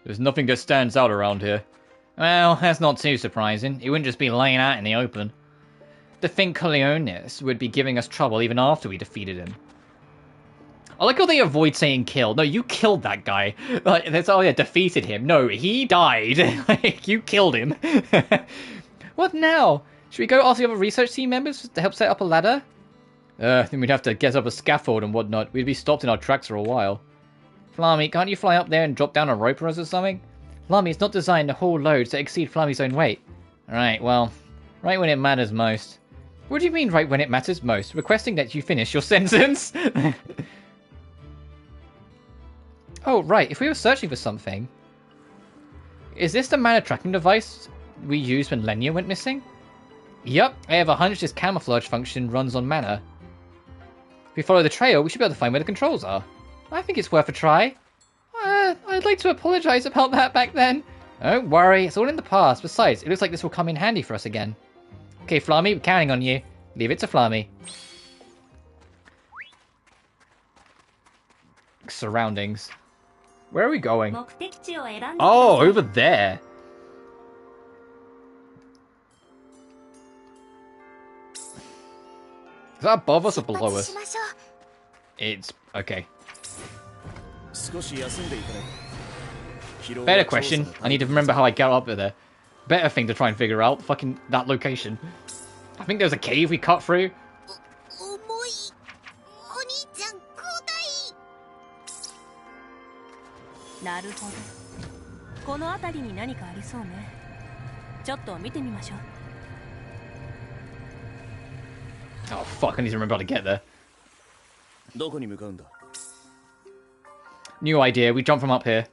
There's nothing that stands out around here. Well, that's not too surprising. He wouldn't just be laying out in the open. To think Corleones would be giving us trouble even after we defeated him. I like how they avoid saying kill. No, you killed that guy. Like, that's, oh yeah, defeated him. No, he died. Like, you killed him. What now? Should we go ask the other research team members to help set up a ladder? Then we'd have to get up a scaffold and whatnot. We'd be stopped in our tracks for a while. Flammy, can't you fly up there and drop down a rope for us or something? Flammy, it's not designed to haul loads that exceed Flammy's own weight. Alright, well, right when it matters most. What do you mean right when it matters most? Requesting that you finish your sentence? Oh, right, if we were searching for something... Is this the mana tracking device we used when Lenya went missing? Yup, I have a hunch this camouflage function runs on mana. If we follow the trail, we should be able to find where the controls are. I think it's worth a try. I'd like to apologize about that back then. Don't worry, it's all in the past. Besides, it looks like this will come in handy for us again. Okay, Flammy, we're counting on you. Leave it to Flammy. Surroundings. Where are we going? Oh, over there. Is that above us or below us? It's... okay. Better question. I need to remember how I got up there. Better thing to try and figure out. Fucking that location. I think there's a cave we cut through. なるほど。この辺りに何かありそうね。ちょっと見てみましょう。 Oh fuck, I need to remember how to get there. どこに向かうんだ? New idea, we jump from up here.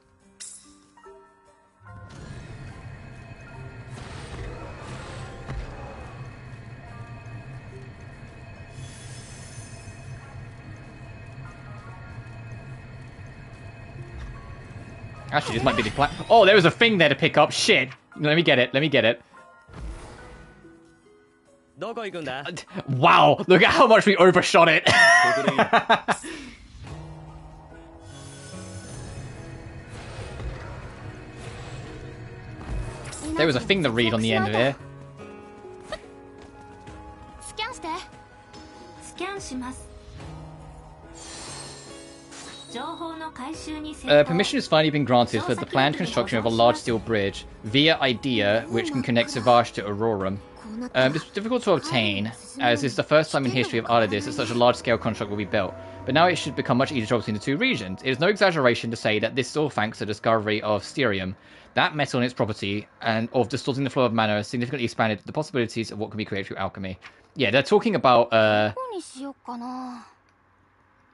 Actually, this might be the plan. Oh, there was a thing there to pick up. Shit. Let me get it. Let me get it. どこ行くんだ? Wow, look at how much we overshot it. There was a thing to read on the end of here. スキャンして。スキャンします。 Permission has finally been granted for the planned construction of a large steel bridge via IDEA, which can connect Savage to Aurorum. This was difficult to obtain, as this is the first time in history of Ardis that such a large-scale construct will be built. But now it should become much easier to travel between the two regions. It is no exaggeration to say that this is all thanks to the discovery of Styrium. That metal and its property, and of distorting the flow of mana, has significantly expanded the possibilities of what can be created through alchemy. Yeah, they're talking about,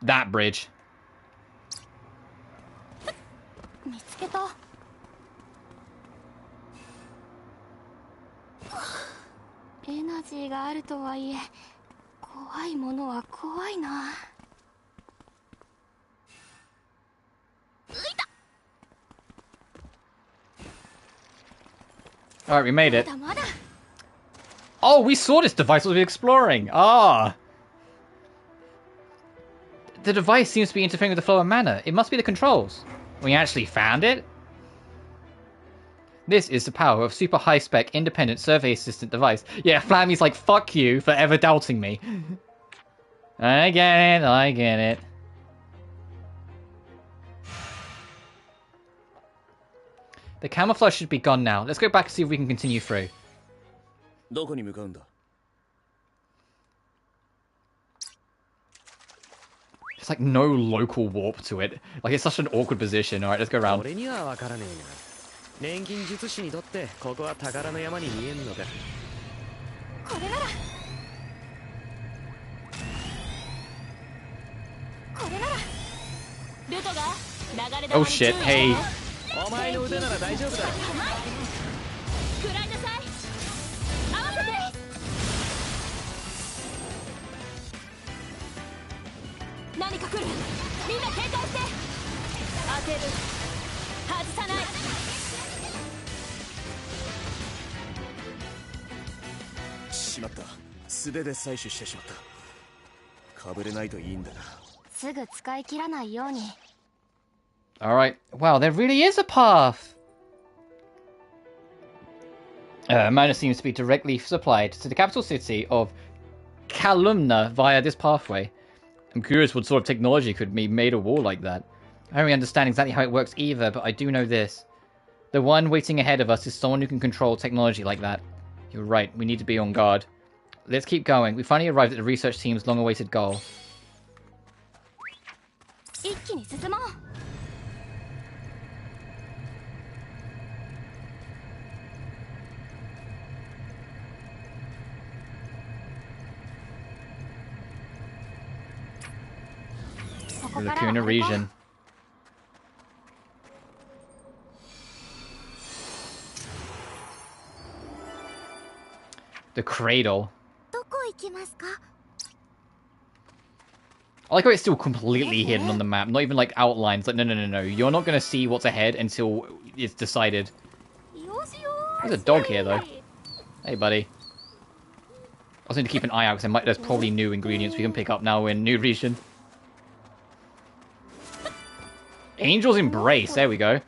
that bridge. 見つけた。エナジーがあるとはいえ、怖いものは怖いな。浮いた。Alright, we made it. まだまだ。Oh, we saw this device while we were exploring. Ah. The device seems to be interfering with the flow of mana. It must be the controls. We actually found it? This is the power of super high-spec, independent survey assistant device. Yeah, Flammy's like, fuck you for ever doubting me. I get it, I get it. The camouflage should be gone now. Let's go back and see if we can continue through. どこに向かうんだ? There's like no local warp to it. Like it's such an awkward position. Alright, let's go around. 俺にはわからねえが、錬金術師にとってここは宝の山に見えんのか。これなら。これなら。ルトが流れ Oh shit, hey. お前の腕なら大丈夫だ。食らいなさい。合わせて。何か来る。みんな警戒して。当てる。外さない。しまった。素手で採取してしまった。かぶれないといいんだな。すぐ使い切らないように。Alright. Wow, there really is a path! Mana seems to be directly supplied to the capital city of Kalumna via this pathway. I'm curious what sort of technology could be made a wall like that. I don't really understand exactly how it works either, but I do know this. The one waiting ahead of us is someone who can control technology like that. You're right, we need to be on guard. Let's keep going. We finally arrived at the research team's long-awaited goal. 一気に進もう。The Lacuna region. The cradle. どこ行きますか? I like how it's still completely hidden on the map. Not even like outlines. Like, no. You're not going to see what's ahead until it's decided. There's a dog here, though. Hey, buddy. I also need to keep an eye out, because there's probably new ingredients we can pick up now in new region. Angel's Embrace. There we go.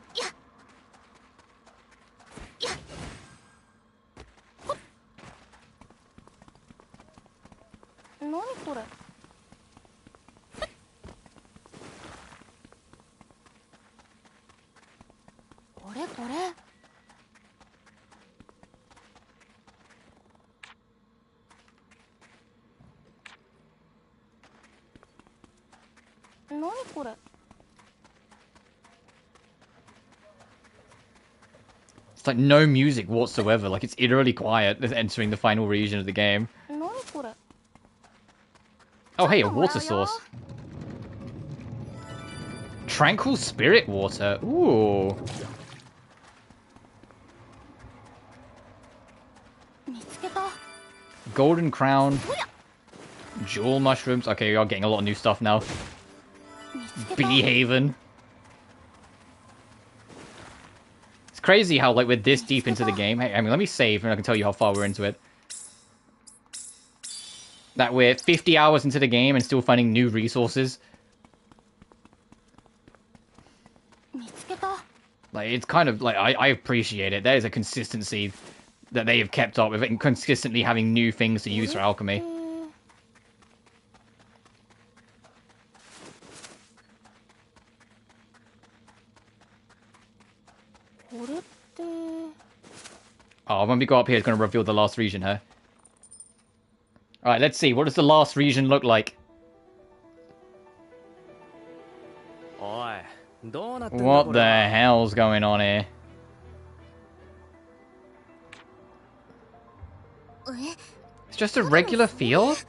It's like no music whatsoever. Like, it's eerily quiet entering the final region of the game. Oh, hey, a water source. Tranquil Spirit Water. Ooh. Golden Crown. Jewel Mushrooms. Okay, we are getting a lot of new stuff now. Bee Haven. It's crazy how, like, we're this deep into the game. Hey, I mean, let me save and I can tell you how far we're into it. That we're 50 hours into the game and still finding new resources. Like, it's kind of, like, I appreciate it. There is a consistency that they have kept up with it and consistently having new things to use for alchemy. Oh, when we go up here, it's going to reveal the last region here. Alright, let's see. What does the last region look like? What the hell's going on here? It's just a regular field?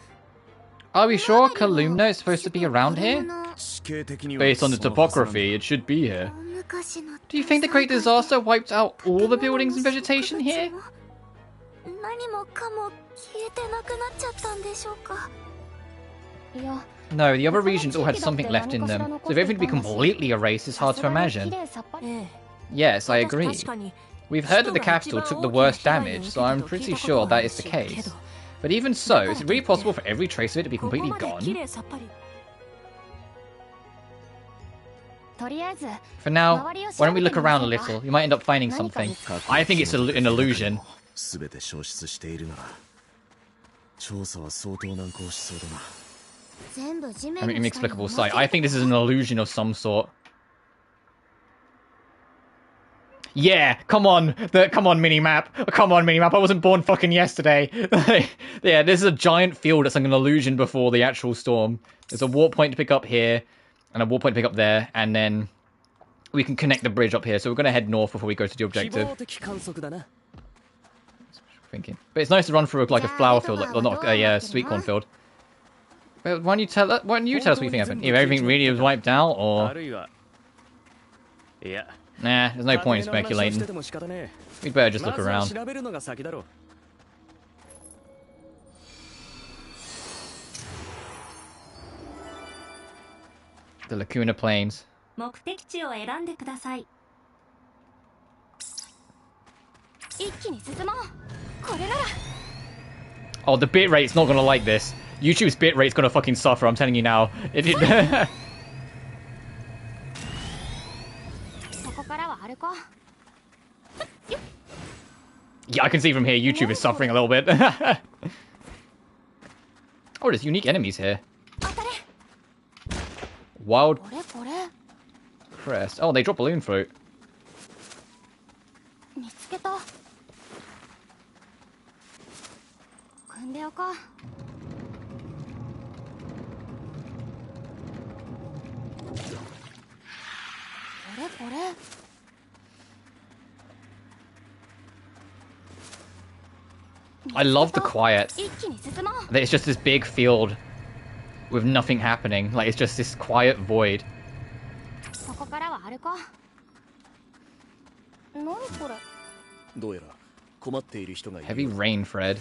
Are we sure Kalumna is supposed to be around here? Based on the topography, it should be here. Do you think the Great Disaster wiped out all the buildings and vegetation here? No, the other regions all had something left in them, so if everything to be completely erased is hard to imagine. Yes, I agree. We've heard that the capital took the worst damage, so I'm pretty sure that is the case. But even so, is it really possible for every trace of it to be completely gone? For now, why don't we look around a little? You might end up finding something. I think it's an illusion. An inexplicable sight. I think this is an illusion of some sort. Yeah, come on, minimap. Come on, minimap. I wasn't born fucking yesterday. Yeah, this is a giant field that's like an illusion before the actual storm. There's a warp point to pick up here, and a warp point to pick up there, and then we can connect the bridge up here. So we're going to head north before we go to the objective. Thinking. But it's nice to run through like a flower field, like, or not a sweet corn field. But why don't you tell us what you think happened? If everything really was wiped out, or... Nah, there's no point in speculating. We'd better just look around. The Lacuna Plains. Oh, the bitrate's not gonna like this. YouTube's bitrate's gonna fucking suffer, I'm telling you now. Yeah, I can see from here YouTube is suffering a little bit. Oh, there's unique enemies here. Wild crest. Oh, they drop balloon fruit. I love the quiet. It's just this big field with nothing happening. Like, it's just this quiet void. Heavy rain, Fred.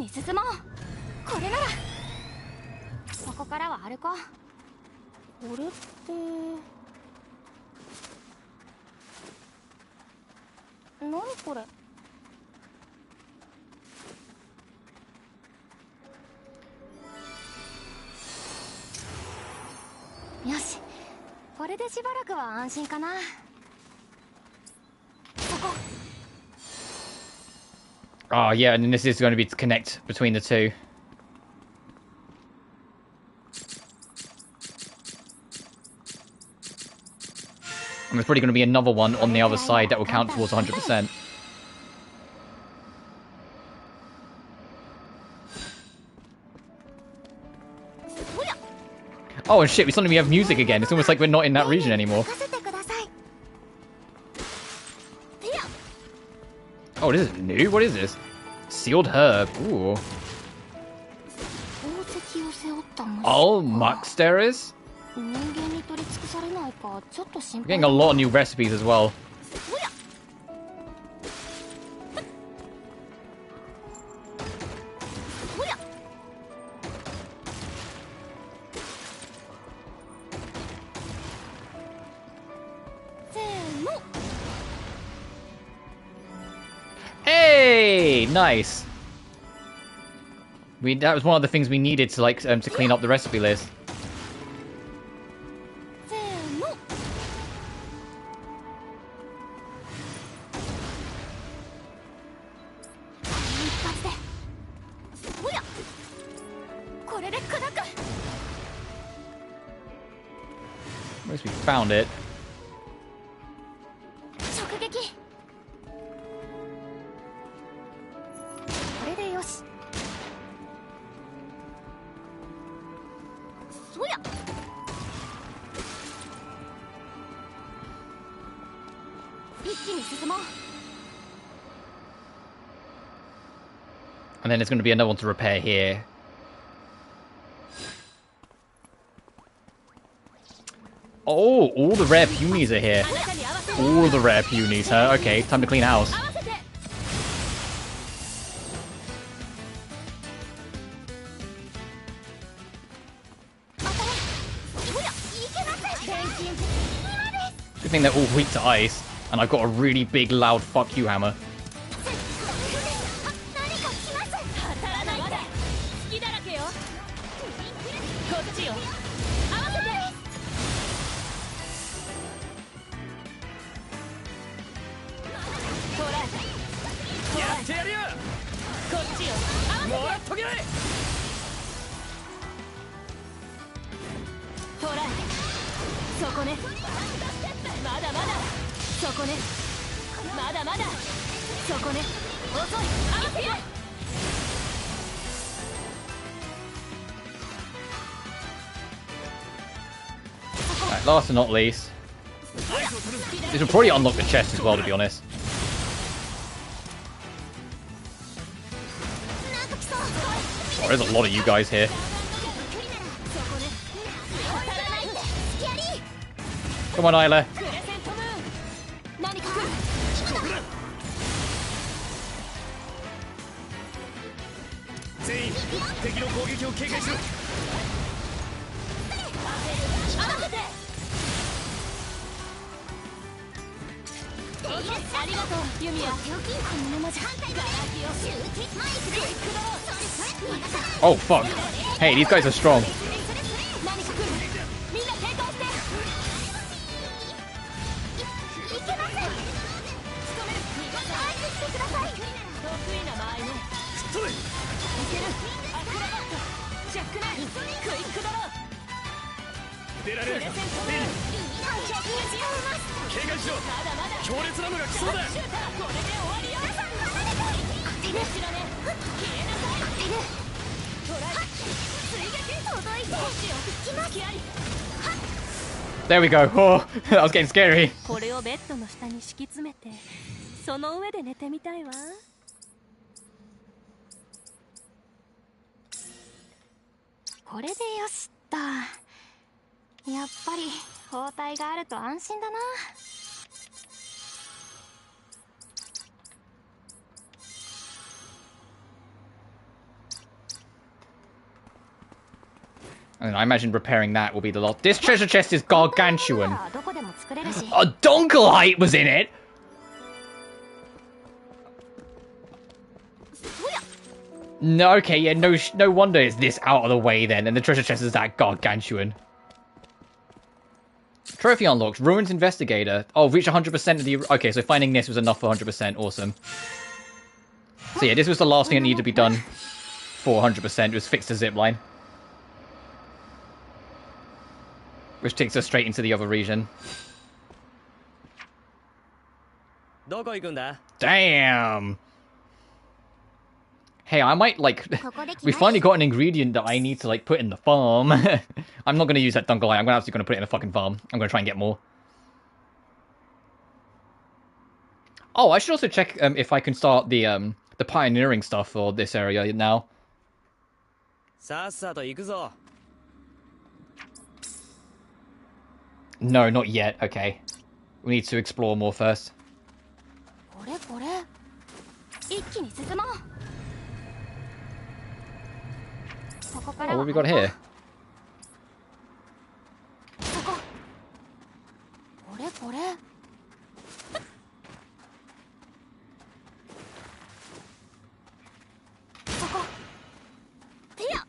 に進もう。これならここからは歩こう。これって何これ。よし、これでしばらくは安心かな。そこ。 Oh, yeah, and this is going to be to connect between the two. And there's probably going to be another one on the other side that will count towards 100%. Oh, and shit, we suddenly have music again. It's almost like we're not in that region anymore. Oh, this is new? What is this? Sealed herb. Ooh. Oh, Mux there is? We're getting a lot of new recipes as well. Hey, nice. That was one of the things we needed to to clean up the recipe list. At least we found it. And then there's going to be another one to repair here. Oh, all the rare punies are here. All the rare punies, huh? Okay, time to clean house. Good thing they're all weak to ice, and I've got a really big, loud fuck you hammer. Right, last but not least, this will probably unlock the chest as well, to be honest. Oh, there's a lot of you guys here. Come on, Isla. Oh, fuck. Hey, these guys are strong. There we go. Oh, that was getting scary. これをベッドの下に敷き詰めて、その上で寝てみたいわ。これでよしっと。やっぱり包帯があると安心だな。And I imagine repairing that will be the lot. This treasure chest is gargantuan. どこでも作れるし A donkelite was in it. No, okay, yeah, no wonder it's this out of the way then, and the treasure chest is that gargantuan. Trophy unlocked. Ruins Investigator. Oh, reach 100% of the... Okay, so finding this was enough for 100%. Awesome. So yeah, this was the last thing that needed to be done for 100%. It was fix the zipline. Which takes us straight into the other region. Damn! Hey, I might, like... we finally got an ingredient that I need to, like, put in the farm. I'm not going to use that dunkelite. I'm actually going to put it in the fucking farm. I'm going to try and get more. Oh, I should also check if I can start the pioneering stuff for this area now. No, not yet. Okay. We need to explore more first. これこれ一気に進もう Oh, what have we got here? そここれこれそこいや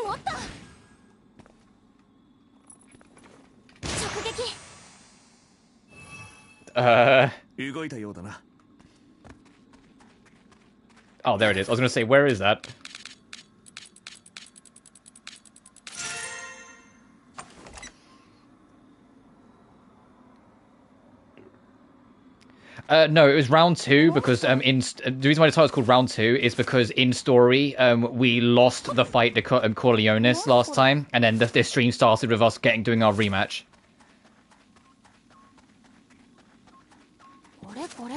もっと直撃 動いたようだな。 Oh, there it is. I was going to say, where is that? No, it was round 2 because the reason why the title's called round 2 is because in story we lost the fight to Corleones last time, and then this stream started with us doing our rematch.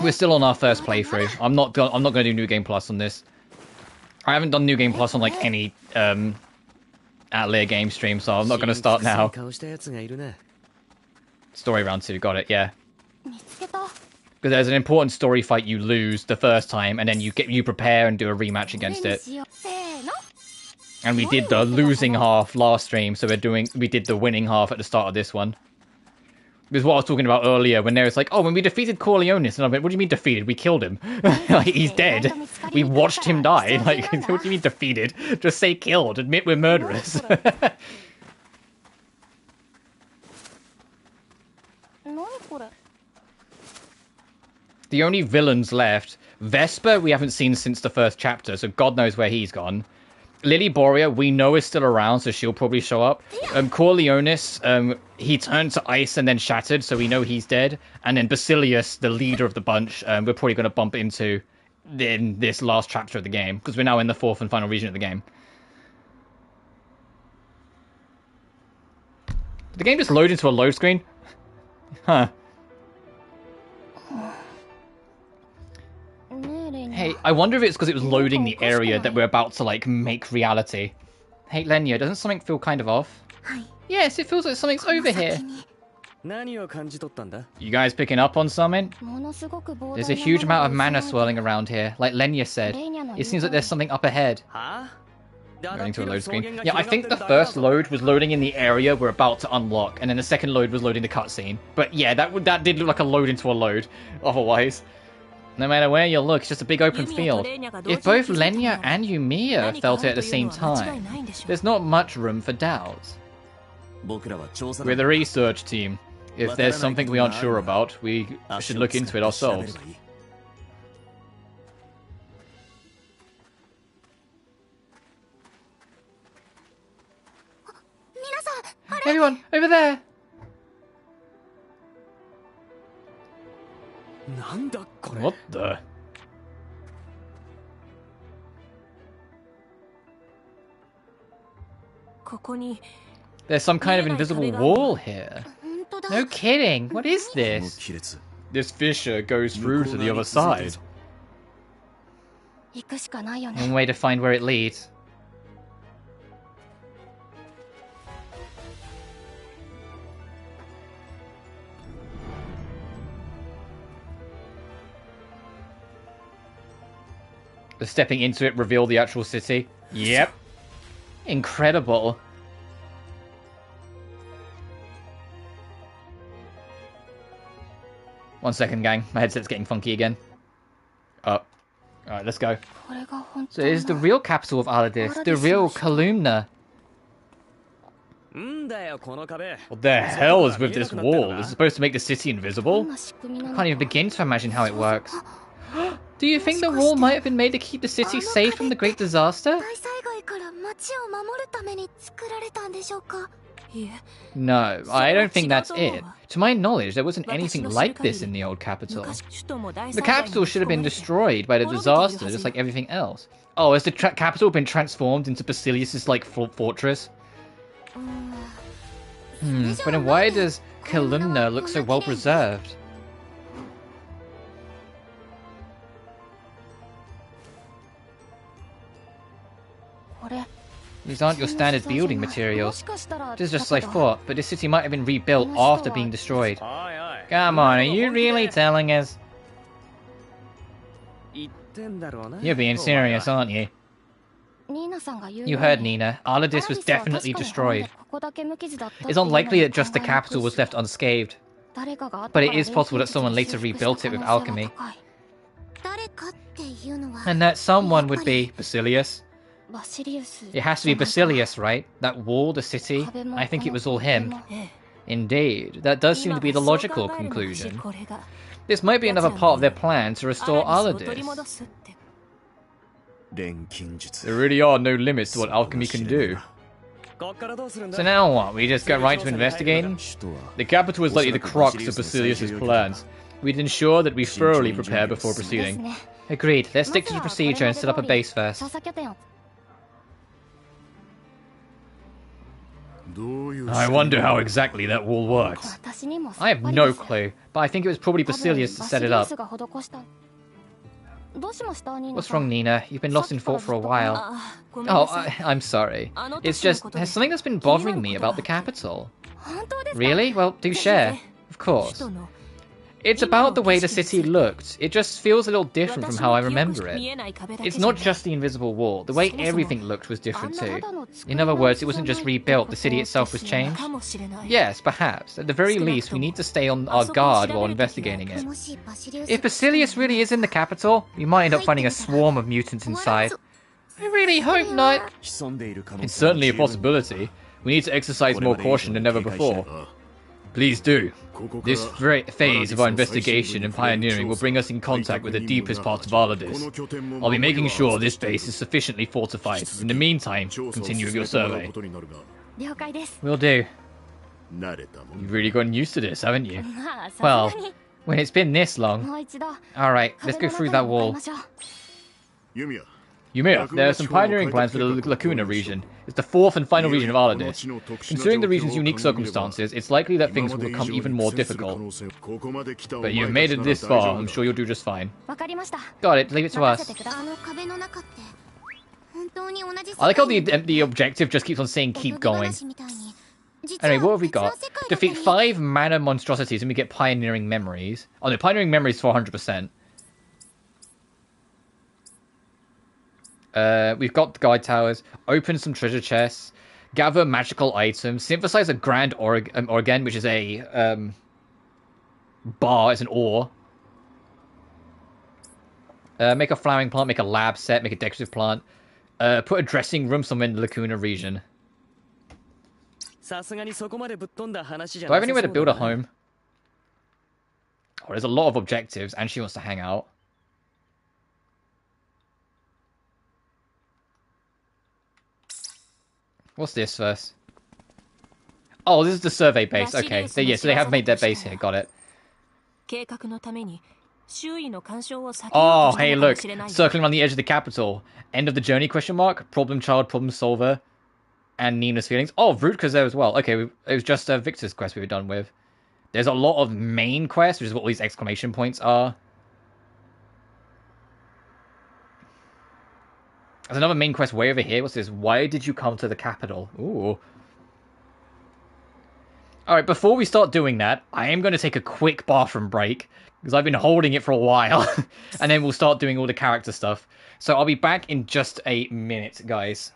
We're still on our first playthrough. I'm not going to do New Game Plus on this. I haven't done New Game Plus on like any Atelier game stream, so I'm not going to start now. Story round 2, got it, yeah. 見つけた Because there's an important story fight you lose the first time, and then you prepare and do a rematch against it. せーの And we did the losing half last stream, so we did the winning half at the start of this one. This is what I was talking about earlier, when there was like, oh, when we defeated Corleones, and I went, what do you mean defeated? We killed him. Like, he's dead. We watched him die. Like, what do you mean defeated? Just say killed. Admit we're murderers. 何これ The only villains left, Vesper we haven't seen since the first chapter, so God knows where he's gone. Lily Boria we know is still around, so she'll probably show up. Corleones, he turned to ice and then shattered, so we know he's dead. And then Basilius, the leader of the bunch, we're probably going to bump into in this last chapter of the game, because we're now in the 4th and final region of the game. Did the game just load into a load screen? Huh. Hey, I wonder if it's because it was loading the area that we're about to, like, make reality. Hey, Lenya, doesn't something feel kind of off? Yes, it feels like something's over here. You guys picking up on something? There's a huge amount of mana swirling around here, like Lenya said. It seems like there's something up ahead. Going to a load screen. Yeah, I think the first load was loading in the area we're about to unlock, and then the second load was loading the cutscene. But yeah, that did look like a load into a load, otherwise. No matter where you look, it's just a big open field. If both Lenya and Yumia felt it at the same time, there's not much room for doubt. We're the research team. If there's something we aren't sure about, we should look into it ourselves. Everyone, over there! What the? There's some kind of invisible wall here. No kidding. What is this? This fissure goes through to the other side. One way to find where it leads. The stepping into it revealed the actual city. Yep. Incredible. 1 second, gang. My headset's getting funky again. Oh. Alright, let's go. So it is the real capital of Aladis, the real Kalumna. What the hell is with this wall? Is it supposed to make the city invisible? I can't even begin to imagine how it works. Do you think the wall might have been made to keep the city safe from the great disaster? No, I don't think that's it. To my knowledge, there wasn't anything like this in the old capital. The capital should have been destroyed by the disaster, just like everything else. Oh, has the capital been transformed into Basilius' like fortress? But then why does Kalumna look so well preserved? These aren't your standard building materials. This is just as I thought, but this city might have been rebuilt after being destroyed. Come on, are you really telling us? You're being serious, aren't you? You heard Nina. Aladis was definitely destroyed. It's unlikely that just the capital was left unscathed. But it is possible that someone later rebuilt it with alchemy. And that someone would be Basilius. It has to be Basilius, right? That wall, the city? I think it was all him. Indeed. That does seem to be the logical conclusion. This might be another part of their plan to restore Aladis. There really are no limits to what alchemy can do. So now what? We just get right to investigating? The capital is likely the crux of Basilius' plans. We'd ensure that we thoroughly prepare before proceeding. Agreed. Let's stick to the procedure and set up a base first. I wonder how exactly that wall works. I have no clue, but I think it was probably Basilius to set it up. What's wrong, Nina? You've been lost in thought for a while. Oh, I'm sorry. It's just, there's something that's been bothering me about the capital. Really? Well, do share. Of course. It's about the way the city looked. It just feels a little different from how I remember it. It's not just the invisible wall. The way everything looked was different too. In other words, it wasn't just rebuilt, the city itself was changed. Yes, perhaps. At the very least, we need to stay on our guard while investigating it. If Basilius really is in the capital, we might end up finding a swarm of mutants inside. I really hope not. It's certainly a possibility. We need to exercise more caution than ever before. Please do. This phase of our investigation and pioneering will bring us in contact with the deepest parts of Aladis. I'll be making sure this base is sufficiently fortified. In the meantime, continue with your survey. Will do. You've really gotten used to this, haven't you? Well, when it's been this long. Alright, let's go through that wall. Yumia, there are some pioneering plans for the Lacuna region. It's the fourth and final region of Aladis. Considering the region's unique circumstances, it's likely that things will become even more difficult. But you've made it this far, I'm sure you'll do just fine. Got it, leave it to us. I like how the objective just keeps on saying keep going. Anyway, what have we got? Defeat 5 mana monstrosities and we get pioneering memories. Oh no, pioneering memories for 100%. We've got the guide towers, open some treasure chests, gather magical items, synthesize a grand organ, which is a bar, it's an ore. Make a flowering plant, make a lab set, make a decorative plant. Put a dressing room somewhere in the Lacuna region. Do I have anywhere to build a home? Oh, there's a lot of objectives, and she wants to hang out. What's this first? Oh, this is the survey base. Okay, so yeah, so they have made their base here. Got it. Oh, hey, look. Circling around the edge of the capital. End of the journey, question mark. Problem child, problem solver. And Nina's feelings. Oh, Rutka's there as well. Okay, it was just Victor's quest we were done with. There's a lot of main quests, which is what all these exclamation points are. There's another main quest way over here. What's this? Why did you come to the capital? Ooh. Alright, before we start doing that, I am going to take a quick bathroom break, because I've been holding it for a while, and then we'll start doing all the character stuff. So I'll be back in just a minute, guys.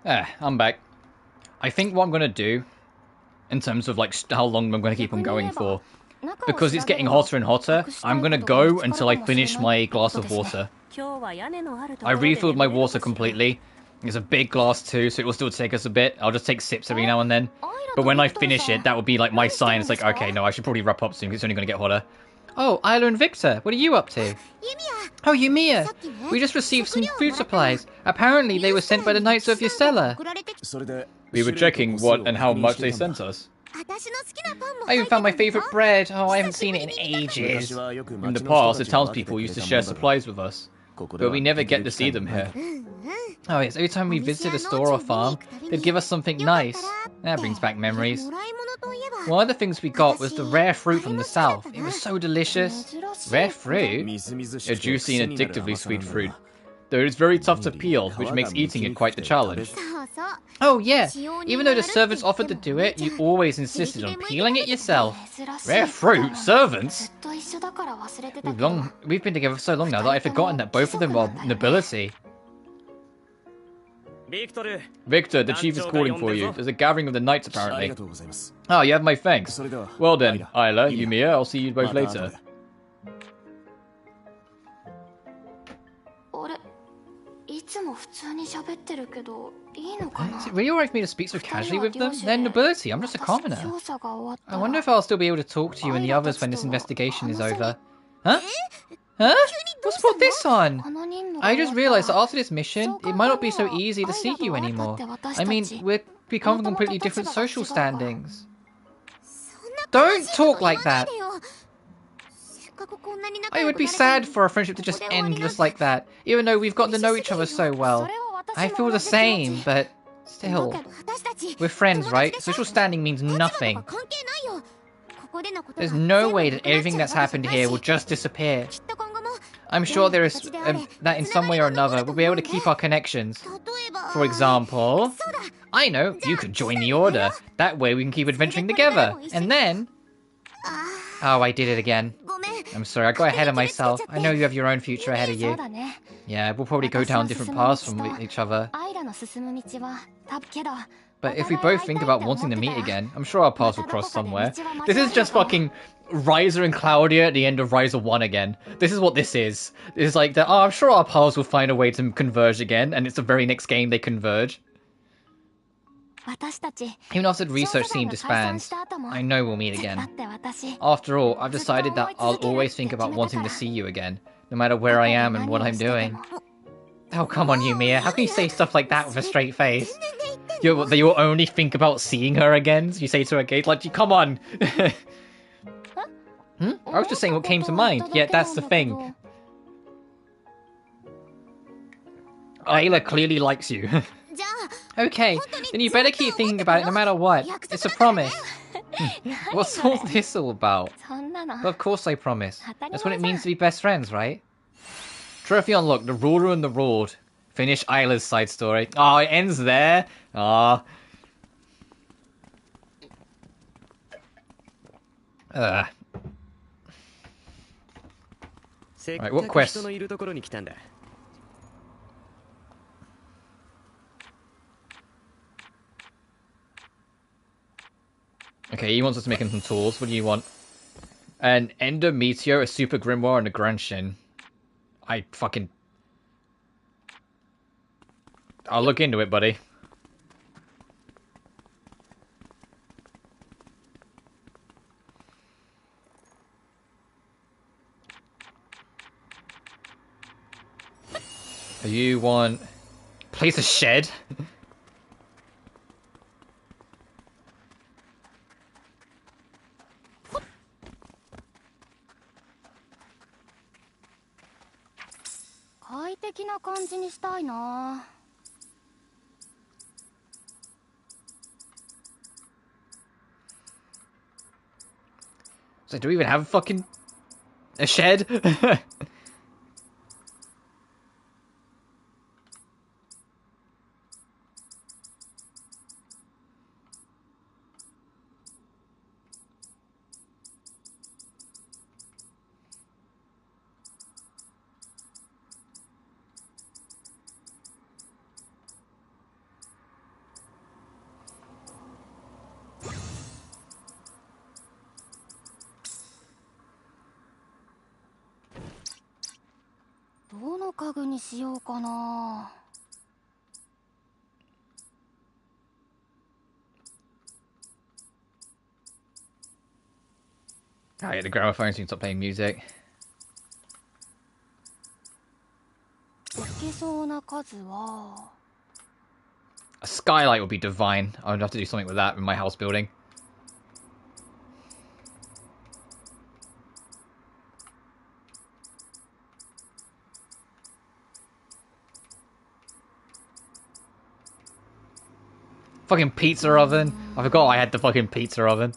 I'm back. I think what I'm gonna do, in terms of like how long I'm gonna keep on going for, because it's getting hotter and hotter, I'm gonna go until I finish my glass of water. I refilled my water completely. It's a big glass too, so it will still take us a bit. I'll just take sips every now and then. But when I finish it, that would be like my sign. It's like, okay, no, I should probably wrap up soon because it's only going to get hotter. Oh, Isla and Victor, what are you up to? Oh, Yumia, we just received some food supplies. Apparently they were sent by the Knights of Yusela. We were checking what and how much they sent us. I even found my favorite bread. Oh, I haven't seen it in ages. In the past, the townspeople used to share supplies with us, but we never get to see them here. Oh yes, every time we visited a store or farm, they'd give us something nice. That brings back memories. One of the things we got was the rare fruit from the south. It was so delicious. Rare fruit? A juicy and addictively sweet fruit. Though it is very tough to peel, which makes eating it quite the challenge. Oh yeah, even though the servants offered to do it, you always insisted on peeling it yourself. Rare fruit? Servants? We've been together for so long now that I've forgotten that both of them are nobility. Victor, the chief is calling for you. There's a gathering of the knights, apparently. Oh, you have my thanks. Well then, Isla, Yumia, I'll see you both later. Is it really alright for me to speak so casually with them? They're nobility, I'm just a commoner. I wonder if I'll still be able to talk to you and the others when this investigation is over. Huh? Huh? What's brought this on? I just realized that after this mission, it might not be so easy to see you anymore. I mean, we're becoming completely different social standings. Don't talk like that! I would be sad for our friendship to just end just like that, even though we've gotten to know each other so well. I feel the same, but still. We're friends, right? Social standing means nothing. There's no way that everything that's happened here will just disappear. I'm sure there is that in some way or another we'll be able to keep our connections. For example, I know, you could join the Order. That way we can keep adventuring together. And then... Oh, I did it again. I'm sorry, I got ahead of myself. I know you have your own future ahead of you. Yeah, we'll probably go down different paths from each other. But if we both think about wanting to meet again, I'm sure our paths will cross somewhere. This is just fucking Riser and Claudia at the end of Riser 1 again. This is what this is. It's like, that. Oh, I'm sure our paths will find a way to converge again, and it's the very next game they converge. Even after the research team disbands, I know we'll meet again. After all, I've decided that I'll always think about wanting to see you again, no matter where I am and what I'm doing. Oh, come on, Yumia. How can you say stuff like that with a straight face? You'll only think about seeing her again? You say to her gate, like, come on! I was just saying what came to mind, yet that's the thing. Ayla clearly likes you. Okay, then you better keep thinking about it no matter what. It's a promise. What's all this all about? Well, of course I promise. That's what it means to be best friends, right? Trophy unlocked, the Ruler and the Ruled. Finish Isla's side story. Oh, it ends there? Ah. Right, what quest? Okay, he wants us to make him some tools. What do you want? An Ender Meteor, a Super Grimoire, and a Grand Shin. I'll look into it, buddy. You want... Place a shed? So do we even have fucking... a shed? 具にしようかな。 Oh yeah, the gramophone seems to stop playing music. 置けそうな数は A skylight would be divine. I would have to do something with that in my house building. Fucking pizza oven. I forgot I had the fucking pizza oven.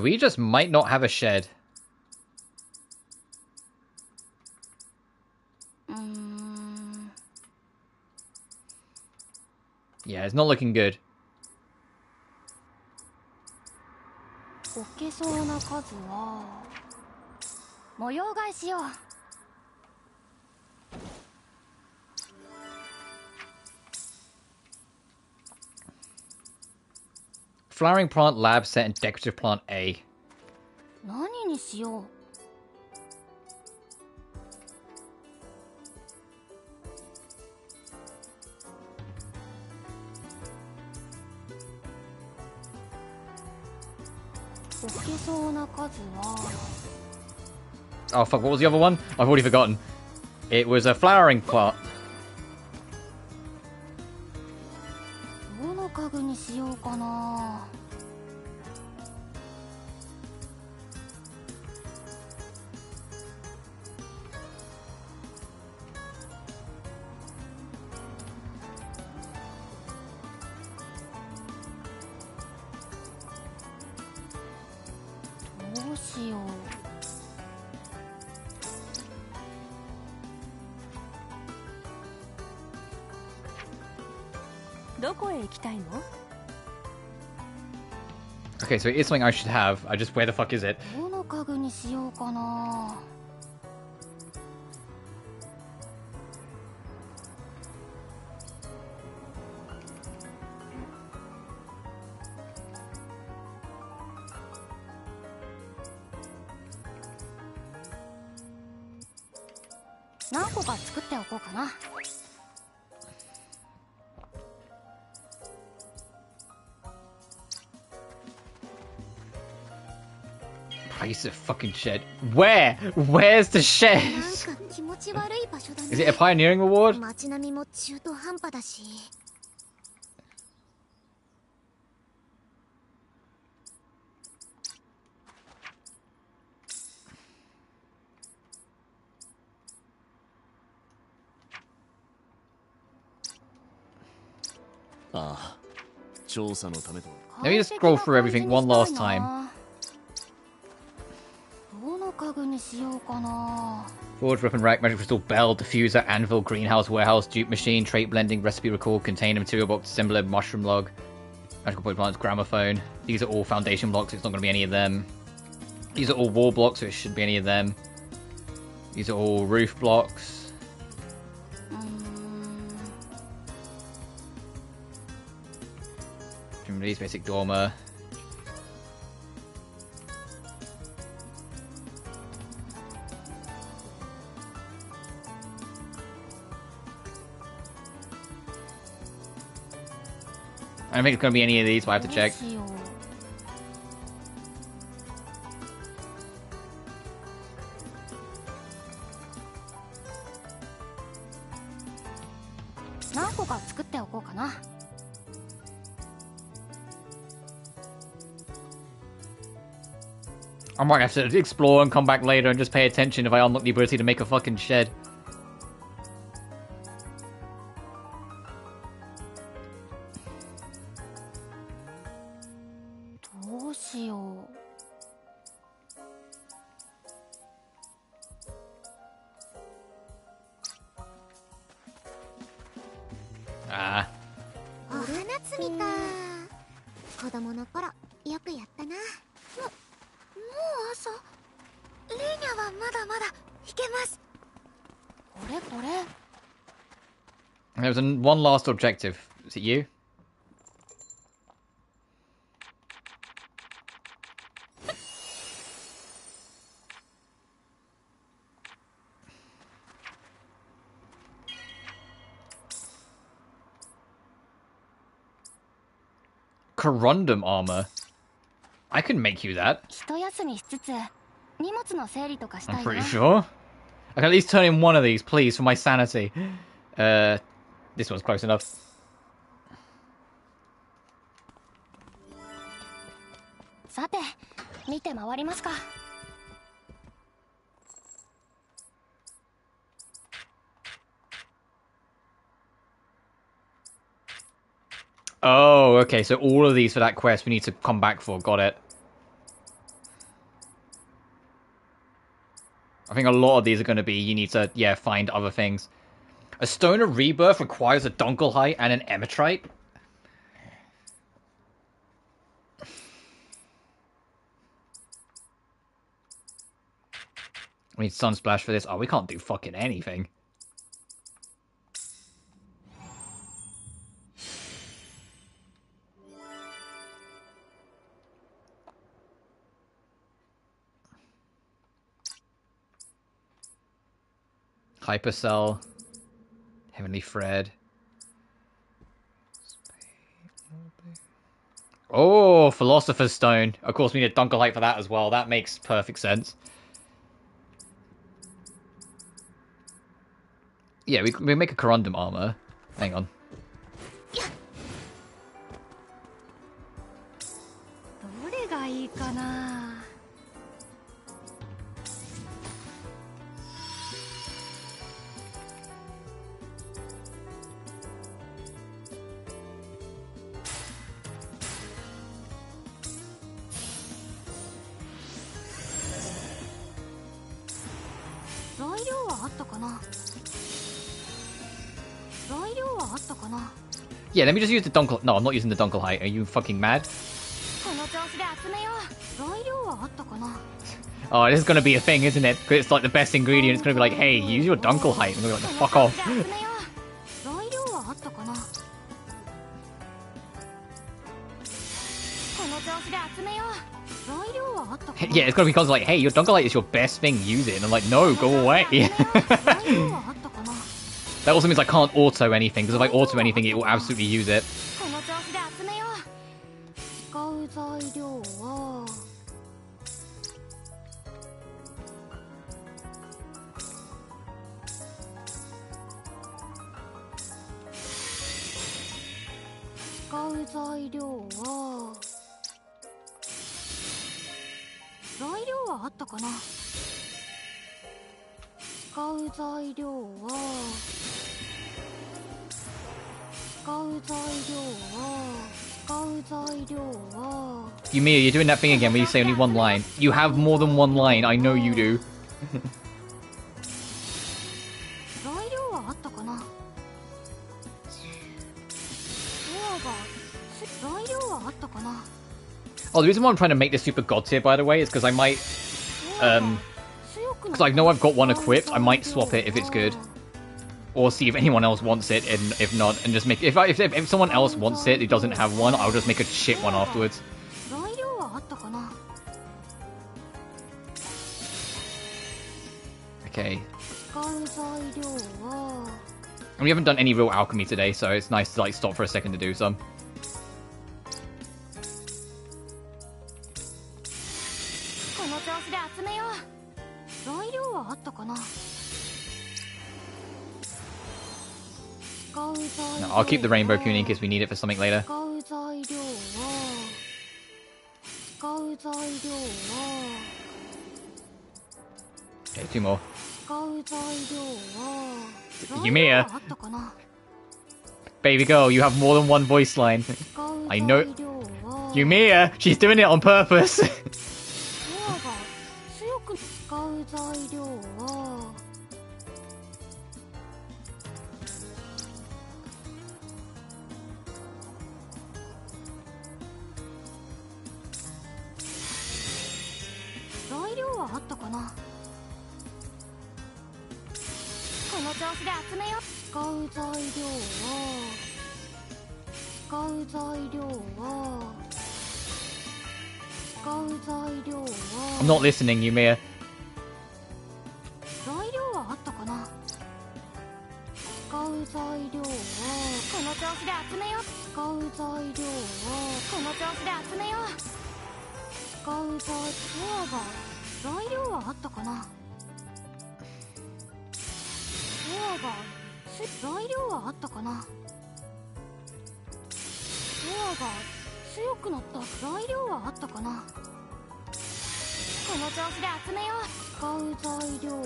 We just might not have a shed. Yeah, it's not looking good. 置けそうな数は模様替えしよう。 Flowering plant lab set and decorative plant A. 何にしよう。 置けそうな数は Oh fuck, what was the other one? I've already forgotten. It was a flowering plant. どの家具にしようかな。 どうしよう。 どこへ行きたいの？ Okay, so it is something I should have. I just, where the fuck is it? どの家具にしようかな。 何個か作っておこうかな。 Place a fucking shed. Where? Where's the shed? なんか気持ち悪い場所だね。 Is it a pioneering award? 街並みも中途半端だし。 ああ、調査のためと。 Let me just scroll through everything one last time. どの家具にしようかな。 Forge, weapon rack, magic crystal, bell, diffuser, anvil, greenhouse, warehouse, dupe machine, trait blending, recipe recall, container, material box, assembler, mushroom log, magical point plants, gramophone. These are all foundation blocks, it's not going to be any of them. These are all wall blocks, so it shouldn't be any of them. These are all roof blocks. These basic dormer. I don't think it's going to be any of these, but I have to check. どうしよう。 何個か作っておこうかな。 I might have to explore and come back later and just pay attention if I unlock the ability to make a fucking shed. どうしよう。 Ah. 春夏みか。子供の頃よくやったな。もう朝。レーニャはまだまだ弾けます。これこれ。 There was one last objective. Is it you? Corundum armor. I can make you that. 一休みしつつ荷物の整理とかした I'm いな。 pretty sure. I can at least turn in one of these, please, for my sanity. This one's close enough. Oh, okay, so all of these for that quest we need to come back for. Got it. I think a lot of these are going to be you need to, yeah, find other things. A Stone of Rebirth requires a Dunkelheit and an Emetrite. We need Sunsplash for this. Oh, we can't do fucking anything. Hypercell. Heavenly Thread. Oh, Philosopher's Stone. Of course, we need a Dunkelheit for that as well. That makes perfect sense. Yeah, we make a Corundum armor. Hang on. どれがいいかな。材料はあったかな。材料はあったかな。 Yeah, let me just use the Dunkel. No, I'm not using the Dunkelheit. Are you fucking mad? この調子で集めよう。材料はあったかな。 Oh, this is gonna be a thing, isn't it? Because it's like the best ingredient. It's gonna be like, hey, use your Dunkelheit. And we're like, fuck off. 材料はあったかな。この調子で集めよう。材料はあったかな。 Yeah, it's gonna be constantly like, hey, your Dunkelheit is your best thing. Use it. And I'm like, no, go away. 材料はあったかな。 That also means I can't auto anything. Because if I auto anything, it will absolutely use it. この調子で集めよう。使う材料は。 使う材料は材料はあったかな。使う材料は使う材料は使う材料は Yumia, you're doing that thing again where you say only one line. You have more than one line. I know you do. 材料はあったかな。材料はあったかな。 Oh, the reason why I'm trying to make this super god tier, by the way, is because I might, because I know I've got one equipped. I might swap it if it's good, or see if anyone else wants it, and if not, and just make. If someone else wants it, who doesn't have one, I'll just make a shit one afterwards. 材料はあったかな。 Okay. 使う材料は And we haven't done any real alchemy today, so it's nice to like stop for a second to do some. この調子で集めよう。材料はあったかな。使う材料 No, I'll keep the rainbow tuning in case we need it for something later. 使う材料は使う材料は Okay, two more. 使う材料は Yumia. 材料はあったかな。 Baby girl, you have more than one voice line. 使う I 材 know. 料は Yumia, she's doing it on purpose. ドアが強く使う材料は材料はあったかな。この調子で集めよう。使う材料は使う材料は使う材料は I'm not listening, Yumia. 材料はあったかな。使う材料はこの調子で集めよう。使う材料をこの調子で集めよう。使う材料はあったかな。材料はあったかな。強くなった材料はあったかな。この調子で集めよう。使う材料は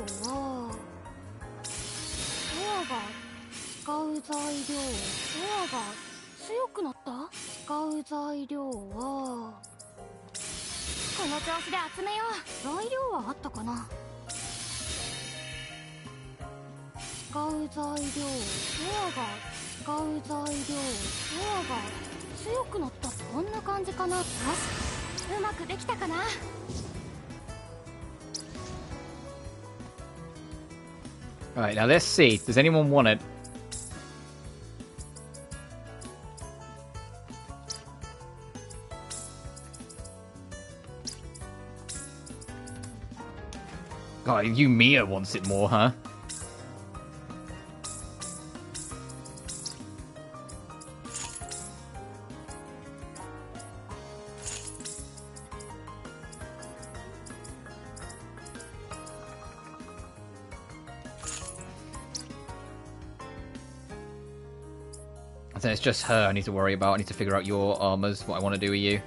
使う材料が強くなった。使う材料はこの調子で集めよう。材料はあったかな。使う材料使う材料が強くなった。こんな感じかな。よし、うまくできたかな。Alright, now let's see. Does anyone want it? God, Yumia wants it more, huh? I think it's just her I need to worry about. I need to figure out your armors, what I want to do with you.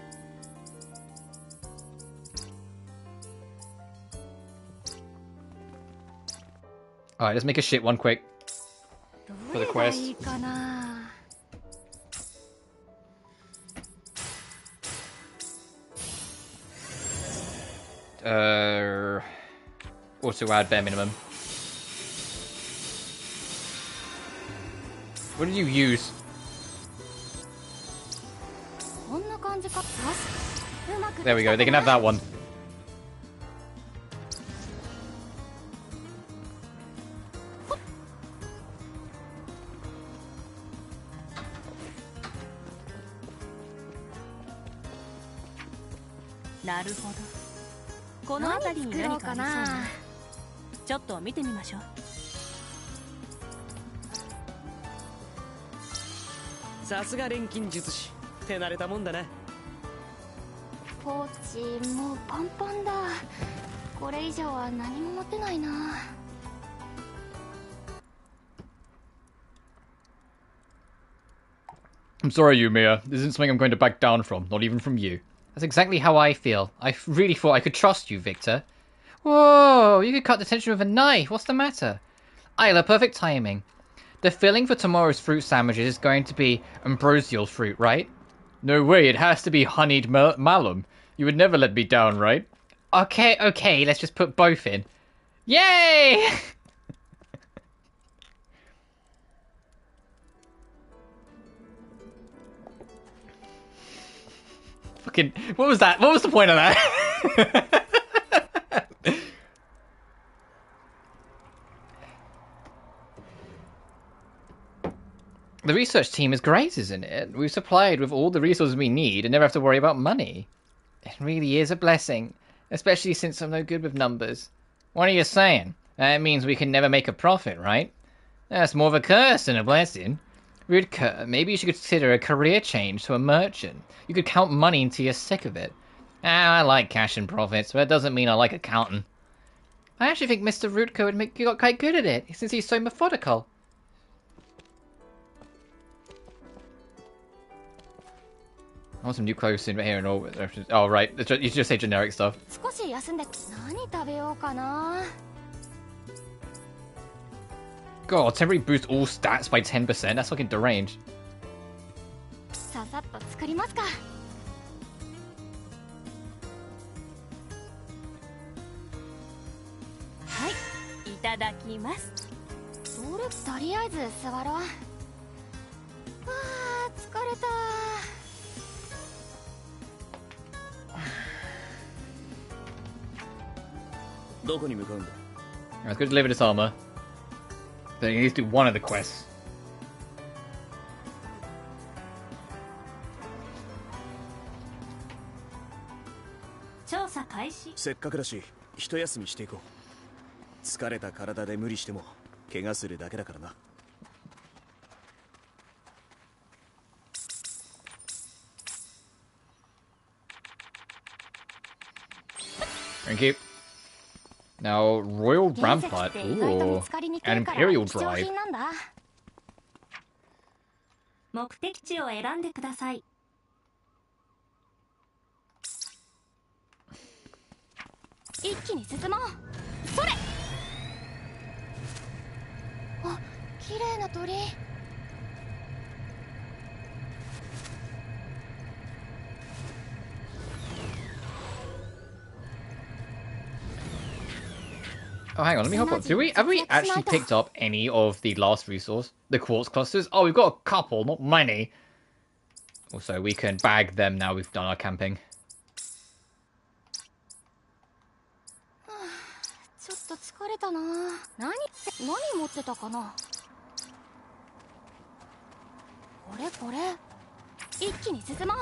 Alright, let's make a shit one quick. For the quest. Auto add bare minimum. What did you use? There we go, they can have that one. I'm sorry, Yumia. This isn't something I'm going to back down from, not even from you. That's exactly how I feel. I really thought I could trust you, Victor. Whoa, you could cut the tension with a knife. What's the matter? Isla, perfect timing. The filling for tomorrow's fruit sandwiches is going to be ambrosial fruit, right? No way, it has to be honeyed malum. You would never let me down, right? Okay, let's just put both in. Yay! Fucking, what was that? What was the point of that? The research team is great, isn't it? We've supplied with all the resources we need and never have to worry about money. It really is a blessing, especially since I'm no good with numbers. What are you saying? That means we can never make a profit, right? That's more of a curse than a blessing. Rudka, maybe you should consider a career change to a merchant. You could count money until you're sick of it. I like cash and profits, but that doesn't mean I like accounting. I actually think Mr. Rudka would make you got quite good at it, since he's so methodical. I want some new clothes in here and all. Oh, right. You should just say generic stuff. God, temporary boost all stats by 10%? That's fucking deranged. Let's go deliver this armor. Then you need to do one of the quests. Thank you. Now, Royal Rampart. Ooh. An Imperial Drive. 目的地を選んでください。一気に進もう。それ。あ、綺麗な鳥。Oh, hang on, let me hop up. Have we actually picked up any of the last resource? The quartz clusters? Oh, we've got a couple, not many. Also, we can bag them now we've done our camping. ちょっと疲れたな。何持ってたかな。これこれ。一気に進もう。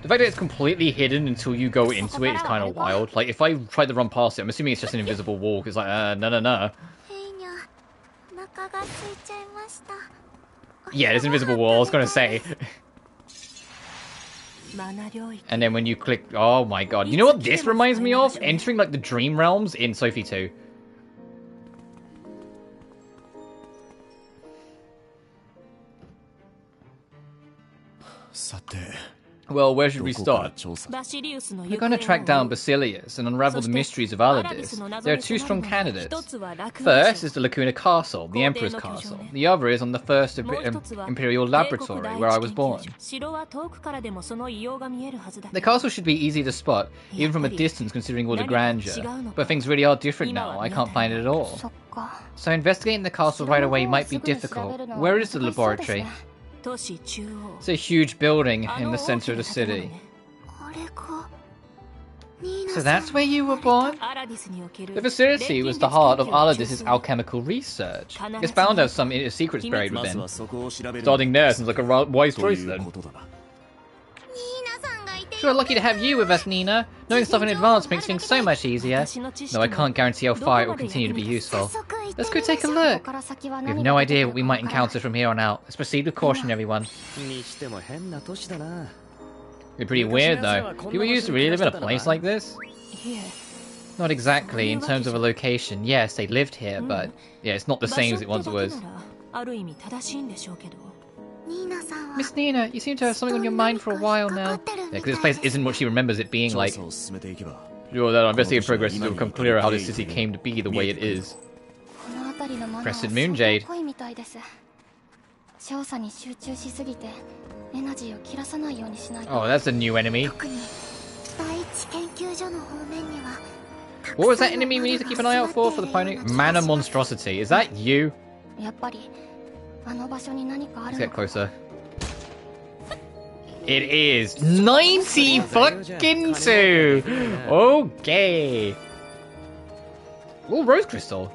The fact that it's completely hidden until you go into it is kind of wild. Like, if I tried to run past it, I'm assuming it's just an invisible wall. It's like, no. Yeah, it's an invisible wall, I was gonna say. And then when you click... Oh my god. You know what this reminds me of? Entering, like, the Dream Realms in Sophie 2. Well, where should we start? We're going to track down Basilius and unravel the mysteries of Aladis. There are two strong candidates. First is the Lacuna Castle, the Emperor's Castle. The other is on the first Imperial Laboratory, where I was born. The castle should be easy to spot, even from a distance considering all the grandeur. But things really are different now, I can't find it at all. So investigating the castle right away might be difficult. Where is the laboratory? It's a huge building in the center of the city. So that's where you were born? The facility was the heart of Aladis' alchemical research. It's bound to have some secrets buried within. Starting there seems like a wise choice then. Sure, lucky to have you with us, Nina. Knowing stuff in advance makes things so much easier. Though I can't guarantee how far it will continue to be useful. Let's go take a look. We have no idea what we might encounter from here on out. Let's proceed with caution, everyone. It'd be pretty weird, though. People used to really live in a place like this? Not exactly, in terms of a location. Yes, they lived here, but yeah, it's not the same as it once was. Miss Nina, you seem to have something on your mind for a while now. Yeah, because this place isn't what she remembers it being like. Sure, that our investigative progress has become clearer how this city came to be the way it is. Crescent Moon Jade. Oh, that's a new enemy. What was that enemy we need to keep an eye out for the pony? Mana Monstrosity. Is that you? Let's get closer. It is 90 fucking 2. Okay. Oh, Rose Crystal.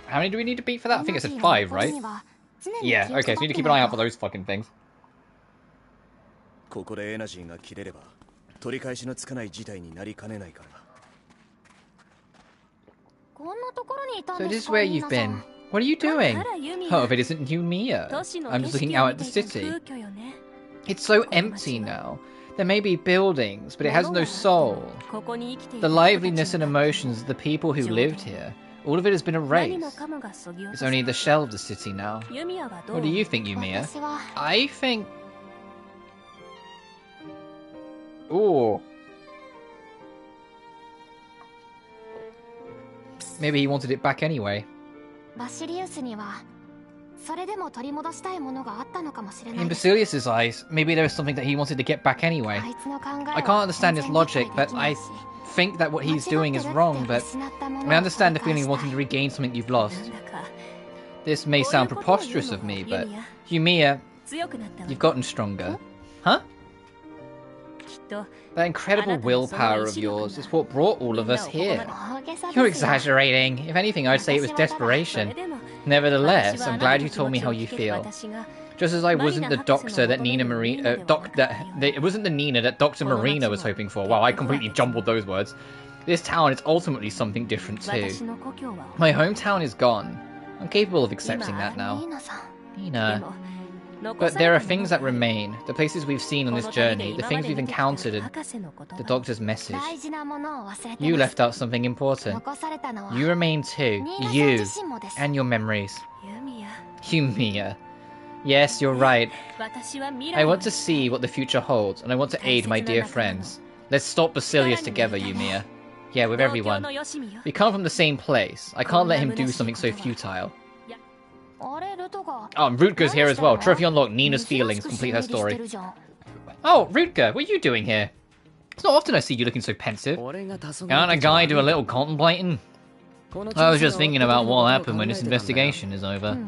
How many do we need to beat for that? I think it said 5, right? Yeah, okay, so we need to keep an eye out for those fucking things. So this is where you've been. What are you doing? Oh, if it isn't Yumia. I'm just looking out at the city. It's so empty now. There may be buildings, but it has no soul. The liveliness and emotions of the people who lived here, all of it has been erased. It's only the shell of the city now. What do you think, Yumia? I think... Ooh. Maybe he wanted it back anyway. In Basilius' eyes, maybe there was something that he wanted to get back anyway. I can't understand his logic, but I think that what he's doing is wrong, but I understand the feeling of wanting to regain something you've lost. This may sound preposterous of me, but Yumiya, 強くなったわ you've gotten stronger. Huh? きっと That incredible willpower of yours is what brought all of us here. 大げさです You're よ exaggerating. If anything, I'd say it was それ desperation. でも Nevertheless, 私は I'm あなた glad の you 気 told 持 me ち how を you 聞ける feel. 私が Just as I wasn't the Marina doctor that Hakusei Nina no Marina, Nina de it wasn't the Nina that Dr. Marina was hoping for. Wow, I completely jumbled those words. This town is ultimately something different too. 私の故郷は My hometown is gone. I'm capable of accepting that ニ now. ーナさん で Nina. も But there are things that remain. The places we've seen on こ this の旅で journey, the 今ま things で we've 見てきた encountered, and 博士の言 the 葉 doctor's message. 大事なものを忘れて You ます left out something important. 残されたのは You remain too. ニーナさん You 自身もです and your memories. ユミヤ Yumiya. Yes, you're right. 私は未 I 来を want to see what the future holds, and I want to aid my dear friends. Let's stop Basilius together, Yumiya. Yeah, with 東京 everyone. のよしみよ We come from the same place. I can't let him do something so futile. あれルトが Rutger's here as well. Trophy unlocked. Nina's feelings. Complete her story. Oh, Rutger, what are you doing here? It's not often I see you looking so pensive. 俺が黄昏 Can't a guy do a little contemplating? この I was 調 just 査 thinking の about 男の what こと happened を when 考 this えてたんだよ investigation is over.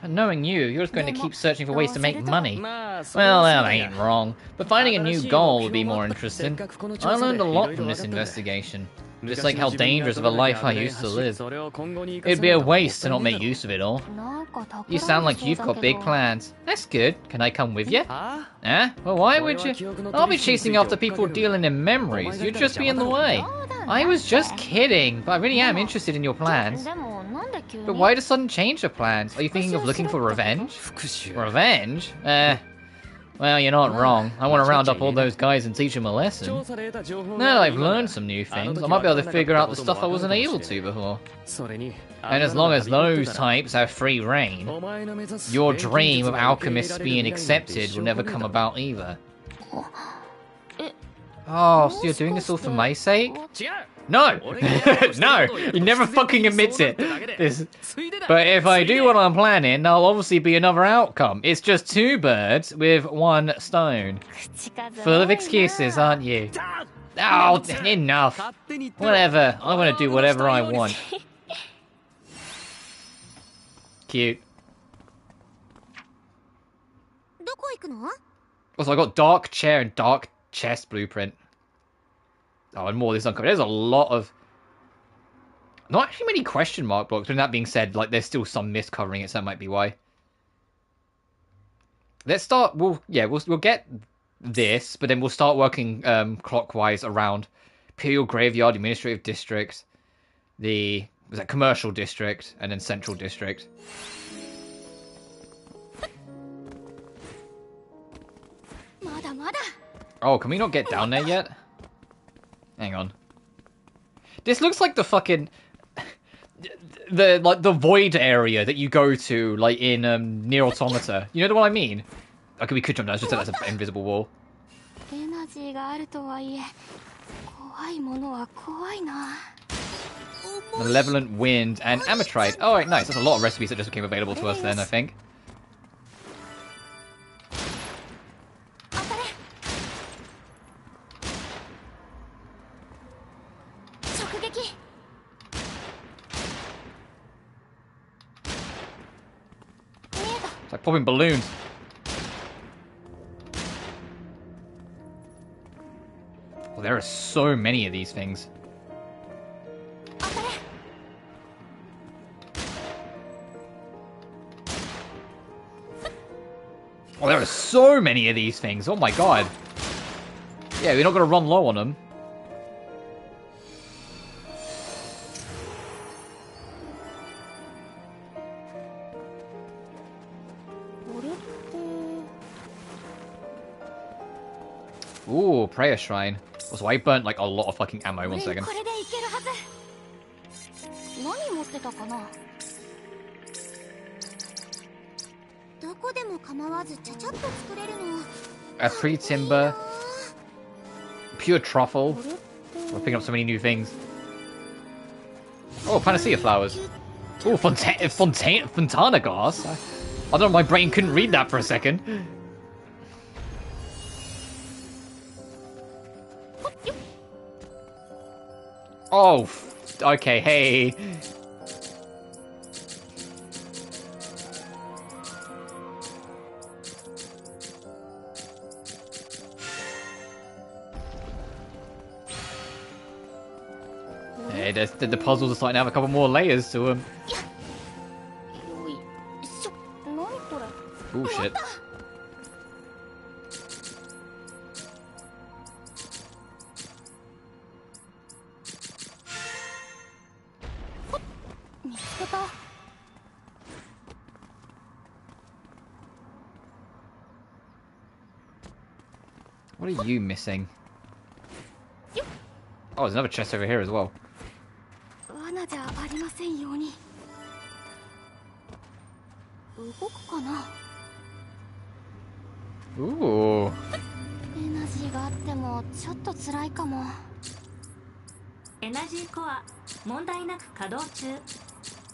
And knowing you, you're just going to keep searching for ways to make money. まあそれ Well, は that そうだ ain't が wrong. But finding a new goal would be more interesting. せっかくこの調 I 査で learned a lot 色 from 々 this 分かったんだよ investigation. Just 昔 like の how 自分が dangerous of a どれだけ life I 危ない used to 走 live. それを今後に生か It'd さ be な a いともったい waste to not ねえ make だろ use of it all. なんか企 You ん sound で like そう you've だ got け big ど plans. That's good. Can I come with you? は Eh? Well, why 俺 would は you? 記憶の I'll be 取引につい chasing て after 追っかけ people る dealing in memories. You'd just be in the way. I was just kidding, but I really am interested in your plans. でもなんで急に But why the sudden change of plans? Are you thinking of looking for revenge? 復讐 Revenge? Well, you're not wrong. I want to round up all those guys and teach them a 調 lesson. 査で得た情報 Now が that I've 今なら learned some new あの things, 時 I might be able to 分からなかった figure out こ the とも stuff I 分か wasn't るか able もしれ to ない before. それに And as long as those types have free reign, お前の目指す your 錬金 dream 術 of が受け入れ alchemists られる being 未来なんて accepted 一 will 生 never 来ねえ come だろ about either. え Oh, so you're doing this all for my sake? 違う No! 俺がやろうとしてる No! ことをやると He never 必然 fucking 的に admits そうな it. ってだけで This... ついでだ But if I つい do で what I'm planning, there'll obviously be another outcome. It's just two birds with one stone. 口数 Full of 多いな excuses, aren't you? だ Oh, enough. 勝手に言ってろ Whatever. I'm gonna do 俺 whatever の I したように want. Cute. どこ行くの Also, I got dark chair and dark chest blueprint. Oh, and more of this uncovered. There's a lot of... Not actually many question mark blocks, but that being said, like, there's still some mist covering it, so that might be why. Let's start... We'll get this, but then we'll start working clockwise around Imperial Graveyard, Administrative District, the... Was that Commercial District, and then Central District. Oh, can we not get down there yet? Hang on. This looks like the fucking... the void area that you go to, like, in, Nier Automata. You know what I mean? Okay, we could jump down, it's just that that's an invisible wall. エナジーがあるとはいえ怖いものは怖いな Malevolent Wind and Ametrite. Oh, right, nice. That's a lot of recipes that just became available to us then, I think. 当たれ直撃 It's like popping balloons. Oh, there are so many of these things. Oh, there are so many of these things. Oh my god. Yeah, we're not going to run low on them. Ooh, prayer shrine. Also, I burnt like a lot of fucking ammo. 1 second. これでいけるはず何持ってたかなどこでも構わずちゃちゃっと作れるの A free timber. Pure truffle. We're picking up so many new things. Oh, panacea flowers. Oh, Fontana glass. I don't know, my brain couldn't read that for a second. Oh, okay, hey. Yeah, the puzzles are starting to have a couple more layers to them. よいしょ。何これ。 Bullshit. 見つけた。 What are you missing? Oh, there's another chest over here as well. 罠じゃありませんように。動くかな。 Ooh. エナジーがあってもちょっと辛いかも。エナジーコア問題なく稼働中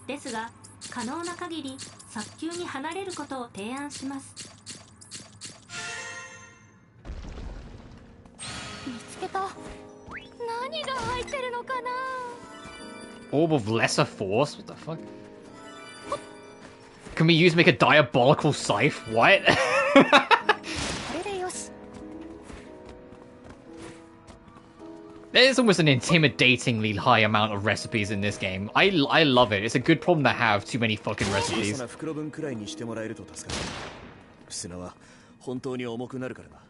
ですが、可能な限り早急に離れることを提案します。見つけた。何が入ってるのかな。 Orb of Lesser Force? What the fuck? Can we use make a diabolical scythe? What? これでよし。 There's almost an intimidatingly high amount of recipes in this game. I love it. It's a good problem to have too many fucking 小 recipes. さな袋分くらいにしてもらえると助かる。砂は本当に重くなるからな。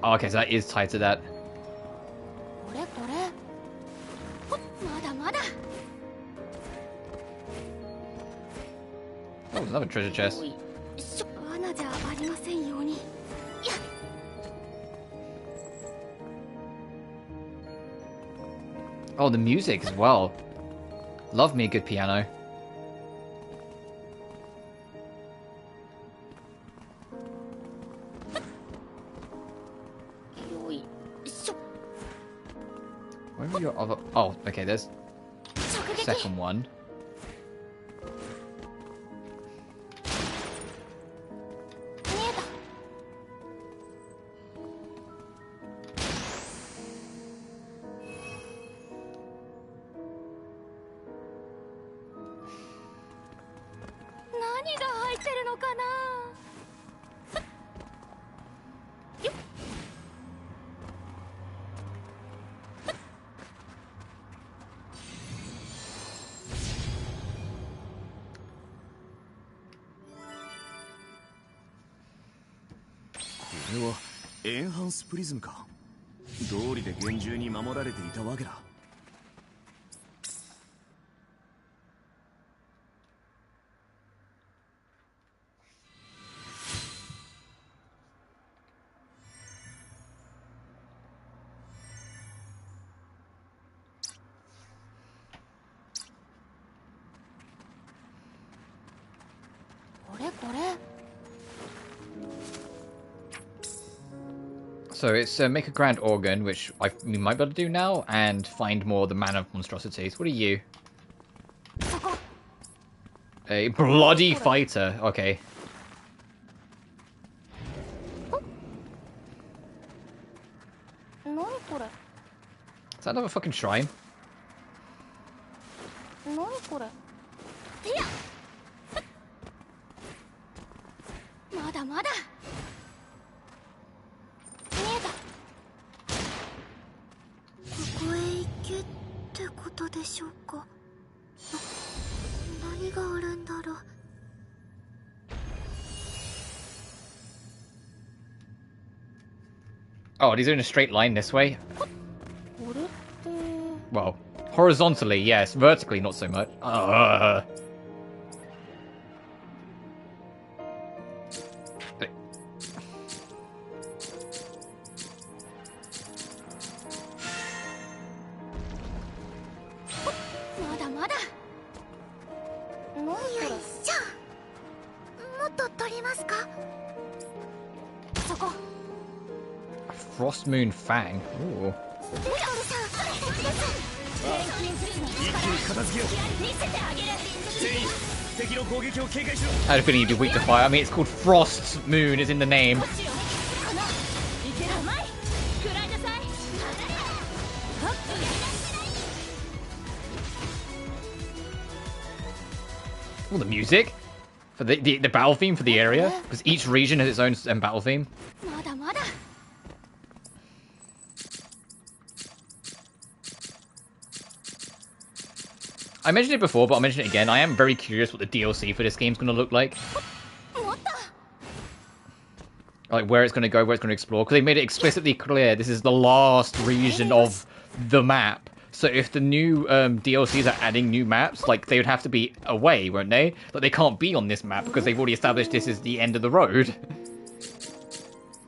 Oh, okay, so that is tied to that. これこれ。ほっ、まだまだ。 Oh, there's another treasure chest. よいしょ。罠じゃありませんように。やっ。 Oh, the music as well. Love me a good piano. よいしょ。 Where are your other... Oh, okay, there's 直 the 撃。 second one. 見えた。 何が入ってるのかな。 これはエンハンスプリズムか。道理で厳重に守られていたわけだ。これこれ。 So it's make a grand organ, which we might be able to do now, and find more of the mana monstrosities. What are you? そこ。 A bloody fighter. Okay. 何これ。 Is that another fucking shrine? 何これ。いや。まだまだ。見えた。ここへ行けってことでしょうか。何があるんだろう。 Oh, these are in a straight line this way? これって。 Well, horizontally, yes. Vertically, not so much. Frost Moon Fang. Ooh. 一気に片付けよう。全員敵の攻撃を警戒しろ。 I had a feeling you'd be weak to fire. I mean, it's called Frost Moon, is in the name. Oh, the music for the battle theme for the area, because each region has its own battle theme. まだまだ。I mentioned it before, but I'll mention it again. I am very curious what the DLC for this game's going to look like. Like, where it's going to go, where it's going to explore. Because they made it explicitly clear this is the last region of the map. So if the new DLCs are adding new maps, like, they would have to be away, won't they? Like, they can't be on this map because they've already established this is the end of the road.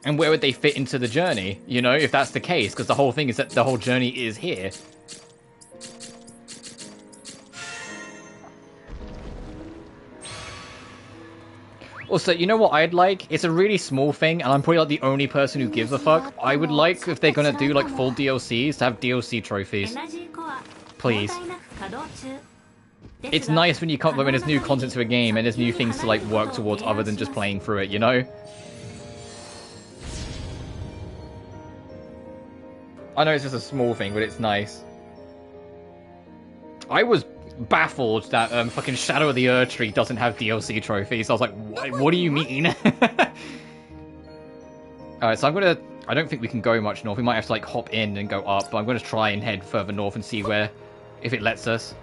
And where would they fit into the journey, you know, if that's the case? Because the whole thing is that the whole journey is here. Also, you know what I'd like? It's a really small thing, and I'm probably like the only person who gives a fuck. I would like, if they're gonna do like full DLCs, to have DLC trophies. Please. It's nice when you come when there's new content to a game and there's new things to like work towards other than just playing through it, you know? I know it's just a small thing, but it's nice. I was baffled that fucking Shadow of the Erdtree doesn't have DLC trophies. I was like, what do you mean? Alright, so I'm gonna... I don't think we can go much north. We might have to like hop in and go up, but I'm gonna try and head further north and see where... if it lets us.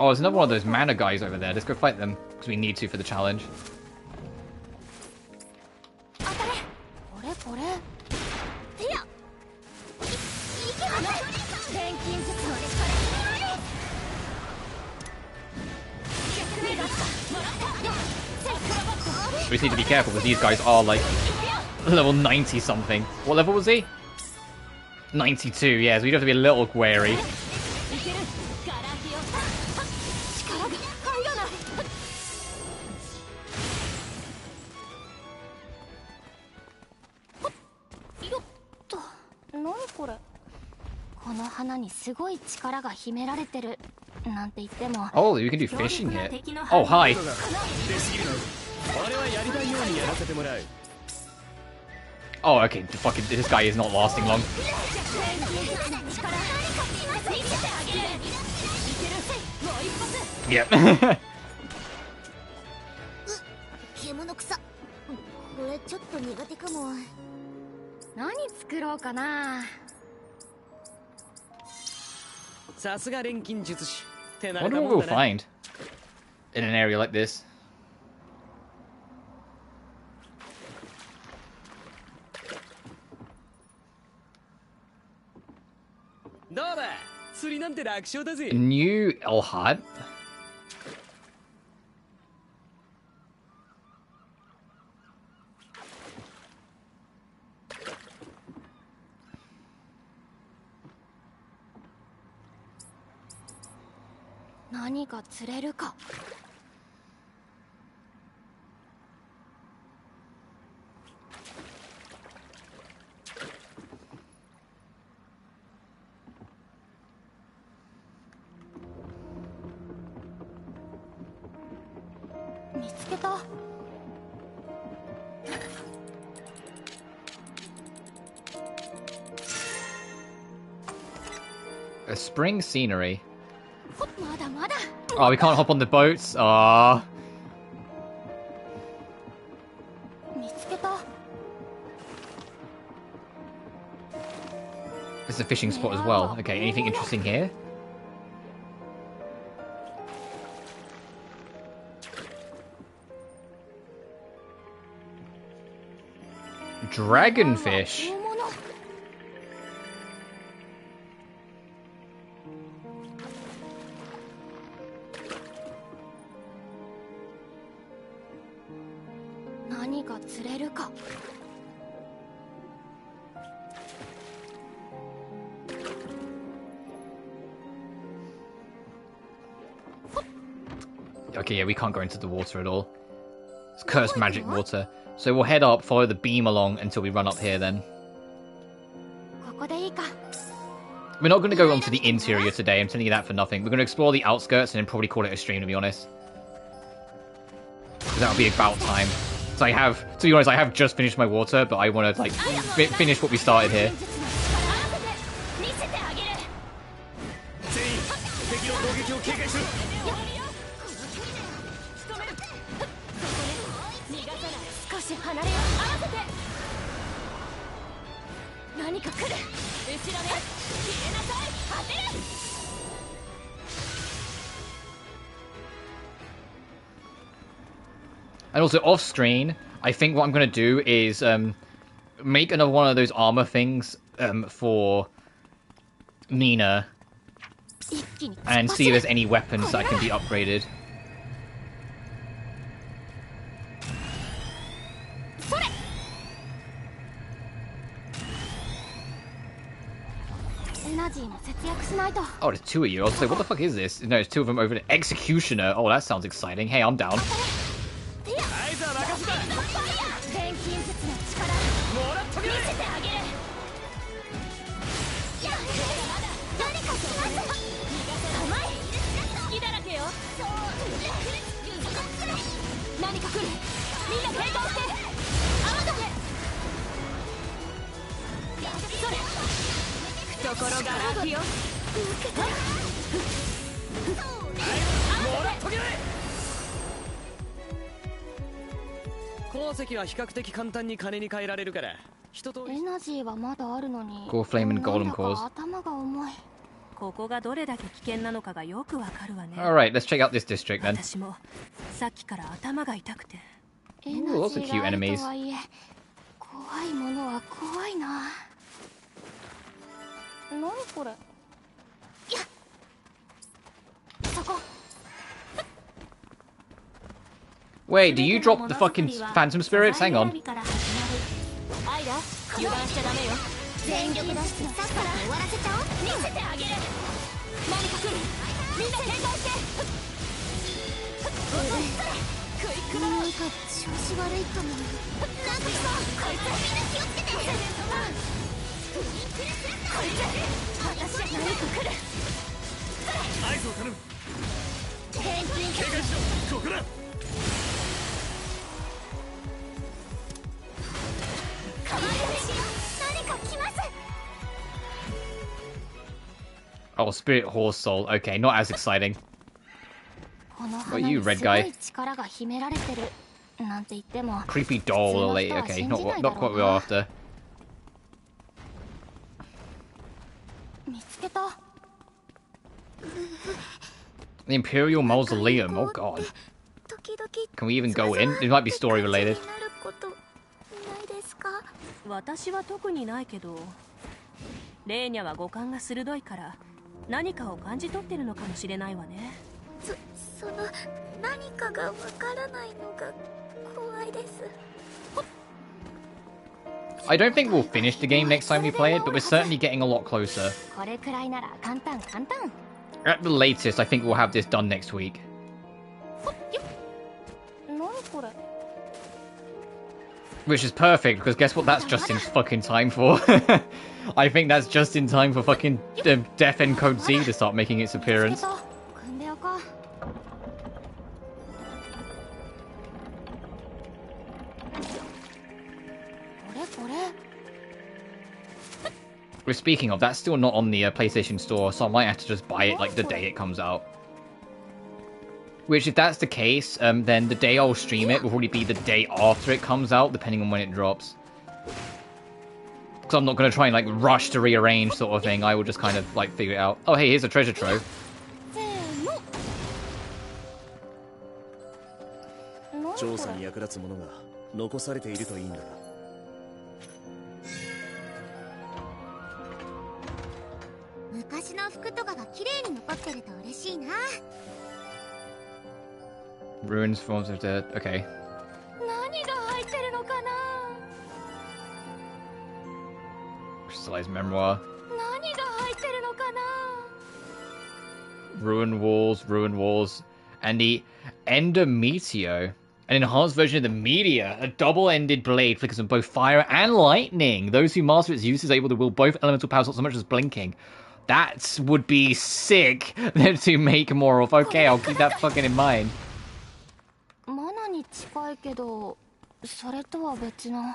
Oh, there's another one of those mana guys over there. Let's go fight them, because we need to for the challenge. We just need to be careful because these guys are like level 90 something. What level was he? 92, yeah, so we have to be a little wary. Oh, you can do fishing here. Oh, hi. Oh, okay. Fucking, this guy is not lasting long. Yep. I wonder what we'll find in an area like this. New Elhad. A spring scenery. Oh, we can't hop on the boats. Ah. It's a fishing spot as well. Okay, anything interesting here? Dragonfish. Okay, yeah, we can't go into the water at all. It's cursed magic water. So we'll head up, follow the beam along until we run up here then. We're not going to go onto the interior today, I'm telling you that for nothing. We're going to explore the outskirts and then probably call it a stream, to be honest. That'll be about time. So I have, to be honest, I have just finished my water, but I want to, like, finish what we started here. 何か来る。後ろね。消えなさい。当てる。And also off screen, I think what I'm gonna do is make another one of those armor things for Nina and see if there's any weapons that can be upgraded. Oh, there's two of you. I was like, what the fuck is this? No, there's two of them over there. Executioner. Oh, that sounds exciting. Hey, I'm down. Core flame and golem cores. ここがどれだけ危険なのかがよくわかるわね。 Alright, let's check out this district then. 私もさっきから頭が痛くて。 Ooh, lots of cute enemies. 怖いものは怖いな。何これ。やっ。そこ。 Wait, do you drop the fucking phantom spirits? Hang on. アイラ、油断しちゃダメよ。全力出してさっさと終わらせちゃおう。見せてあげる。何か来る。みんな警戒して。クイックだろ。なんか調子悪いかも。なんかさ、こいつみんな気をつけて。こいつ、私何か来る。合図を頼む。返金警戒しろ。ここだ。 Oh, spirit horse soul. Okay, not as exciting. What are you, red guy? Creepy doll. Okay, not what we're after. The Imperial Mausoleum. Oh god. Can we even go in? It might be story related. 私は特にないけど、レーニャは五感が鋭いから何かを感じ取ってるのかもしれないわね。その何かがわからないのが怖いです。 I don't think we'll finish the game next time we play it, but we're certainly getting a lot closer. これくらいなら簡単。 At the latest, I think we'll have this done next week. 何これ。 Which is perfect, because guess what that's just in fucking time for? I think that's just in time for fucking Death End Code Z to start making its appearance. We're speaking of, that's still not on the PlayStation Store, so I might have to just buy it like the day it comes out. Which, if that's the case, then the day I'll stream it will probably be the day after it comes out, depending on when it drops. Because I'm not going to try and, like, rush to rearrange sort of thing. I will just kind of, like, figure it out. Oh, hey, here's a treasure trove. 調査に役立つものが残されているといいんだが。昔の服とかが綺麗に残ってると嬉しいな。 Ruins, forms of dead. Okay. 何が入ってるのかな。 Crystallized memoir. 何が入ってるのかな。 Ruin walls, and the Endometio. An enhanced version of the Meteor, a double-ended blade flickers on both fire and lightning. Those who master its use is able to wield both elemental powers, not so much as blinking. That would be sick to make more of. Okay, I'll keep that fucking in mind. マナに近いけど、それとは別の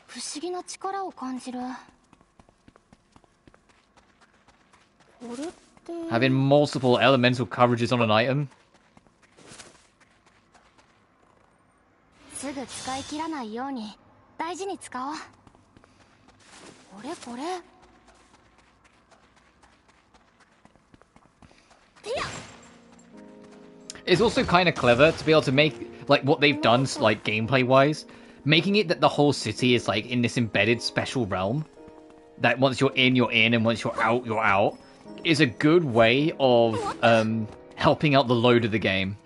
不思議な力を感じる。これって Having multiple elemental coverages on an item. すぐ使い切らないように大事に使おう。これこれ。It's also kind of clever to be able to make, like, what they've done, like, gameplay-wise, making it that the whole city is, like, in this embedded special realm. That once you're in, and once you're out, is a good way of, helping out the load of the game.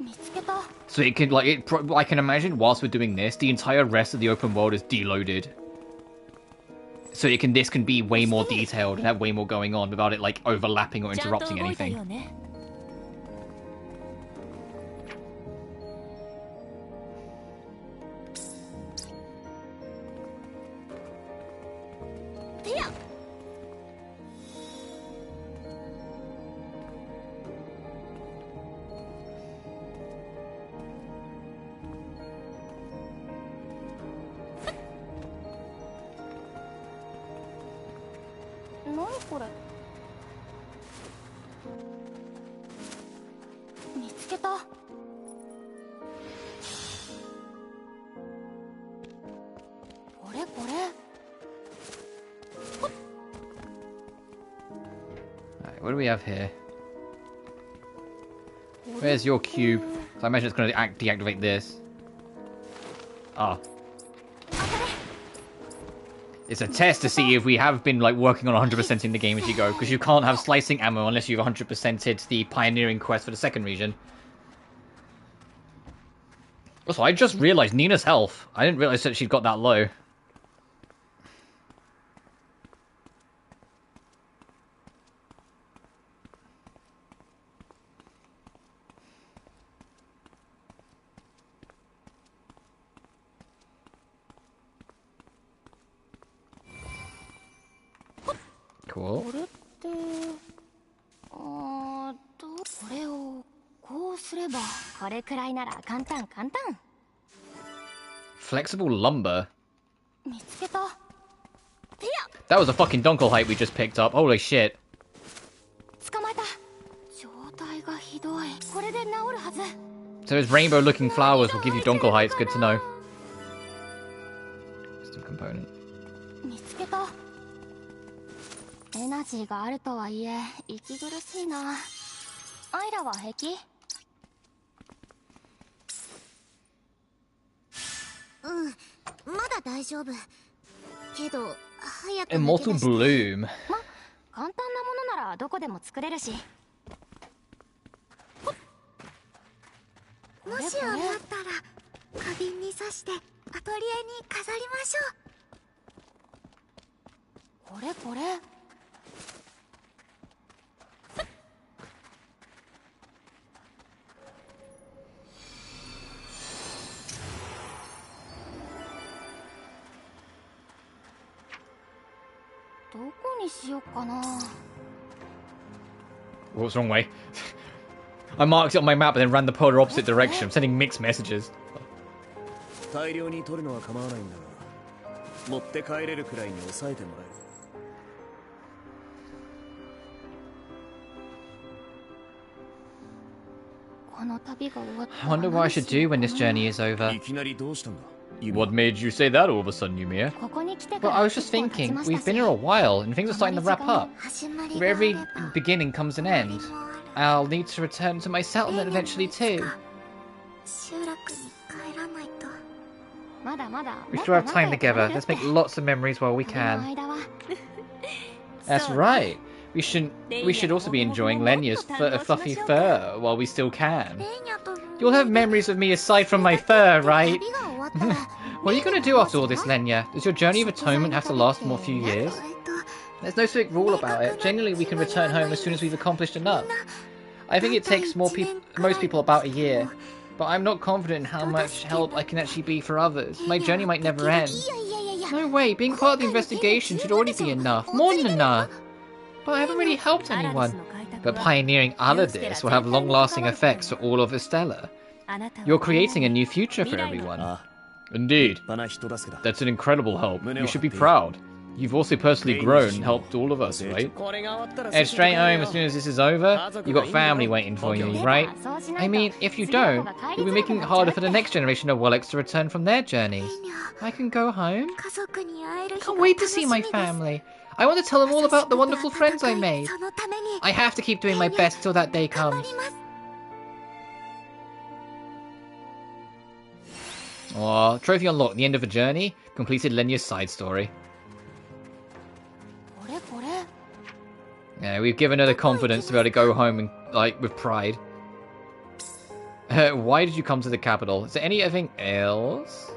So it can, like, I can imagine whilst we're doing this, the entire rest of the open world is deloaded. So this can be way more detailed and have way more going on without it, like, overlapping or interrupting anything. 何これ。見つけた。これこれ。Alright, what do we have here? Where's your cube? So I imagine it's going to deactivate this. Ah. It's a test to see if we have been, like, working on 100% in the game as you go, because you can't have slicing ammo unless you've 100%ed the pioneering quest for the second region. Also, I just realized Nina's health. I didn't realize that she'd got that low. Cool. これってこれをこうすればこれくらいなら簡単。 Flexible lumber. 見つけた。 That was a fucking dongle height we just picked up. Holy shit. 捕まえた。状態がひどい。これで治るはず。 So those rainbow-looking flowers will give you dongle heights. Good to know. System component. 見つけた。エナジーがあるとはいえ息苦しいな。アイラは平気？まだ大丈夫。けど早く Immortal Bloom. ま、簡単なものならどこでも作れるし。もし余ったら花瓶に刺してアトリエに飾りましょう。これこれ。どこにしようかな。 What's the wrong way? I marked it on my map and then ran the polar opposite direction. I'm sending mixed messages. 大量に取るのは構わないんだが、持って帰れるくらいに抑えてもらえる。この旅が終わったら I wonder what I should do when this journey is over. いきなりどうしたんだ? What made you say that all of a sudden, Yumia? ここに来てか Well, ら I was just thinking, we've been here a while, and things are starting to wrap up. Where every beginning comes an end. I'll need to return to my settlement eventually too. 集落に帰らないと。まだまだ We still have time together. Let's make lots of memories while we この can. 間は That's right. We should also be enjoying Lenya's fluffy fur while we still can. You'll have memories of me aside from my fur, right? 旅が終わったら What are you going to do after all this, Lenya? Does your journey of atonement have to last more few years? There's no strict rule about it. Generally, we can return home as soon as we've accomplished enough. I think it takes most people about a year, but I'm not confident in how much help I can actually be for others. My journey might never end. No way, being part of the investigation should already be enough. More than enough. But I haven't really helped anyone. But pioneering other this will have long-lasting effects for all of Estella. You're creating a new future for everyone. Indeed. That's an incredible help. You should be proud. You've also personally grown and helped all of us, right? Head straight home as soon as this is over. You've got family waiting for you, right? I mean, if you don't, you'll be making it harder for the next generation of Wallachs to return from their journeys. I can go home. Can't wait to see my family. I want to tell them all about the wonderful friends I made. I have to keep doing my best till that day comes. Aw, trophy unlocked. The end of a journey. Completed Lenya's side story. Yeah, we've given her the confidence to be able to go home and, like, with pride. Why did you come to the capital? Is there anything else?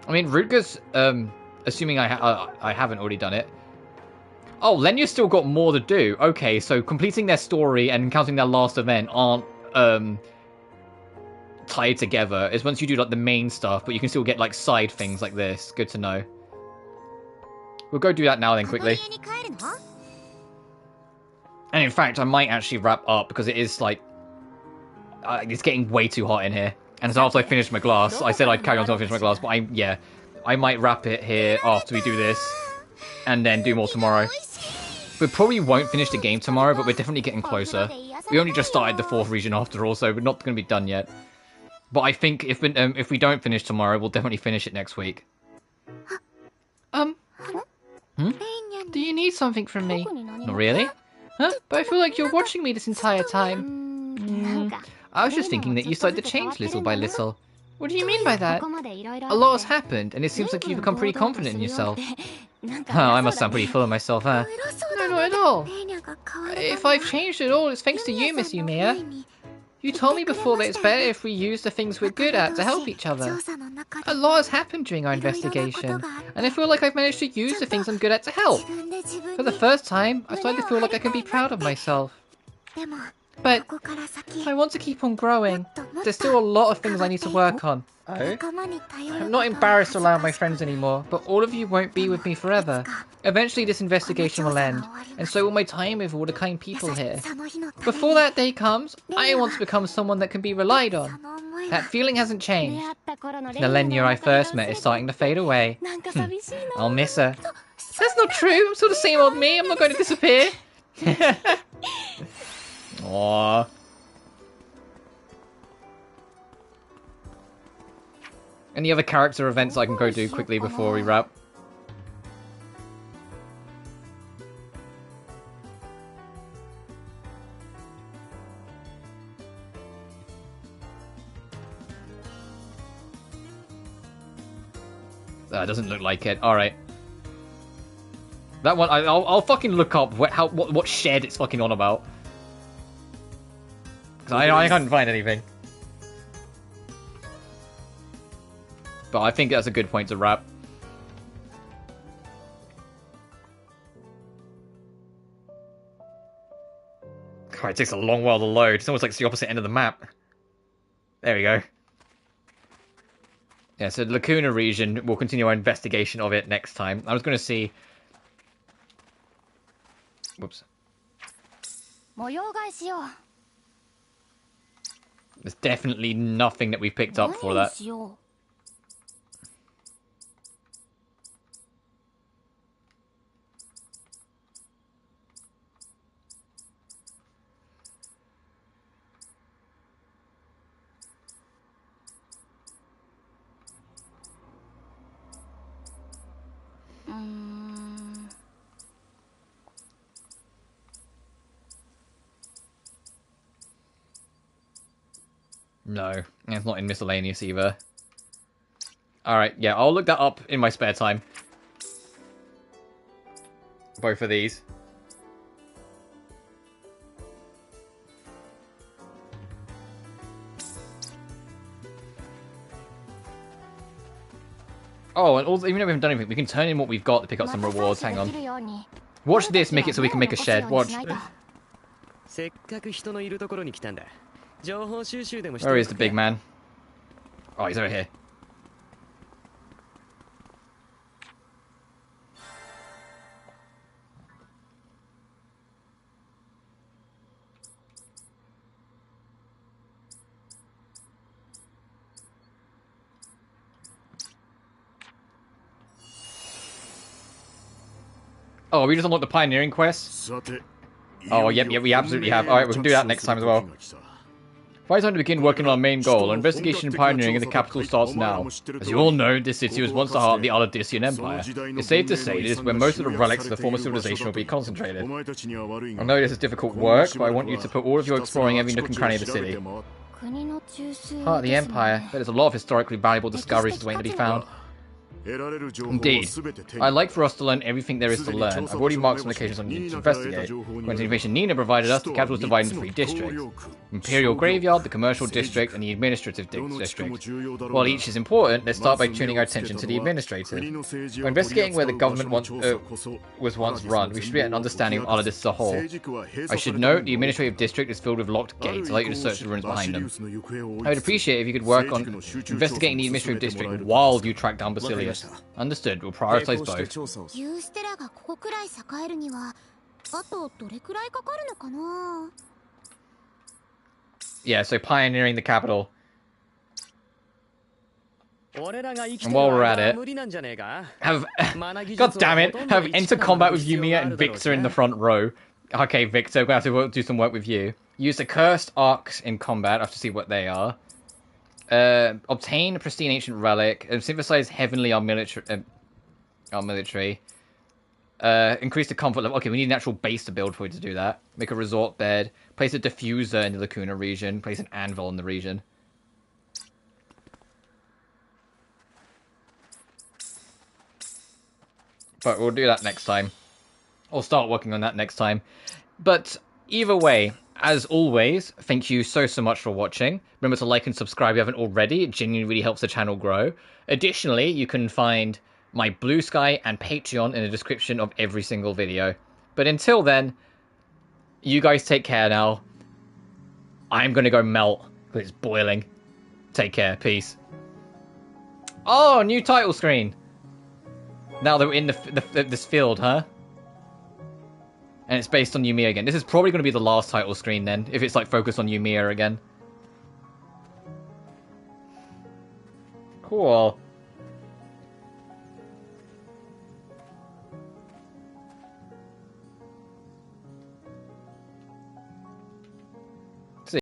I mean, Rutger's, assuming I haven't already done it. Oh, Lenya's still got more to do. Okay, so completing their story and encountering their last event aren't, tied together. It's once you do, like, the main stuff, but you can still get, like, side things like this. Good to know. We'll go do that now then, quickly. And in fact, I might actually wrap up, because it is, like, it's getting way too hot in here. And so after I finish my glass, I said I'd carry on until I finish my glass, but I might wrap it here after we do this, and then do more tomorrow. We probably won't finish the game tomorrow, but we're definitely getting closer. We only just started the 4th region after all, so we're not going to be done yet. But I think if we don't finish tomorrow, we'll definitely finish it next week. Hmm? Do you need something from me? Not really. Huh? But I feel like you're watching me this entire time. I was just thinking that you started to change little by little. What do you mean by that? A lot has happened, and it seems like you've become pretty confident in yourself. Oh, I must sound pretty full of myself, huh? No, not at all. If I've changed at all, it's thanks to you, Miss Yumia. You told me before that it's better if we use the things we're good at to help each other. A lot has happened during our investigation, and I feel like I've managed to use the things I'm good at to help. For the first time, I'm starting to feel like I can be proud of myself. But I want to keep on growing. There's still a lot of things I need to work on. Oh? I'm not embarrassed to allow my friends anymore, but all of you won't be with me forever. Eventually this investigation will end, and so will my time with all the kind people here. Before that day comes, I want to become someone that can be relied on. That feeling hasn't changed. The Lenya I first met is starting to fade away. I'll miss her. That's not true, I'm still the same old me, I'm not going to disappear. Aww. Any other character events I can go do quickly before we wrap? That doesn't look like it. Alright. That one, I'll fucking look up what shed it's fucking on about. Because I can't find anything. But I think that's a good point to wrap. God, it takes a long while to load. It's almost like it's the opposite end of the map. There we go. Yeah, so the Lacuna region, we'll continue our investigation of it next time. I was going to see... Whoops. There's definitely nothing that we picked up for that. No, it's not in miscellaneous either. Alright, yeah, I'll look that up in my spare time. Both of these. Oh, and also, even though we haven't done anything, we can turn in what we've got to pick up some rewards. Hang on. Watch this, make it so we can make a shed. Watch. Where is the big man? Oh, he's over here. Oh, we just unlocked the pioneering quest? Oh, yep, we absolutely have. Alright, we can do that next time as well. Finally time to begin working on our main goal. Our investigation and pioneering in the capital starts now. As you all know, this city was once the heart of the Aladissian Empire. It's safe to say it is where most of the relics of the former civilization will be concentrated. I know this is difficult work, but I want you to put all of your exploring every nook and cranny of the city. Heart of the Empire, there's a lot of historically valuable discoveries waiting to be found. Indeed. I'd like for us to learn everything there is to learn. I've already marked some locations I need to investigate. According to the information Nina provided us, the capital is divided into 3 districts. Imperial Graveyard, the Commercial District, and the Administrative District. While each is important, let's start by tuning our attention to the Administrative. By investigating where the government was once run, we should get an understanding of Aladis as a whole. I should note, the Administrative District is filled with locked gates. I'd like you to search the rooms behind them. I would appreciate it if you could work on investigating the Administrative District while you track down Basilius. Understood. We'll prioritize both. ユーステラがここくらい栄えるにはあとどれくらいかかるのかな Yeah, so pioneering the capital. And while we're at it, God damn it, have enter combat with Yumia and Victor in the front row. Okay, Victor, we're going to have to do some work with you. Use the cursed arcs in combat. I have to see what they are. Obtain a pristine ancient relic. Synthesize heavenly our military. Increase the comfort level. Okay, we need an actual base to build for you to do that. Make a resort bed. Place a diffuser in the Lacuna region. Place an anvil in the region. But we'll do that next time. I'll start working on that next time. But either way, as always, thank you so much for watching. Remember to like and subscribe if you haven't already. It genuinely really helps the channel grow. Additionally, you can find my BlueSky and Patreon in the description of every single video. But until then, you guys take care now. I'm going to go melt because it's boiling. Take care. Peace. Oh, new title screen. Now that we're in this field, huh? And it's based on Yumia again. This is probably going to be the last title screen then, if it's like focused on Yumia again. Cool.